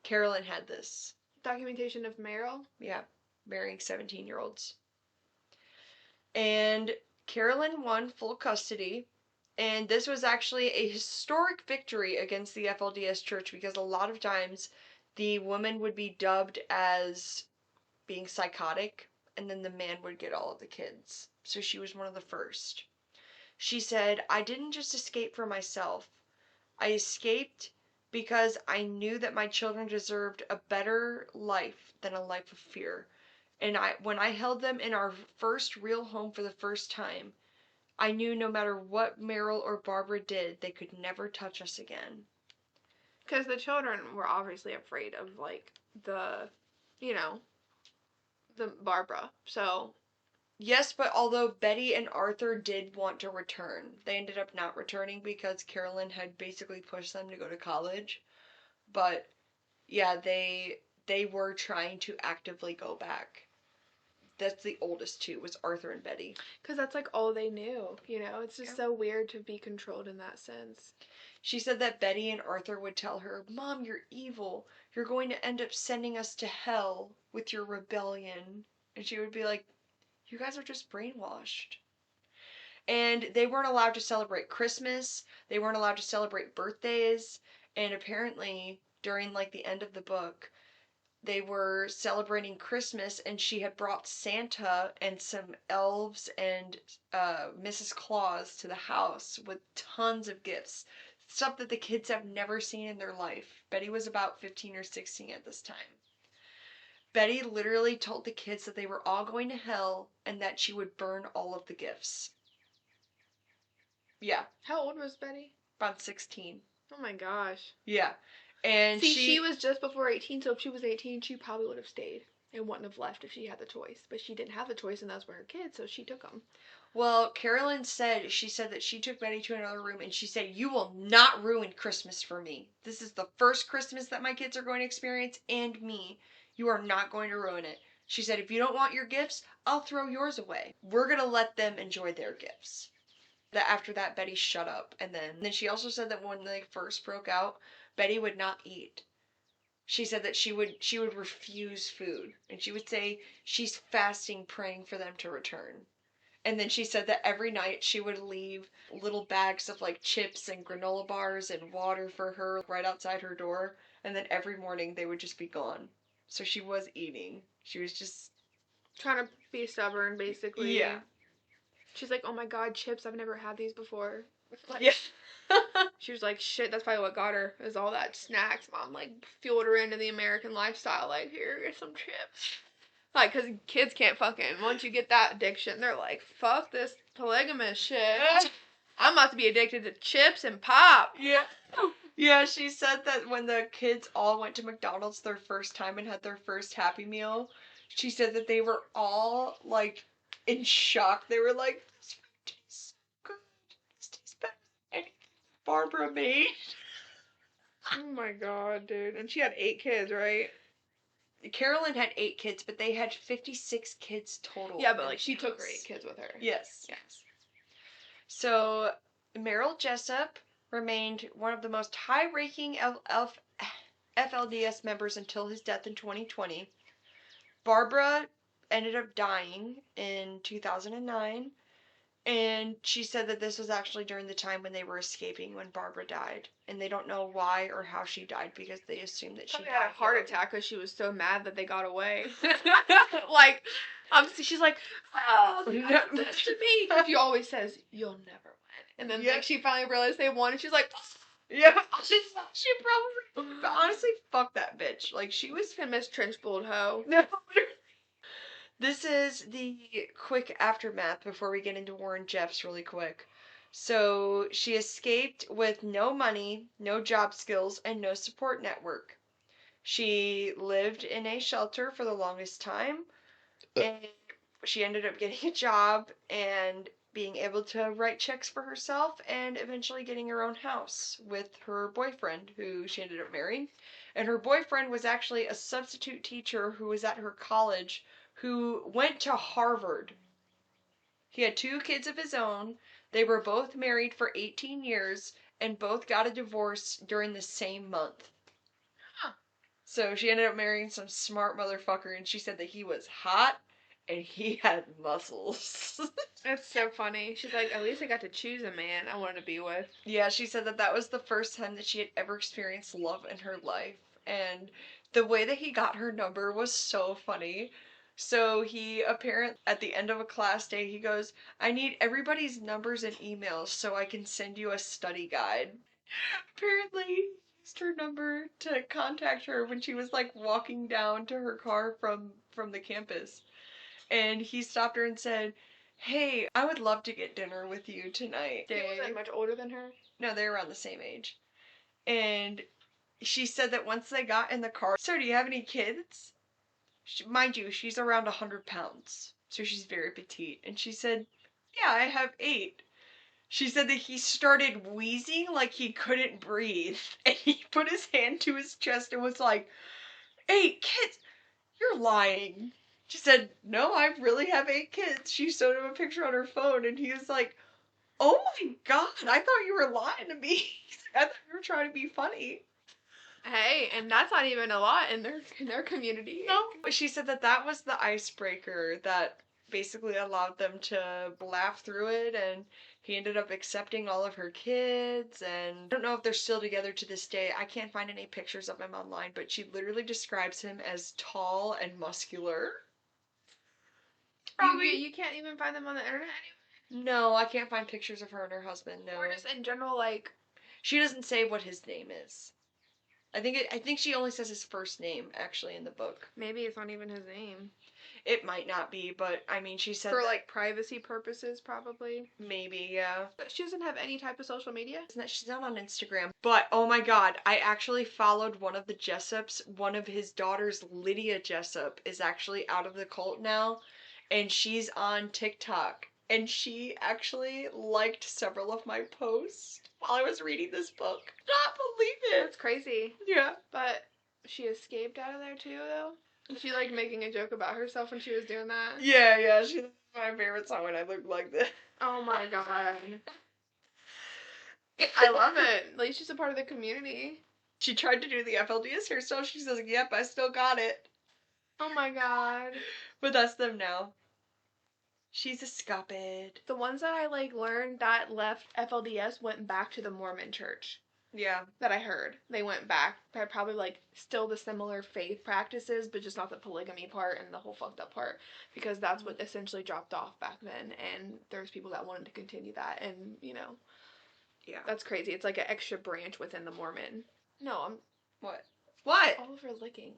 Carolyn had this. Documentation of Merril? Yeah, marrying 17-year-olds. And Carolyn won full custody, and this was actually a historic victory against the FLDS Church, because a lot of times the woman would be dubbed as being psychotic, and then the man would get all of the kids. So she was one of the first. She said, I didn't just escape for myself. I escaped because I knew that my children deserved a better life than a life of fear. And when I held them in our first real home for the first time, I knew no matter what Merril or Barbara did, they could never touch us again. Because the children were obviously afraid of, like, the Barbara. So. Yes, but although Betty and Arthur did want to return, they ended up not returning because Carolyn had basically pushed them to go to college. But yeah, they were trying to actively go back. That's the oldest two, was Arthur and Betty. Because that's, like, all they knew, It's just so weird to be controlled in that sense. She said that Betty and Arthur would tell her, "Mom, you're evil. You're going to end up sending us to hell with your rebellion." And she would be like, "You guys are just brainwashed." And they weren't allowed to celebrate Christmas. They weren't allowed to celebrate birthdays. And apparently, during like the end of the book, they were celebrating Christmas, and she had brought Santa and some elves and Mrs. Claus to the house with tons of gifts. Stuff that the kids have never seen in their life. Betty was about 15 or 16 at this time. Betty literally told the kids that they were all going to hell and that she would burn all of the gifts. Yeah. How old was Betty? About 16. Oh my gosh. Yeah. And see, she was just before 18, so if she was 18, she probably would have stayed and wouldn't have left if she had the choice. But she didn't have the choice, and those were her kids, so she took them. Well, Carolyn said that she took Betty to another room, and she said, "You will not ruin Christmas for me. This is the first Christmas that my kids are going to experience, and me. You are not going to ruin it." She said, "If you don't want your gifts, I'll throw yours away. We're going to let them enjoy their gifts." After that, Betty shut up. And then she also said that when they first broke out, Betty would not eat. She said that she would refuse food, and she would say she's fasting, praying for them to return. And then she said that every night she would leave little bags of like chips and granola bars and water for her right outside her door, and then every morning they would just be gone. So she was eating. She was just trying to be stubborn, basically. Yeah. She's like, "Oh my god, chips, I've never had these before." Like, yeah. She was like, "Shit, that's probably what got her, is all that snacks." Mom, like, fueled her into the American lifestyle. Like, here's some chips. Like, because kids can't fucking, once you get that addiction, they're like, fuck this polygamous shit. I'm about to be addicted to chips and pop. Yeah. Yeah, she said that when the kids all went to McDonald's their first time and had their first Happy Meal, she said that they were all, like, in shock. They were like, "This food tastes so good. This tastes better than anything Barbara made." Oh my god, dude. And she had 8 kids, right? Carolyn had 8 kids, but they had 56 kids total. Yeah, but, like, she took her 8 kids with her. Yes. Yes. So, Merril Jessop remained one of the most high-ranking FLDS members until his death in 2020. Barbara ended up dying in 2009, and she said that this was actually during the time when they were escaping when Barbara died, and they don't know why or how she died because they assumed that she had a heart attack because she was so mad that they got away. Like, she's like, "Oh, that's to me." She always says, "You'll never win," and then like she finally realized they won, and she's like, "Yeah." She probably, but honestly, fuck that bitch. Like, she was a Miss Trenchbold hoe. This is the quick aftermath before we get into Warren Jeffs really quick. So, she escaped with no money, no job skills, and no support network. She lived in a shelter for the longest time, and she ended up getting a job and being able to write checks for herself and eventually getting her own house with her boyfriend, who she ended up marrying. And her boyfriend was actually a substitute teacher who was at her college, who went to Harvard. He had 2 kids of his own. They were both married for 18 years and both got a divorce during the same month. Huh. So she ended up marrying some smart motherfucker, and she said that he was hot and he had muscles. That's so funny. She's like, "At least I got to choose a man I wanted to be with." Yeah, she said that that was the first time that she had ever experienced love in her life. And the way that he got her number was so funny. So he apparently, at the end of a class day, he goes, "I need everybody's numbers and emails so I can send you a study guide." Apparently, used her number to contact her when she was like walking down to her car from the campus. And he stopped her and said, "Hey, I would love to get dinner with you tonight." He wasn't much older than her? No, they're around the same age. And she said that once they got in the car, "So do you have any kids?" Mind you, she's around 100 pounds, so she's very petite. And she said, "Yeah, I have 8. She said that he started wheezing like he couldn't breathe. And he put his hand to his chest and was like, "8 kids? You're lying." She said, "No, I really have 8 kids." She showed him a picture on her phone and he was like, "Oh my god, I thought you were lying to me." I thought you were trying to be funny. Hey, and that's not even a lot in their community. No. But she said that that was the icebreaker that basically allowed them to laugh through it, and he ended up accepting all of her kids, and I don't know if they're still together to this day. I can't find any pictures of him online, but she literally describes him as tall and muscular. You can't even find them on the internet anyway? No, I can't find pictures of her and her husband, no. Or just in general, like... She doesn't say what his name is. I think she only says his first name, actually, in the book. Maybe it's not even his name. It might not be, but, I mean, she said for, like, privacy purposes, probably. Maybe, yeah. But she doesn't have any type of social media? She's not on Instagram. But, oh my god, I actually followed one of the Jessops. One of his daughters, Lydia Jessop, is actually out of the cult now. And she's on TikTok. And she actually liked several of my posts while I was reading this book. Not believe it. That's crazy. Yeah. But she escaped out of there too, though? Was she, like, making a joke about herself when she was doing that? Yeah. She's my favorite song when I look like this. Oh my god. I love it. At least she's a part of the community. She tried to do the FLDS hairstyle. She says, "Yep, I still got it." Oh my god. But that's them now. She's a scuppet. The ones that I, like, learned that left FLDS went back to the Mormon church. Yeah. That I heard. They went back. They're probably, like, still the similar faith practices, but just not the polygamy part and the whole fucked up part. Because that's what essentially dropped off back then. And there's people that wanted to continue that. And, you know. Yeah. That's crazy. It's like an extra branch within the Mormon. No, I'm... What? What? Oliver licking.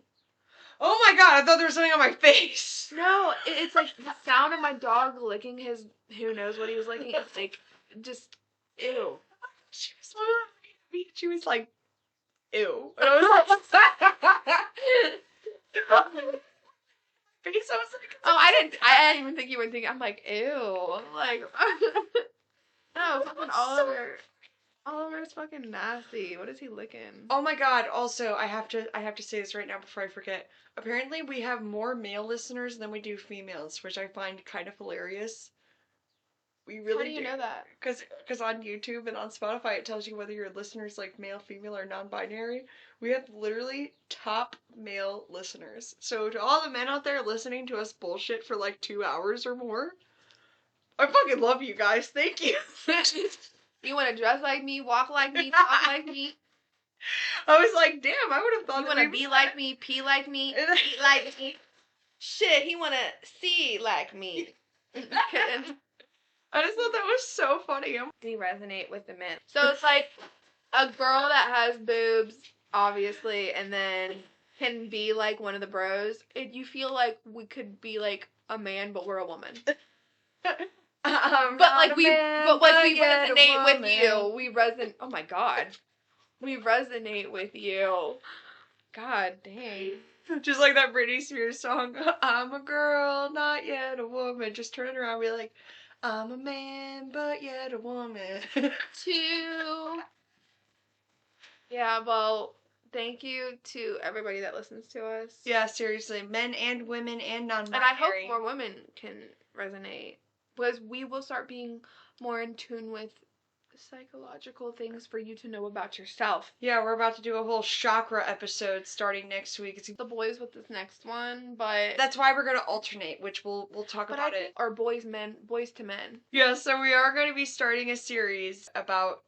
Oh my god, I thought there was something on my face. No, it's like the sound of my dog licking his... Who knows what he was licking. It's like, just... Ew. She was looking at me and she was like, "Ew." And I was like... face, I was like... Oh, I didn't even think you were thinking... I'm like, ew. I'm like... No, fucking Oliver. Oliver's fucking nasty. What is he licking? Oh my god, also, I have to say this right now before I forget. Apparently we have more male listeners than we do females, which I find kind of hilarious. We really How do you know that? Because on YouTube and on Spotify it tells you whether your listener's like male, female, or non-binary. We have literally top male listeners. So to all the men out there listening to us bullshit for like 2 hours or more, I fucking love you guys. Thank you. You want to dress like me, walk like me, talk like me. I was like, damn, I would have thought you want to be like me, pee like me, eat like me. Shit, he want to see like me. I just thought that was so funny. We resonate with the men. So it's like a girl that has boobs, obviously, and then can be like one of the bros. You feel like we could be like a man, but we're a woman. But we resonate with you. We resonate. Oh my god, we resonate with you. God dang. Just like that Britney Spears song. I'm a girl, not yet a woman. Just turn it around, and be like, I'm a man, but yet a woman. Two. Yeah. Well, thank you to everybody that listens to us. Yeah, seriously, men and women and non-binary. And I hope more women can resonate. Because we will start being more in tune with psychological things for you to know about yourself. Yeah, we're about to do a whole chakra episode starting next week. It's the boys with this next one, but... That's why we're going to alternate, which we'll talk about it. Or boys to men. Yeah, so we are going to be starting a series about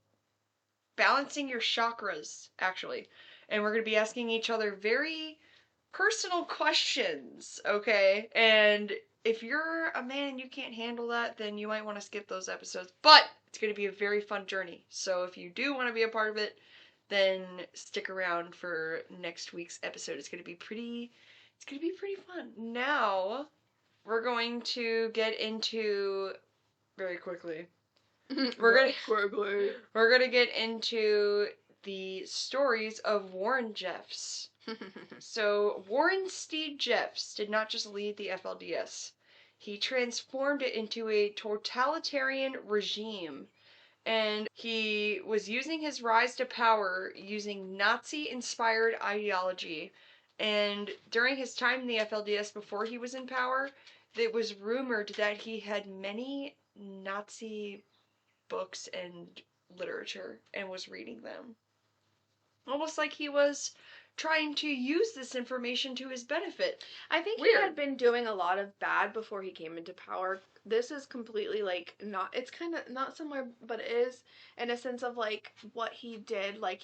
balancing your chakras, actually. And we're going to be asking each other very personal questions, okay? And if you're a man and you can't handle that, then you might want to skip those episodes. But it's going to be a very fun journey. So if you do want to be a part of it, then stick around for next week's episode. It's gonna be pretty fun. Now we're going to get into very quickly. We're gonna get into the stories of Warren Jeffs. So Warren Steed Jeffs did not just lead the FLDS. He transformed it into a totalitarian regime, and he was using his rise to power using Nazi-inspired ideology. And during his time in the FLDS, before he was in power, it was rumored that he had many Nazi books and literature and was reading them. Almost like he was trying to use this information to his benefit. I think Weird. he had been doing a lot of bad before he came into power. This is completely, like, not, it's kind of not similar, but it is in a sense of, like, what he did. Like,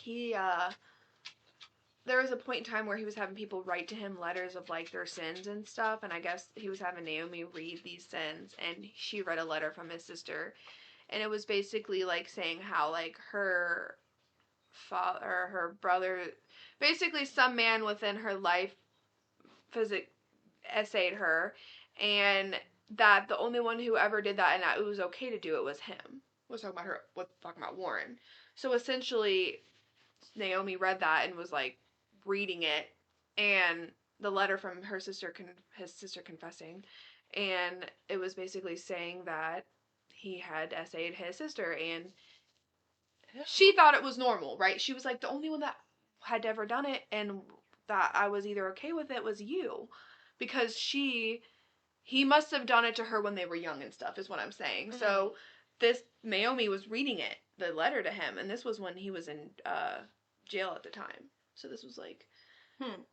there was a point in time where he was having people write to him letters of, like, their sins and stuff, and I guess he was having Naomi read these sins, and she read a letter from his sister, and it was basically, like, saying how, like, her father, or her brother, basically some man within her life essayed her, and that the only one who ever did that and that it was okay to do it was him. Was talking about Warren. So essentially, Naomi read that and was like reading it, and the letter from her sister, his sister confessing, and it was basically saying that he had essayed his sister, and she thought it was normal, right? She was like, the only one that had ever done it and that I was either okay with it was you. Because he must have done it to her when they were young and stuff, is what I'm saying. Mm-hmm. So this, Naomi was reading it, the letter to him, and this was when he was in jail at the time. So this was like,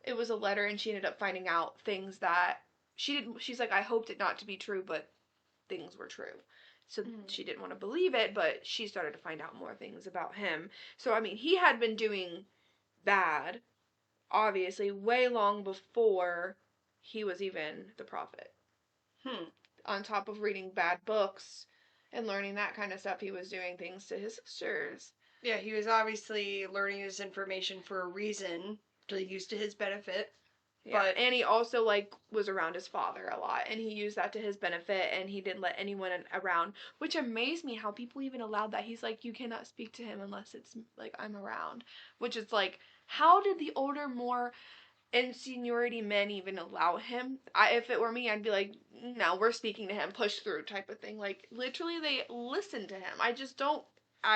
it was a letter, and she ended up finding out things that she's like, I hoped it not to be true, but things were true. So she didn't want to believe it, but she started to find out more things about him. So, I mean, he had been doing bad, obviously, way long before he was even the prophet. On top of reading bad books and learning that kind of stuff, he was doing things to his sisters. Yeah, he was obviously learning this information for a reason, to use to his benefit. Yeah, but, and he also, like, was around his father a lot, and he used that to his benefit, and he didn't let anyone around, which amazed me how people even allowed that. He's like, you cannot speak to him unless it's, like, I'm around, which is, like, how did the older, more in seniority men even allow him? If it were me, I'd be like, no, we're speaking to him, push through type of thing. Like, literally, they listen to him. I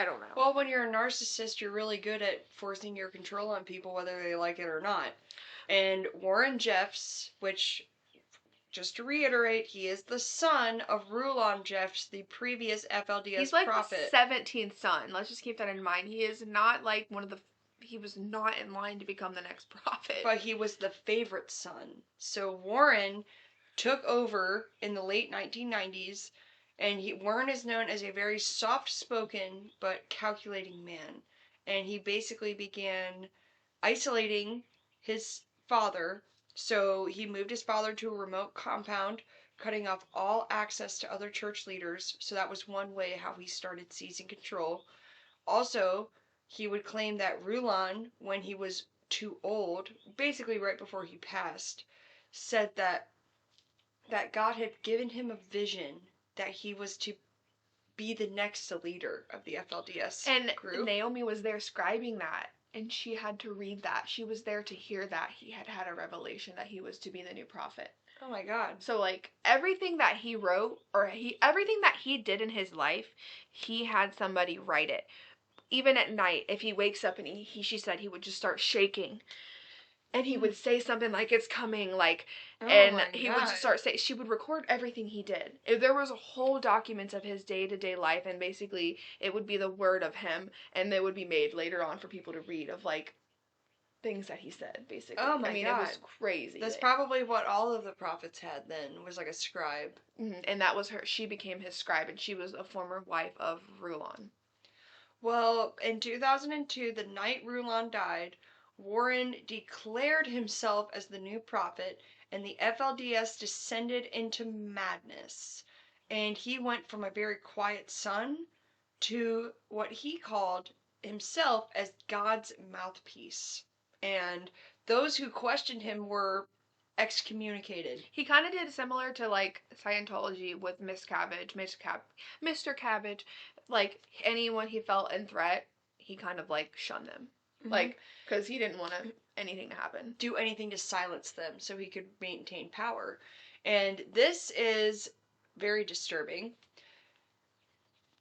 don't know. Well, when you're a narcissist, you're really good at forcing your control on people, whether they like it or not. And Warren Jeffs, which, just to reiterate, he is the son of Rulon Jeffs, the previous FLDS He's like prophet. The 17th son. Let's just keep that in mind. He is not like he was not in line to become the next prophet. But he was the favorite son. So Warren took over in the late 1990s, and Warren is known as a very soft-spoken but calculating man. And he basically began isolating his father. So he moved his father to a remote compound, cutting off all access to other church leaders. So that was one way how he started seizing control. Also, he would claim that Rulon, when he was too old, basically right before he passed, said that God had given him a vision that he was to be the next leader of the FLDS group. And Naomi was there scribing that, and she had to read that. She was there to hear that he had had a revelation that he was to be the new prophet. Oh my God. So, like, everything that he wrote, or everything that he did in his life, he had somebody write it. Even at night, if he wakes up and she said he would just start shaking. And he would say something like, it's coming, like, and he would just start saying, she would record everything he did. If there was a whole document of his day-to-day life, and basically it would be the word of him, and they would be made later on for people to read of, like, things that he said, basically. Oh my God. It was crazy. That's probably what all of the prophets had then, was like a scribe. And that was she became his scribe, and she was a former wife of Rulon. Well, in 2002, the night Rulon died, Warren declared himself as the new prophet, and the FLDS descended into madness. And he went from a very quiet son to what he called himself as God's mouthpiece. And those who questioned him were excommunicated. He kind of did similar to like Scientology with Mr. Cabbage. Like anyone he felt in threat, he kind of like shunned them. Like, because he didn't want anything to happen. Do anything to silence them so he could maintain power. And this is very disturbing.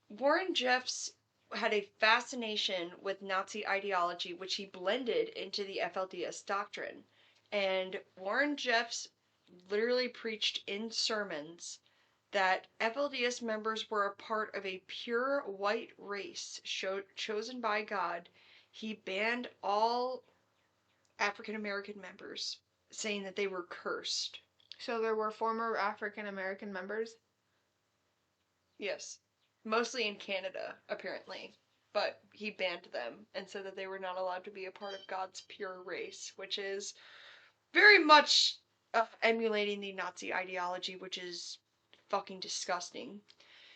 Warren Jeffs had a fascination with Nazi ideology, which he blended into the FLDS doctrine. And Warren Jeffs literally preached in sermons that FLDS members were a part of a pure white race chosen by God. He banned all African American members, saying that they were cursed. So there were former African American members? Yes. Mostly in Canada, apparently. But he banned them and said that they were not allowed to be a part of God's pure race, which is very much emulating the Nazi ideology, which is fucking disgusting.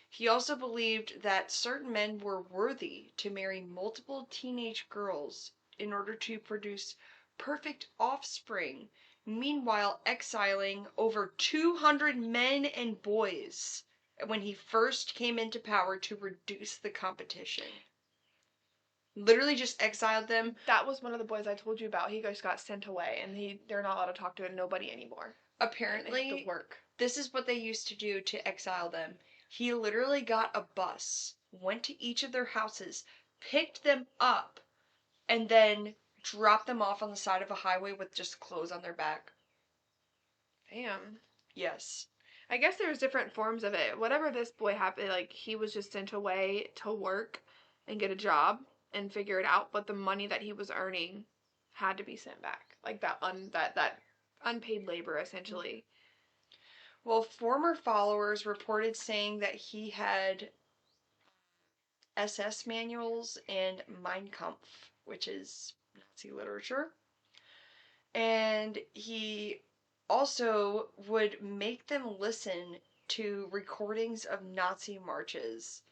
He also believed that certain men were worthy to marry multiple teenage girls in order to produce perfect offspring, meanwhile exiling over 200 men and boys when he first came into power to reduce the competition. Literally just exiled them. That was one of the boys I told you about. He just got sent away, and they're not allowed to talk to nobody anymore. Apparently, work. This is what they used to do to exile them. He literally got a bus, went to each of their houses, picked them up, and then dropped them off on the side of a highway with just clothes on their back. Damn. Yes. I guess there's different forms of it. Whatever this boy happened, like, he was just sent away to work and get a job and figure it out, but the money that he was earning had to be sent back. Like, that unpaid labor, essentially. Well, former followers reported saying that he had SS manuals and Mein Kampf, which is Nazi literature. And he also would make them listen to recordings of Nazi marches.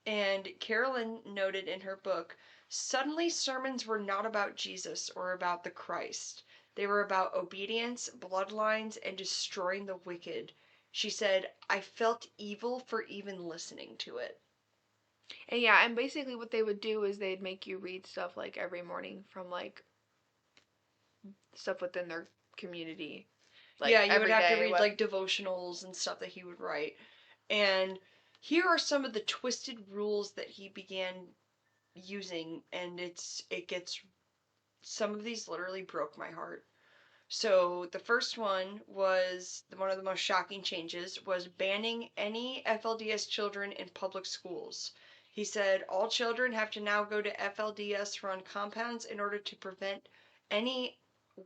And Carolyn noted in her book, suddenly sermons were not about Jesus or about the Christ. They were about obedience, bloodlines, and destroying the wicked. She said, I felt evil for even listening to it. And yeah, and basically what they would do is they'd make you read stuff like every morning from like stuff within their community. Like, yeah, you would have to read like devotionals and stuff that he would write. And here are some of the twisted rules that he began using, and some of these literally broke my heart. So the first one was, one of the most shocking changes was banning any FLDS children in public schools. He said all children have to now go to FLDS run compounds in order to prevent any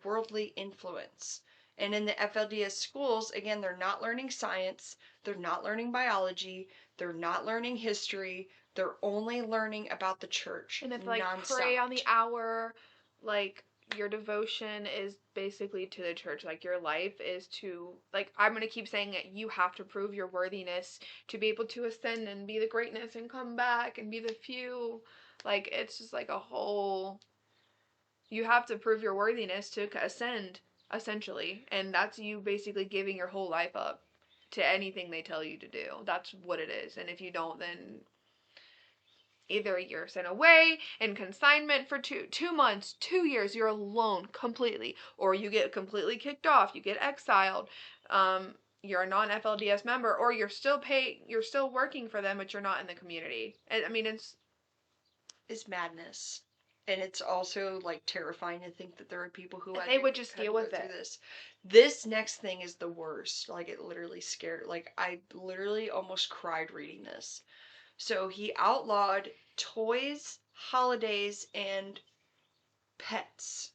worldly influence. And in the FLDS schools, again, they're not learning science, they're not learning biology, they're not learning history, they're only learning about the church. And if like pray on the hour, like your devotion is basically to the church. Like your life is to, like, I'm going to keep saying it, you have to prove your worthiness to be able to ascend and be the greatness and come back and be the few. Like, it's just like a whole, you have to prove your worthiness to ascend, essentially. And that's you basically giving your whole life up to anything they tell you to do. That's what it is. And if you don't, then either you're sent away in consignment for two months, 2 years, you're alone completely, or you get completely kicked off, you get exiled, you're a non-FLDS member, or you're still working for them, but you're not in the community. I mean, it's madness. And it's also like terrifying to think that there are people who they would just deal with it. This next thing is the worst. Like, it literally scared, like, I literally almost cried reading this. So he outlawed toys, holidays, and pets.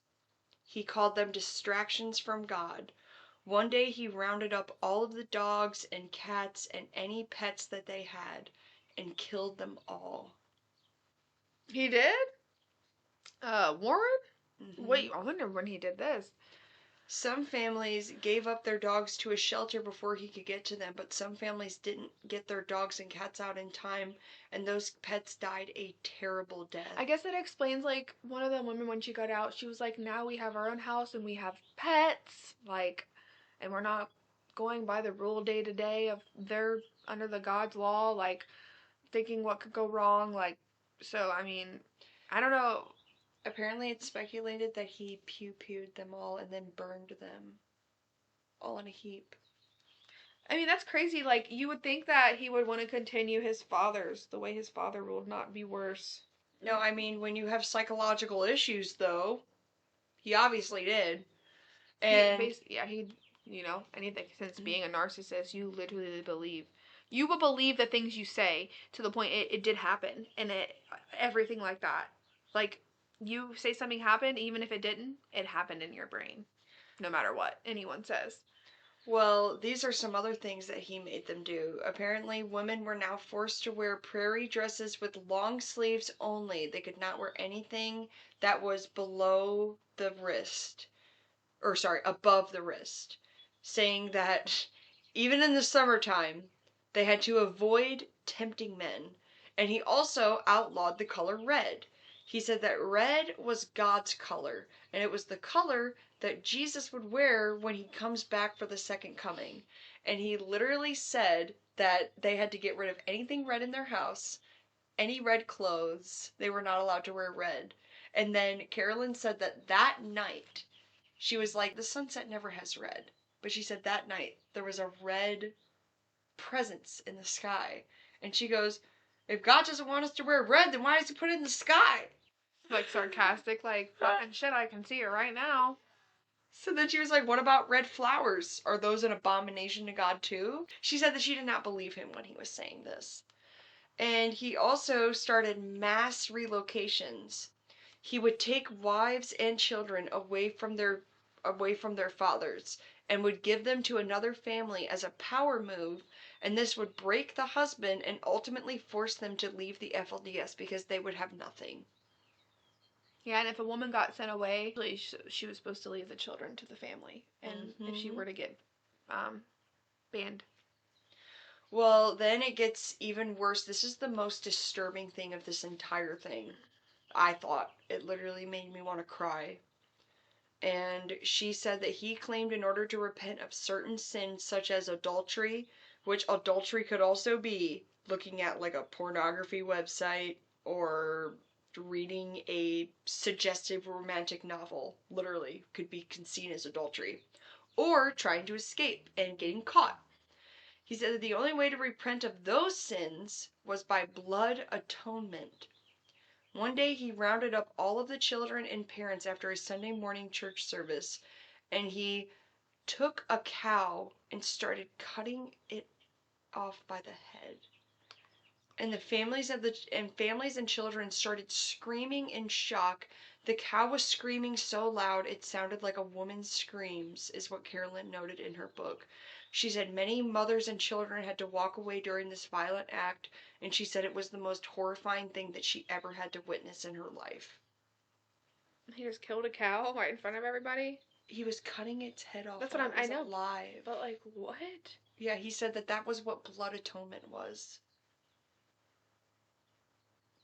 He called them distractions from God. One day he rounded up all of the dogs and cats and any pets that they had and killed them all. He did? Warren? Mm-hmm. Wait, I wonder when he did this. Some families gave up their dogs to a shelter before he could get to them, but some families didn't get their dogs and cats out in time, and those pets died a terrible death. I guess that explains, like, one of the women, when she got out, she was like, now we have our own house and we have pets, like, and we're not going by the rule day to day of they're under the God's law, like, thinking what could go wrong, like, so, I mean, I don't know. Apparently, it's speculated that he pew-pewed them all and then burned them all in a heap. I mean, that's crazy. Like, you would think that he would want to continue the way his father ruled, not be worse. No, I mean, when you have psychological issues, though, he obviously did. And Anything, since being a narcissist, you will believe the things you say, to the point it did happen, and everything like that. Like, you say something happened, even if it didn't, it happened in your brain, no matter what anyone says. Well, these are some other things that he made them do. Apparently, women were now forced to wear prairie dresses with long sleeves only. They could not wear anything that was below the wrist. Or, sorry, above the wrist. Saying that even in the summertime, they had to avoid tempting men. And he also outlawed the color red. He said that red was God's color, and it was the color that Jesus would wear when he comes back for the second coming. And he literally said that they had to get rid of anything red in their house, any red clothes. They were not allowed to wear red. And then Carolyn said that night, she was like, the sunset never has red. But she said that night there was a red presence in the sky. And she goes, if God doesn't want us to wear red, then why does he put it in the sky? Like, sarcastic, like, fucking shit, I can see it right now. So then she was like, what about red flowers? Are those an abomination to God too? She said that she did not believe him when he was saying this. And he also started mass relocations. He would take wives and children away from their fathers and would give them to another family as a power move, and this would break the husband and ultimately force them to leave the FLDS because they would have nothing. Yeah, and if a woman got sent away, she was supposed to leave the children to the family, and if she were to get banned. Well, then it gets even worse. This is the most disturbing thing of this entire thing. I thought. It literally made me want to cry. And she said that he claimed in order to repent of certain sins such as adultery, which adultery could also be looking at like a pornography website or reading a suggestive romantic novel, literally could be seen as adultery, or trying to escape and getting caught. He said that the only way to repent of those sins was by blood atonement. One day he rounded up all of the children and parents after a Sunday morning church service, and he took a cow and started cutting it off by the head. And the families and children started screaming in shock. The cow was screaming so loud it sounded like a woman's screams, is what Carolyn noted in her book. She said many mothers and children had to walk away during this violent act, and she said it was the most horrifying thing that she ever had to witness in her life. He just killed a cow right in front of everybody? He was cutting its head off. That's what I know. Alive. But, like, what? Yeah, he said that was what blood atonement was.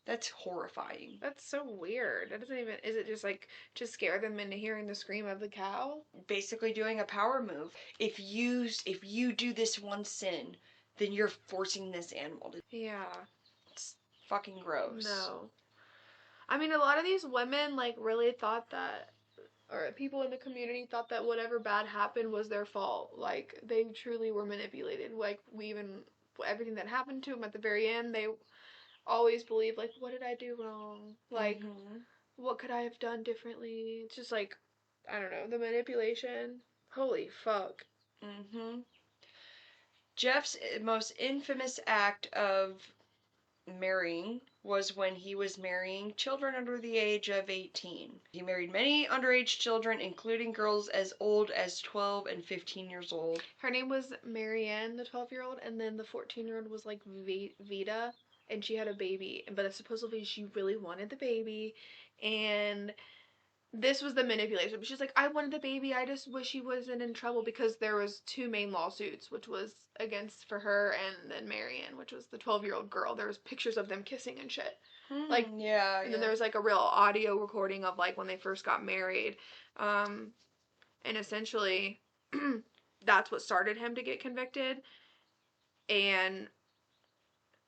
That's horrifying. That's so weird. That doesn't even... Is it just, like, to scare them into hearing the scream of the cow? Basically doing a power move. If you do this one sin, then you're forcing this animal to... Yeah. It's fucking gross. No. I mean, a lot of these women, like, really thought that... Or people in the community thought that whatever bad happened was their fault. Like, they truly were manipulated. Like, everything that happened to them at the very end, they always believed, like, what did I do wrong? Like, what could I have done differently? It's just, like, I don't know, the manipulation. Holy fuck. Jeff's most infamous act of marrying was when he was marrying children under the age of 18. He married many underage children, including girls as old as 12 and 15 years old. Her name was Marianne, the 12-year-old, and then the 14-year-old was, like, Vita, and she had a baby, but supposedly she really wanted the baby, and this was the manipulation. She's like, I wanted the baby. I just wish he wasn't in trouble, because there was two main lawsuits, which was against for her and then Marion, which was the 12-year-old girl. There was pictures of them kissing and shit. Like, yeah, and then there was like a real audio recording of like when they first got married. And essentially that's what started him to get convicted. And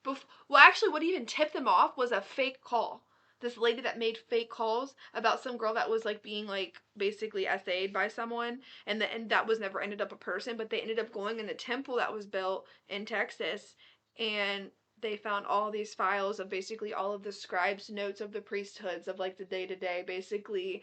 well, actually, what even tipped them off was a fake call. This lady that made fake calls about some girl that was like being like basically essayed by someone, and that was never ended up a person, but they ended up going in the temple that was built in Texas, and they found all these files of basically all of the scribes' notes of the priesthoods of like the day to day, basically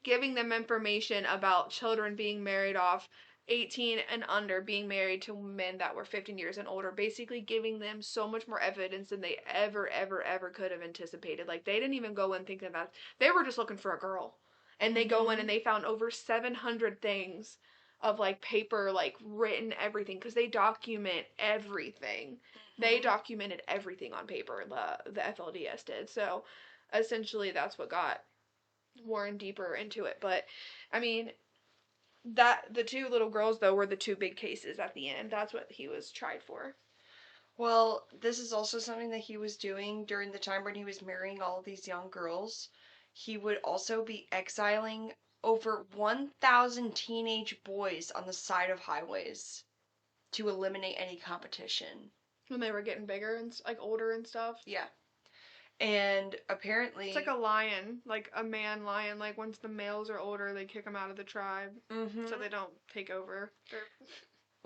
giving them information about children being married off 18 and under, being married to men that were 15 years and older, basically giving them so much more evidence than they ever could have anticipated. Like, they didn't even go in thinking that they were just looking for a girl. And they go in and they found over 700 things of like paper, like written everything, because they document everything. They documented everything on paper, the FLDS did. So essentially that's what got Warren deeper into it. But I mean, that the two little girls though were the two big cases at the end. That's what he was tried for. Well, this is also something that he was doing during the time when he was marrying all these young girls. He would also be exiling over 1,000 teenage boys on the side of highways to eliminate any competition. When they were getting bigger and like older and stuff. Yeah. And apparently... It's like a lion, like a man lion. Like, once the males are older, they kick them out of the tribe. So they don't take over.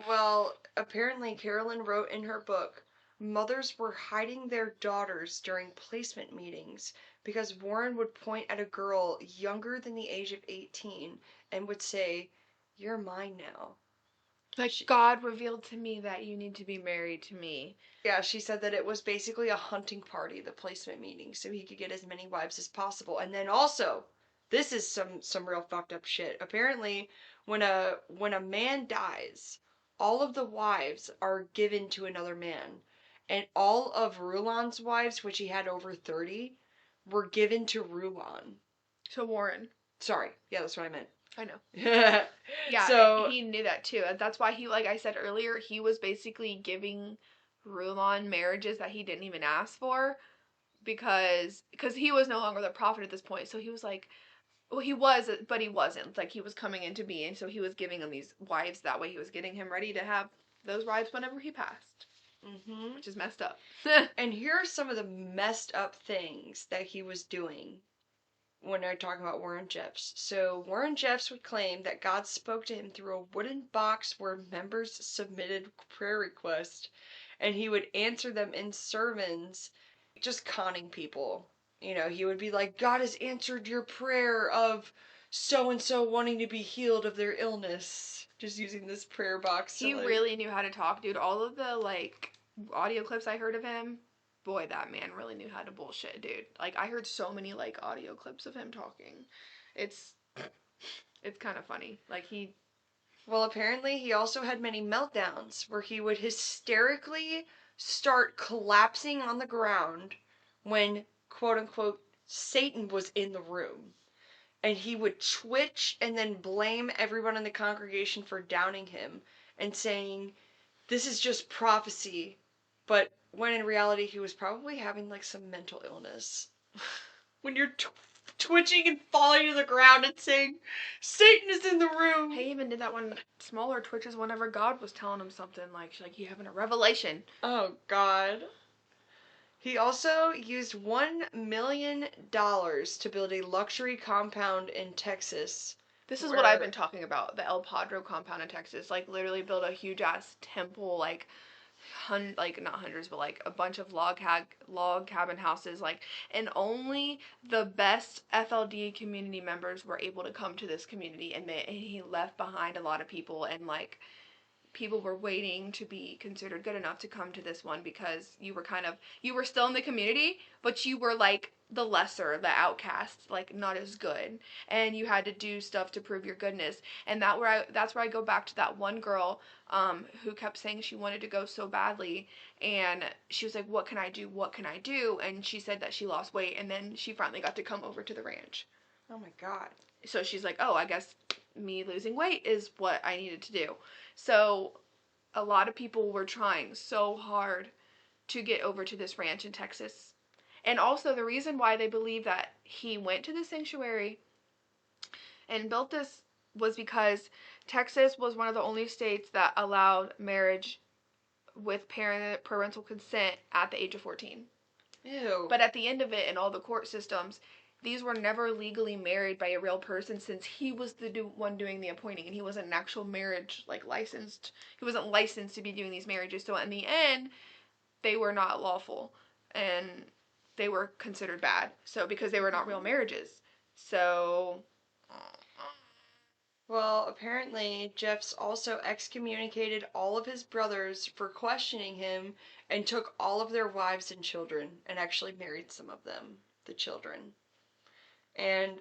Well, apparently Carolyn wrote in her book, mothers were hiding their daughters during placement meetings because Warren would point at a girl younger than the age of 18 and would say, "You're mine now." Like, God revealed to me that you need to be married to me. Yeah, she said that it was basically a hunting party, the placement meeting, so he could get as many wives as possible. And then also, this is some real fucked up shit. Apparently, when a man dies, all of the wives are given to another man. And all of Rulon's wives, which he had over 30, were given to Rulon. To Warren. Sorry. Yeah, that's what I meant. I know. Yeah, so he knew that too. That's why he, like I said earlier, he was basically giving Rulon marriages that he didn't even ask for, because he was no longer the prophet at this point. So he was like, well, he was, but he wasn't. Like, he was coming into being, so he was giving him these wives. That way he was getting him ready to have those wives whenever he passed. Which is messed up. And here are some of the messed up things that he was doing when I talk about Warren Jeffs. So Warren Jeffs would claim that God spoke to him through a wooden box where members submitted prayer requests, and he would answer them in sermons, just conning people. You know, he would be like, God has answered your prayer of so-and-so wanting to be healed of their illness. Just using this prayer box. He really knew how to talk, dude. All of the, like, audio clips I heard of him, boy, that man really knew how to bullshit, dude. Like, I heard so many, like, audio clips of him talking. It's kind of funny. Like, Well, apparently he also had many meltdowns where he would hysterically start collapsing on the ground when, quote unquote, Satan was in the room. And he would twitch and then blame everyone in the congregation for downing him and saying, this is just prophecy. But when in reality he was probably having like some mental illness. When you're twitching and falling to the ground and saying, Satan is in the room. He even did that one smaller twitches whenever God was telling him something, like he having a revelation. Oh, God. He also used $1 million to build a luxury compound in Texas. This is what I've been talking about, the El Padro compound in Texas. Like, literally build a huge-ass temple, like, not hundreds, but, like, a bunch of log cabin houses, like, and only the best FLD community members were able to come to this community, and he left behind a lot of people, and, like, people were waiting to be considered good enough to come to this one, because you were still in the community, but you were like the lesser, the outcast, like not as good, and you had to do stuff to prove your goodness. And that's where I go back to that one girl who kept saying she wanted to go so badly, and she was like, what can I do, and she said that she lost weight, and then she finally got to come over to the ranch. Oh my God. So she's like, oh, I guess me losing weight is what I needed to do. So a lot of people were trying so hard to get over to this ranch in Texas. And also the reason why they believe that he went to the sanctuary and built this was because Texas was one of the only states that allowed marriage with parental consent at the age of 14. Ew. But at the end of it, in all the court systems, these were never legally married by a real person, since he was the one doing the appointing, and he wasn't an actual marriage, like, licensed. He wasn't licensed to be doing these marriages. So in the end, they were not lawful, and they were considered bad. So because they were not real marriages. So Well, apparently, Jeffs also excommunicated all of his brothers for questioning him and took all of their wives and children and actually married some of them, the children. And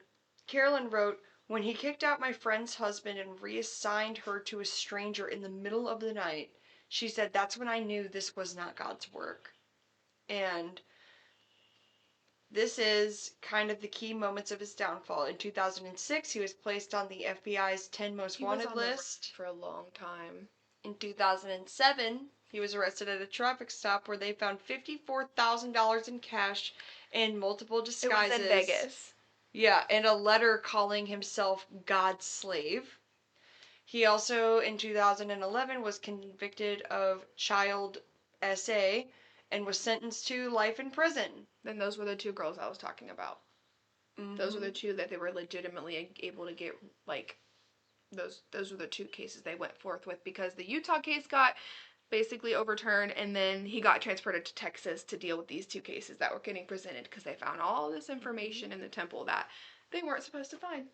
Carolyn wrote, when he kicked out my friend's husband and reassigned her to a stranger in the middle of the night, she said, that's when I knew this was not God's work. And this is kind of the key moments of his downfall. In 2006, he was placed on the FBI's 10 Most Wanted list. For a long time. In 2007, he was arrested at a traffic stop where they found $54,000 in cash and multiple disguises. It was in Vegas. Yeah, and a letter calling himself God's slave. He also, in 2011, was convicted of child SA and was sentenced to life in prison. Then those were the two girls I was talking about. Mm-hmm. Those were the two that they were legitimately able to get, like, those were the two cases they went forth with, because the Utah case got basically overturned, and then he got transported to Texas to deal with these two cases that were getting presented, because they found all this information in the temple that they weren't supposed to find.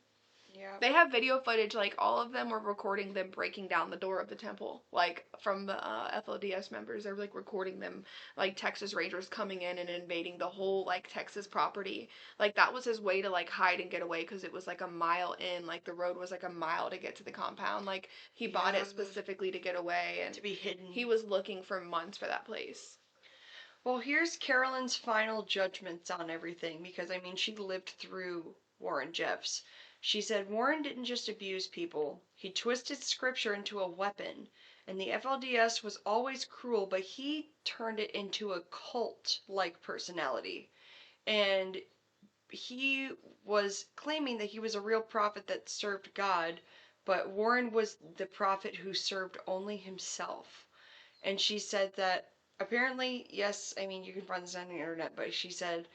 Yeah. They have video footage, like, all of them were recording them breaking down the door of the temple, like, from the FLDS members. They're, like, recording them, like, Texas Rangers coming in and invading the whole, like, Texas property. Like, that was his way to, like, hide and get away, because it was, like, a mile in. Like, the road was, like, a mile to get to the compound. Like, he bought it specifically to get away. And to be hidden. He was looking for months for that place. Well, here's Carolyn's final judgments on everything, because, I mean, she lived through Warren Jeffs. She said Warren didn't just abuse people, he twisted scripture into a weapon, and the FLDS was always cruel, but he turned it into a cult-like personality. And he was claiming that he was a real prophet that served God, but Warren was the prophet who served only himself. And she said that apparently, yes, I mean, you can find this on the internet, but she said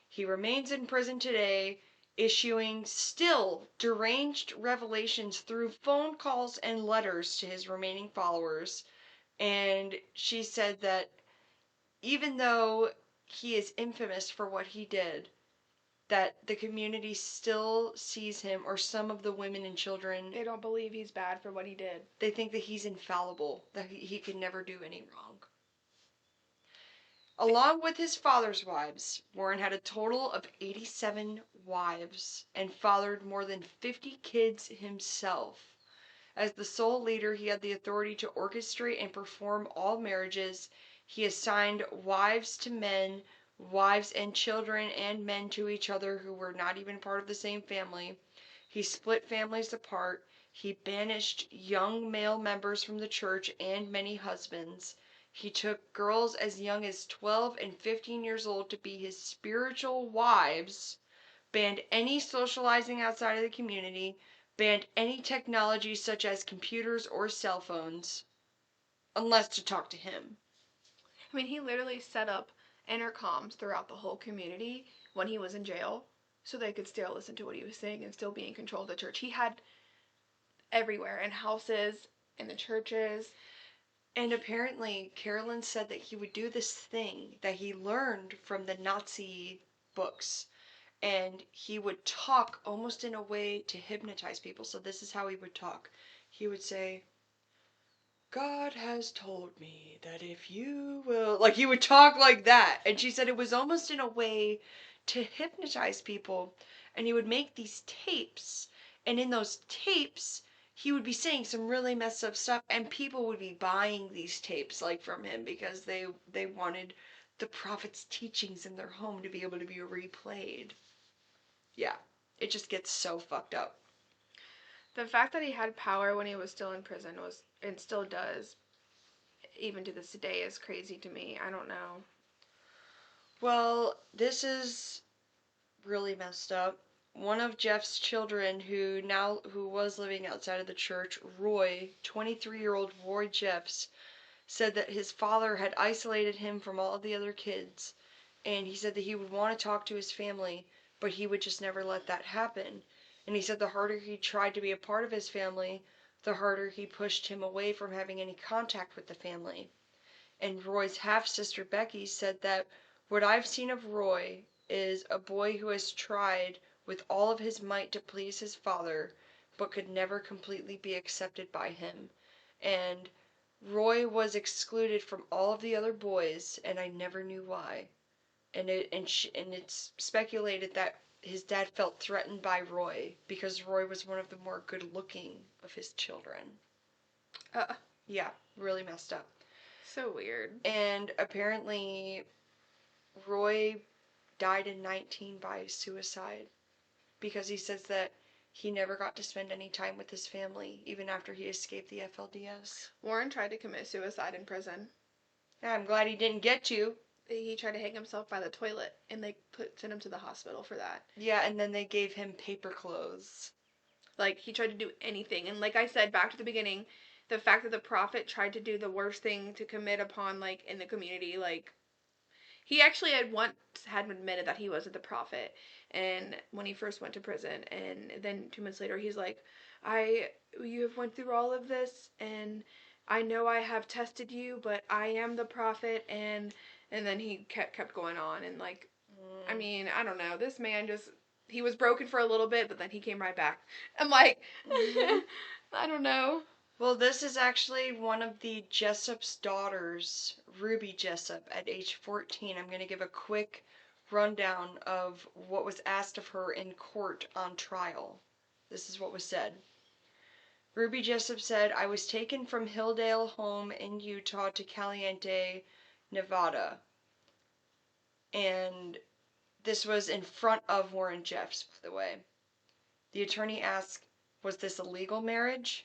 he remains in prison today, issuing still deranged revelations through phone calls and letters to his remaining followers. And she said that even though he is infamous for what he did, that the community still sees him, or some of the women and children, they don't believe he's bad for what he did. They think that he's infallible, that he can never do any wrong. Along with his father's wives, Warren had a total of 87 wives and fathered more than 50 kids himself. As the sole leader, he had the authority to orchestrate and perform all marriages. He assigned wives to men, wives and children and men to each other who were not even part of the same family. He split families apart. He banished young male members from the church and many husbands. He took girls as young as 12 and 15 years old to be his spiritual wives, banned any socializing outside of the community, banned any technology such as computers or cell phones, unless to talk to him. I mean, he literally set up intercoms throughout the whole community when he was in jail, so they could still listen to what he was saying and still be in control of the church. He had everywhere, in houses, in the churches. And apparently, Carolyn said that he would do this thing that he learned from the Nazi books. And he would talk almost in a way to hypnotize people. So this is how he would talk. He would say, God has told me that if you will... Like, he would talk like that. And she said it was almost in a way to hypnotize people. And he would make these tapes. And in those tapes, he would be saying some really messed up stuff, and people would be buying these tapes, like, from him, because they wanted the prophet's teachings in their home to be able to be replayed. Yeah, it just gets so fucked up. The fact that he had power when he was still in prison was, and still does, even to this day, is crazy to me. I don't know. Well, this is really messed up. One of Jeff's children who was living outside of the church, Roy, 23-year-old Roy Jeffs, said that his father had isolated him from all of the other kids, and he said that he would want to talk to his family, but he would just never let that happen. And he said the harder he tried to be a part of his family, the harder he pushed him away from having any contact with the family. And Roy's half-sister Becky said that what I've seen of Roy is a boy who has tried with all of his might to please his father, but could never completely be accepted by him. And Roy was excluded from all of the other boys, and I never knew why. And it's speculated that his dad felt threatened by Roy because Roy was one of the more good-looking of his children. Yeah, really messed up. So weird. And apparently Roy died in 19 by suicide because he says that he never got to spend any time with his family even after he escaped the FLDS. Warren tried to commit suicide in prison. Yeah, I'm glad he didn't get to. He tried to hang himself by the toilet, and they sent him to the hospital for that. Yeah, and then they gave him paper clothes. Like, he tried to do anything. And like I said, back to the beginning, the fact that the prophet tried to do the worst thing to commit upon, like, in the community, like, he actually had admitted that he wasn't the prophet, and when he first went to prison, and then 2 months later, he's like, you have went through all of this, and I know I have tested you, but I am the prophet, and then he kept going on, and like, I mean, I don't know, this man just, he was broken for a little bit, but then he came right back. I'm like, I don't know. Well, this is actually one of the Jessop's daughters, Ruby Jessop, at age 14. I'm going to give a quick rundown of what was asked of her in court on trial. This is what was said. Ruby Jessop said, I was taken from Hilldale home in Utah to Caliente, Nevada. And this was in front of Warren Jeffs, by the way. The attorney asked, was this a legal marriage?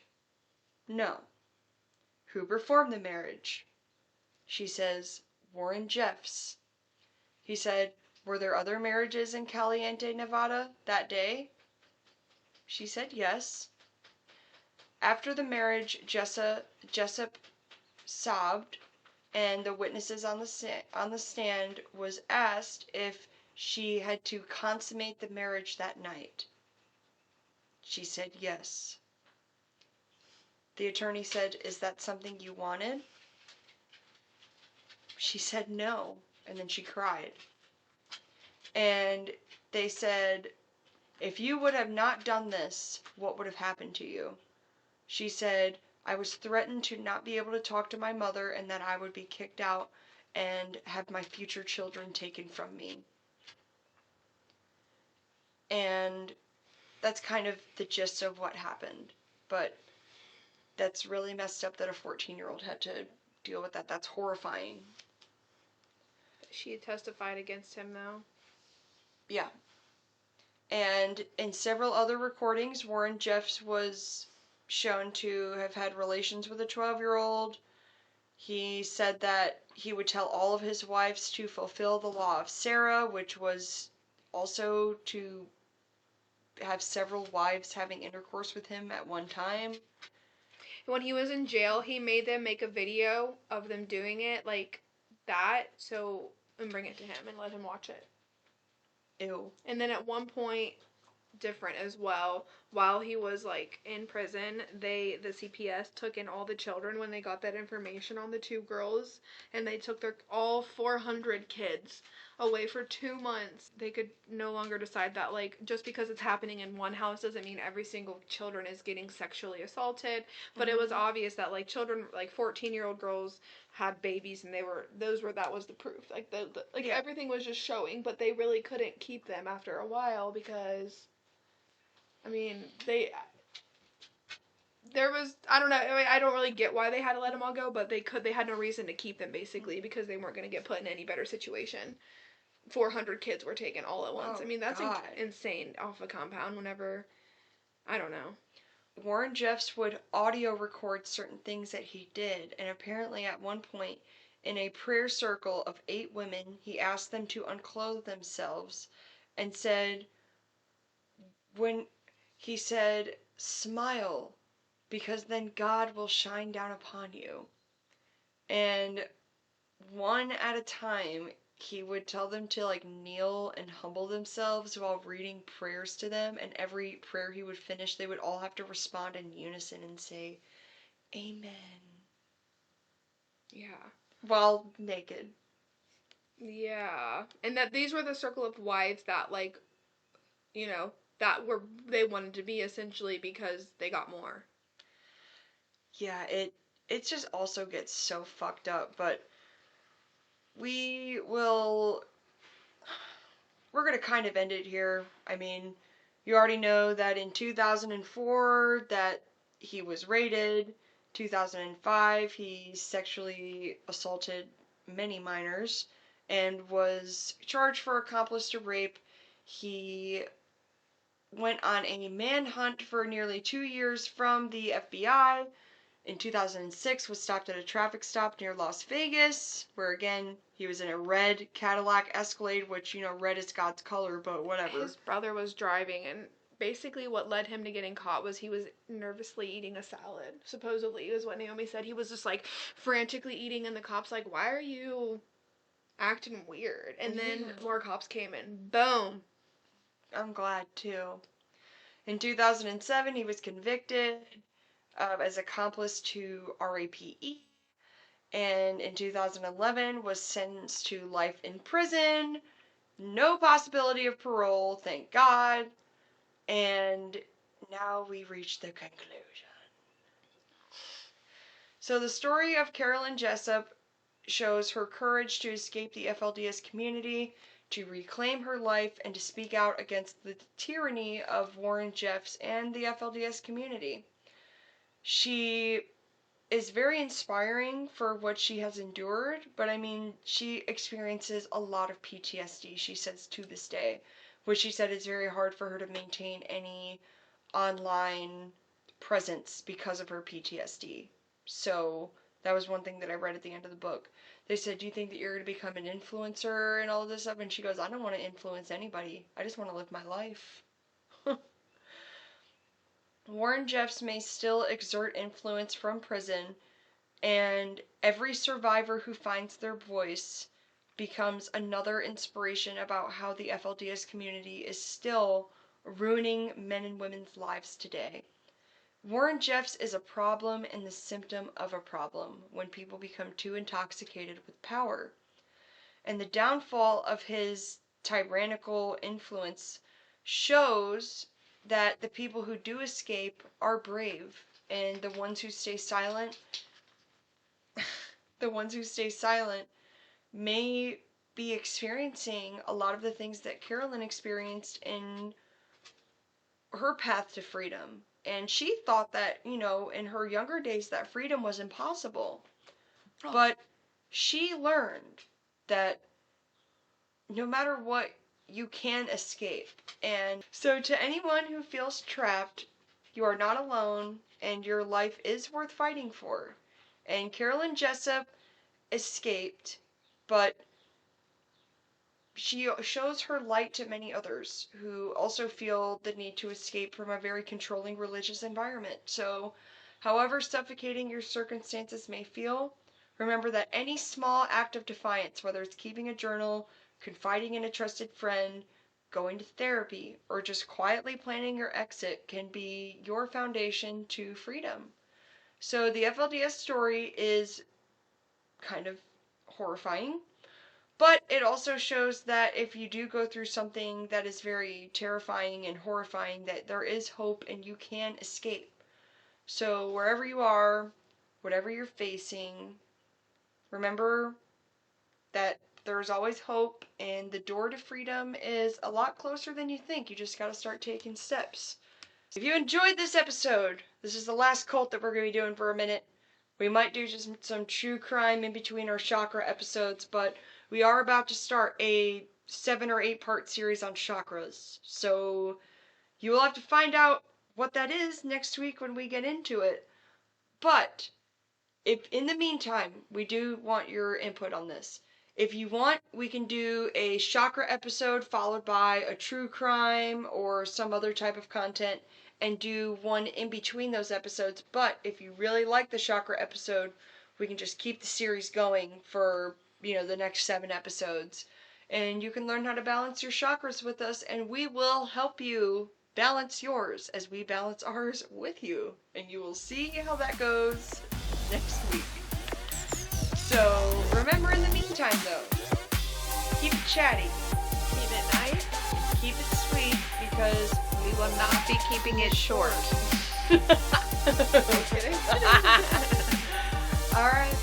No. Who performed the marriage? She says, Warren Jeffs. He said, were there other marriages in Caliente, Nevada that day? She said yes. After the marriage, Jessop sobbed, and the witnesses on the stand was asked if she had to consummate the marriage that night. She said yes. The attorney said, is that something you wanted? She said no, and then she cried. And they said, if you would have not done this, what would have happened to you? She said, I was threatened to not be able to talk to my mother and that I would be kicked out and have my future children taken from me. And that's kind of the gist of what happened. But that's really messed up that a 14-year-old had to deal with that. That's horrifying. She testified against him, though. Yeah. And in several other recordings, Warren Jeffs was shown to have had relations with a 12-year-old. He said that he would tell all of his wives to fulfill the law of Sarah, which was also to have several wives having intercourse with him at one time. When he was in jail, he made them make a video of them doing it like that, and bring it to him and let him watch it. Ew. And then at one point, different as well, while he was like in prison, the CPS took in all the children when they got that information on the two girls, and they took all 400 kids away for 2 months. They could no longer decide that, like, just because it's happening in one house doesn't mean every single children is getting sexually assaulted. But it was obvious that, like, children, like 14-year-old girls had babies, and that was the proof. Like, everything was just showing, but they really couldn't keep them after a while because, I mean, I don't know, I mean, I don't really get why they had to let them all go, but they had no reason to keep them, basically, because they weren't going to get put in any better situation. 400 kids were taken all at once. Oh, I mean, that's God. insane off a compound whenever, I don't know. Warren Jeffs would audio record certain things that he did, and apparently at one point, in a prayer circle of 8 women, he asked them to unclothe themselves and said, smile, because then God will shine down upon you. And one at a time, he would tell them to like kneel and humble themselves while reading prayers to them, and every prayer he would finish, they would all have to respond in unison and say, Amen. Yeah. While naked. Yeah. And that these were the circle of wives that, like, you know, that were, they wanted to be essentially because they got more. Yeah, it just also gets so fucked up, but we will we're going to kind of end it here. I mean, you already know that in 2004 that he was raided. 2005 he sexually assaulted many minors and was charged for accomplice to rape. He went on a manhunt for nearly 2 years from the FBI. In 2006 was stopped at a traffic stop near Las Vegas, where again he was in a red Cadillac Escalade, which, you know, red is God's color, but whatever. His brother was driving, and basically what led him to getting caught was he was nervously eating a salad. Supposedly is what Naomi said. He was just like frantically eating, and the cops like, why are you acting weird? And then more cops came in. Boom. I'm glad too. In 2007 he was convicted as accomplice to RAPE, and in 2011 was sentenced to life in prison. No possibility of parole, thank God. And now we reach the conclusion. So the story of Carolyn Jessop shows her courage to escape the FLDS community, to reclaim her life, and to speak out against the tyranny of Warren Jeffs and the FLDS community. She is very inspiring for what she has endured, but I mean, she experiences a lot of PTSD, she says, to this day, which she said is very hard for her to maintain any online presence because of her PTSD. So that was one thing that I read at the end of the book. They said, do you think that you're going to become an influencer and all of this stuff? And she goes, I don't want to influence anybody. I just want to live my life. Warren Jeffs may still exert influence from prison, and every survivor who finds their voice becomes another inspiration about how the FLDS community is still ruining men and women's lives today. Warren Jeffs is a problem and the symptom of a problem when people become too intoxicated with power. And the downfall of his tyrannical influence shows that the people who do escape are brave, and the ones who stay silent may be experiencing a lot of the things that Carolyn experienced in her path to freedom. And she thought that, you know, in her younger days that freedom was impossible. Oh. But she learned that no matter what, you can escape. And so to anyone who feels trapped, you are not alone, and your life is worth fighting for. And Carolyn Jessop escaped, but she shows her light to many others who also feel the need to escape from a very controlling religious environment. So, however suffocating your circumstances may feel, remember that any small act of defiance, whether it's keeping a journal, confiding in a trusted friend, going to therapy, or just quietly planning your exit, can be your foundation to freedom. So the FLDS story is kind of horrifying, but it also shows that if you do go through something that is very terrifying and horrifying, that there is hope and you can escape. So wherever you are, whatever you're facing, remember that there's always hope, and the door to freedom is a lot closer than you think. You just gotta start taking steps. If you enjoyed this episode, this is the last cult that we're going to be doing for a minute. We might do just some true crime in between our chakra episodes, but we are about to start a 7 or 8 part series on chakras. So you will have to find out what that is next week when we get into it. But if in the meantime, we do want your input on this. If you want, we can do a chakra episode followed by a true crime or some other type of content and do one in between those episodes. But if you really like the chakra episode, we can just keep the series going for, the next 7 episodes. And you can learn how to balance your chakras with us, and we will help you balance yours as we balance ours with you. And you will see how that goes next week. So remember, in the meantime though, keep it chatty, Keep it nice. keep it sweet, because We will not be keeping it short. okay. All right.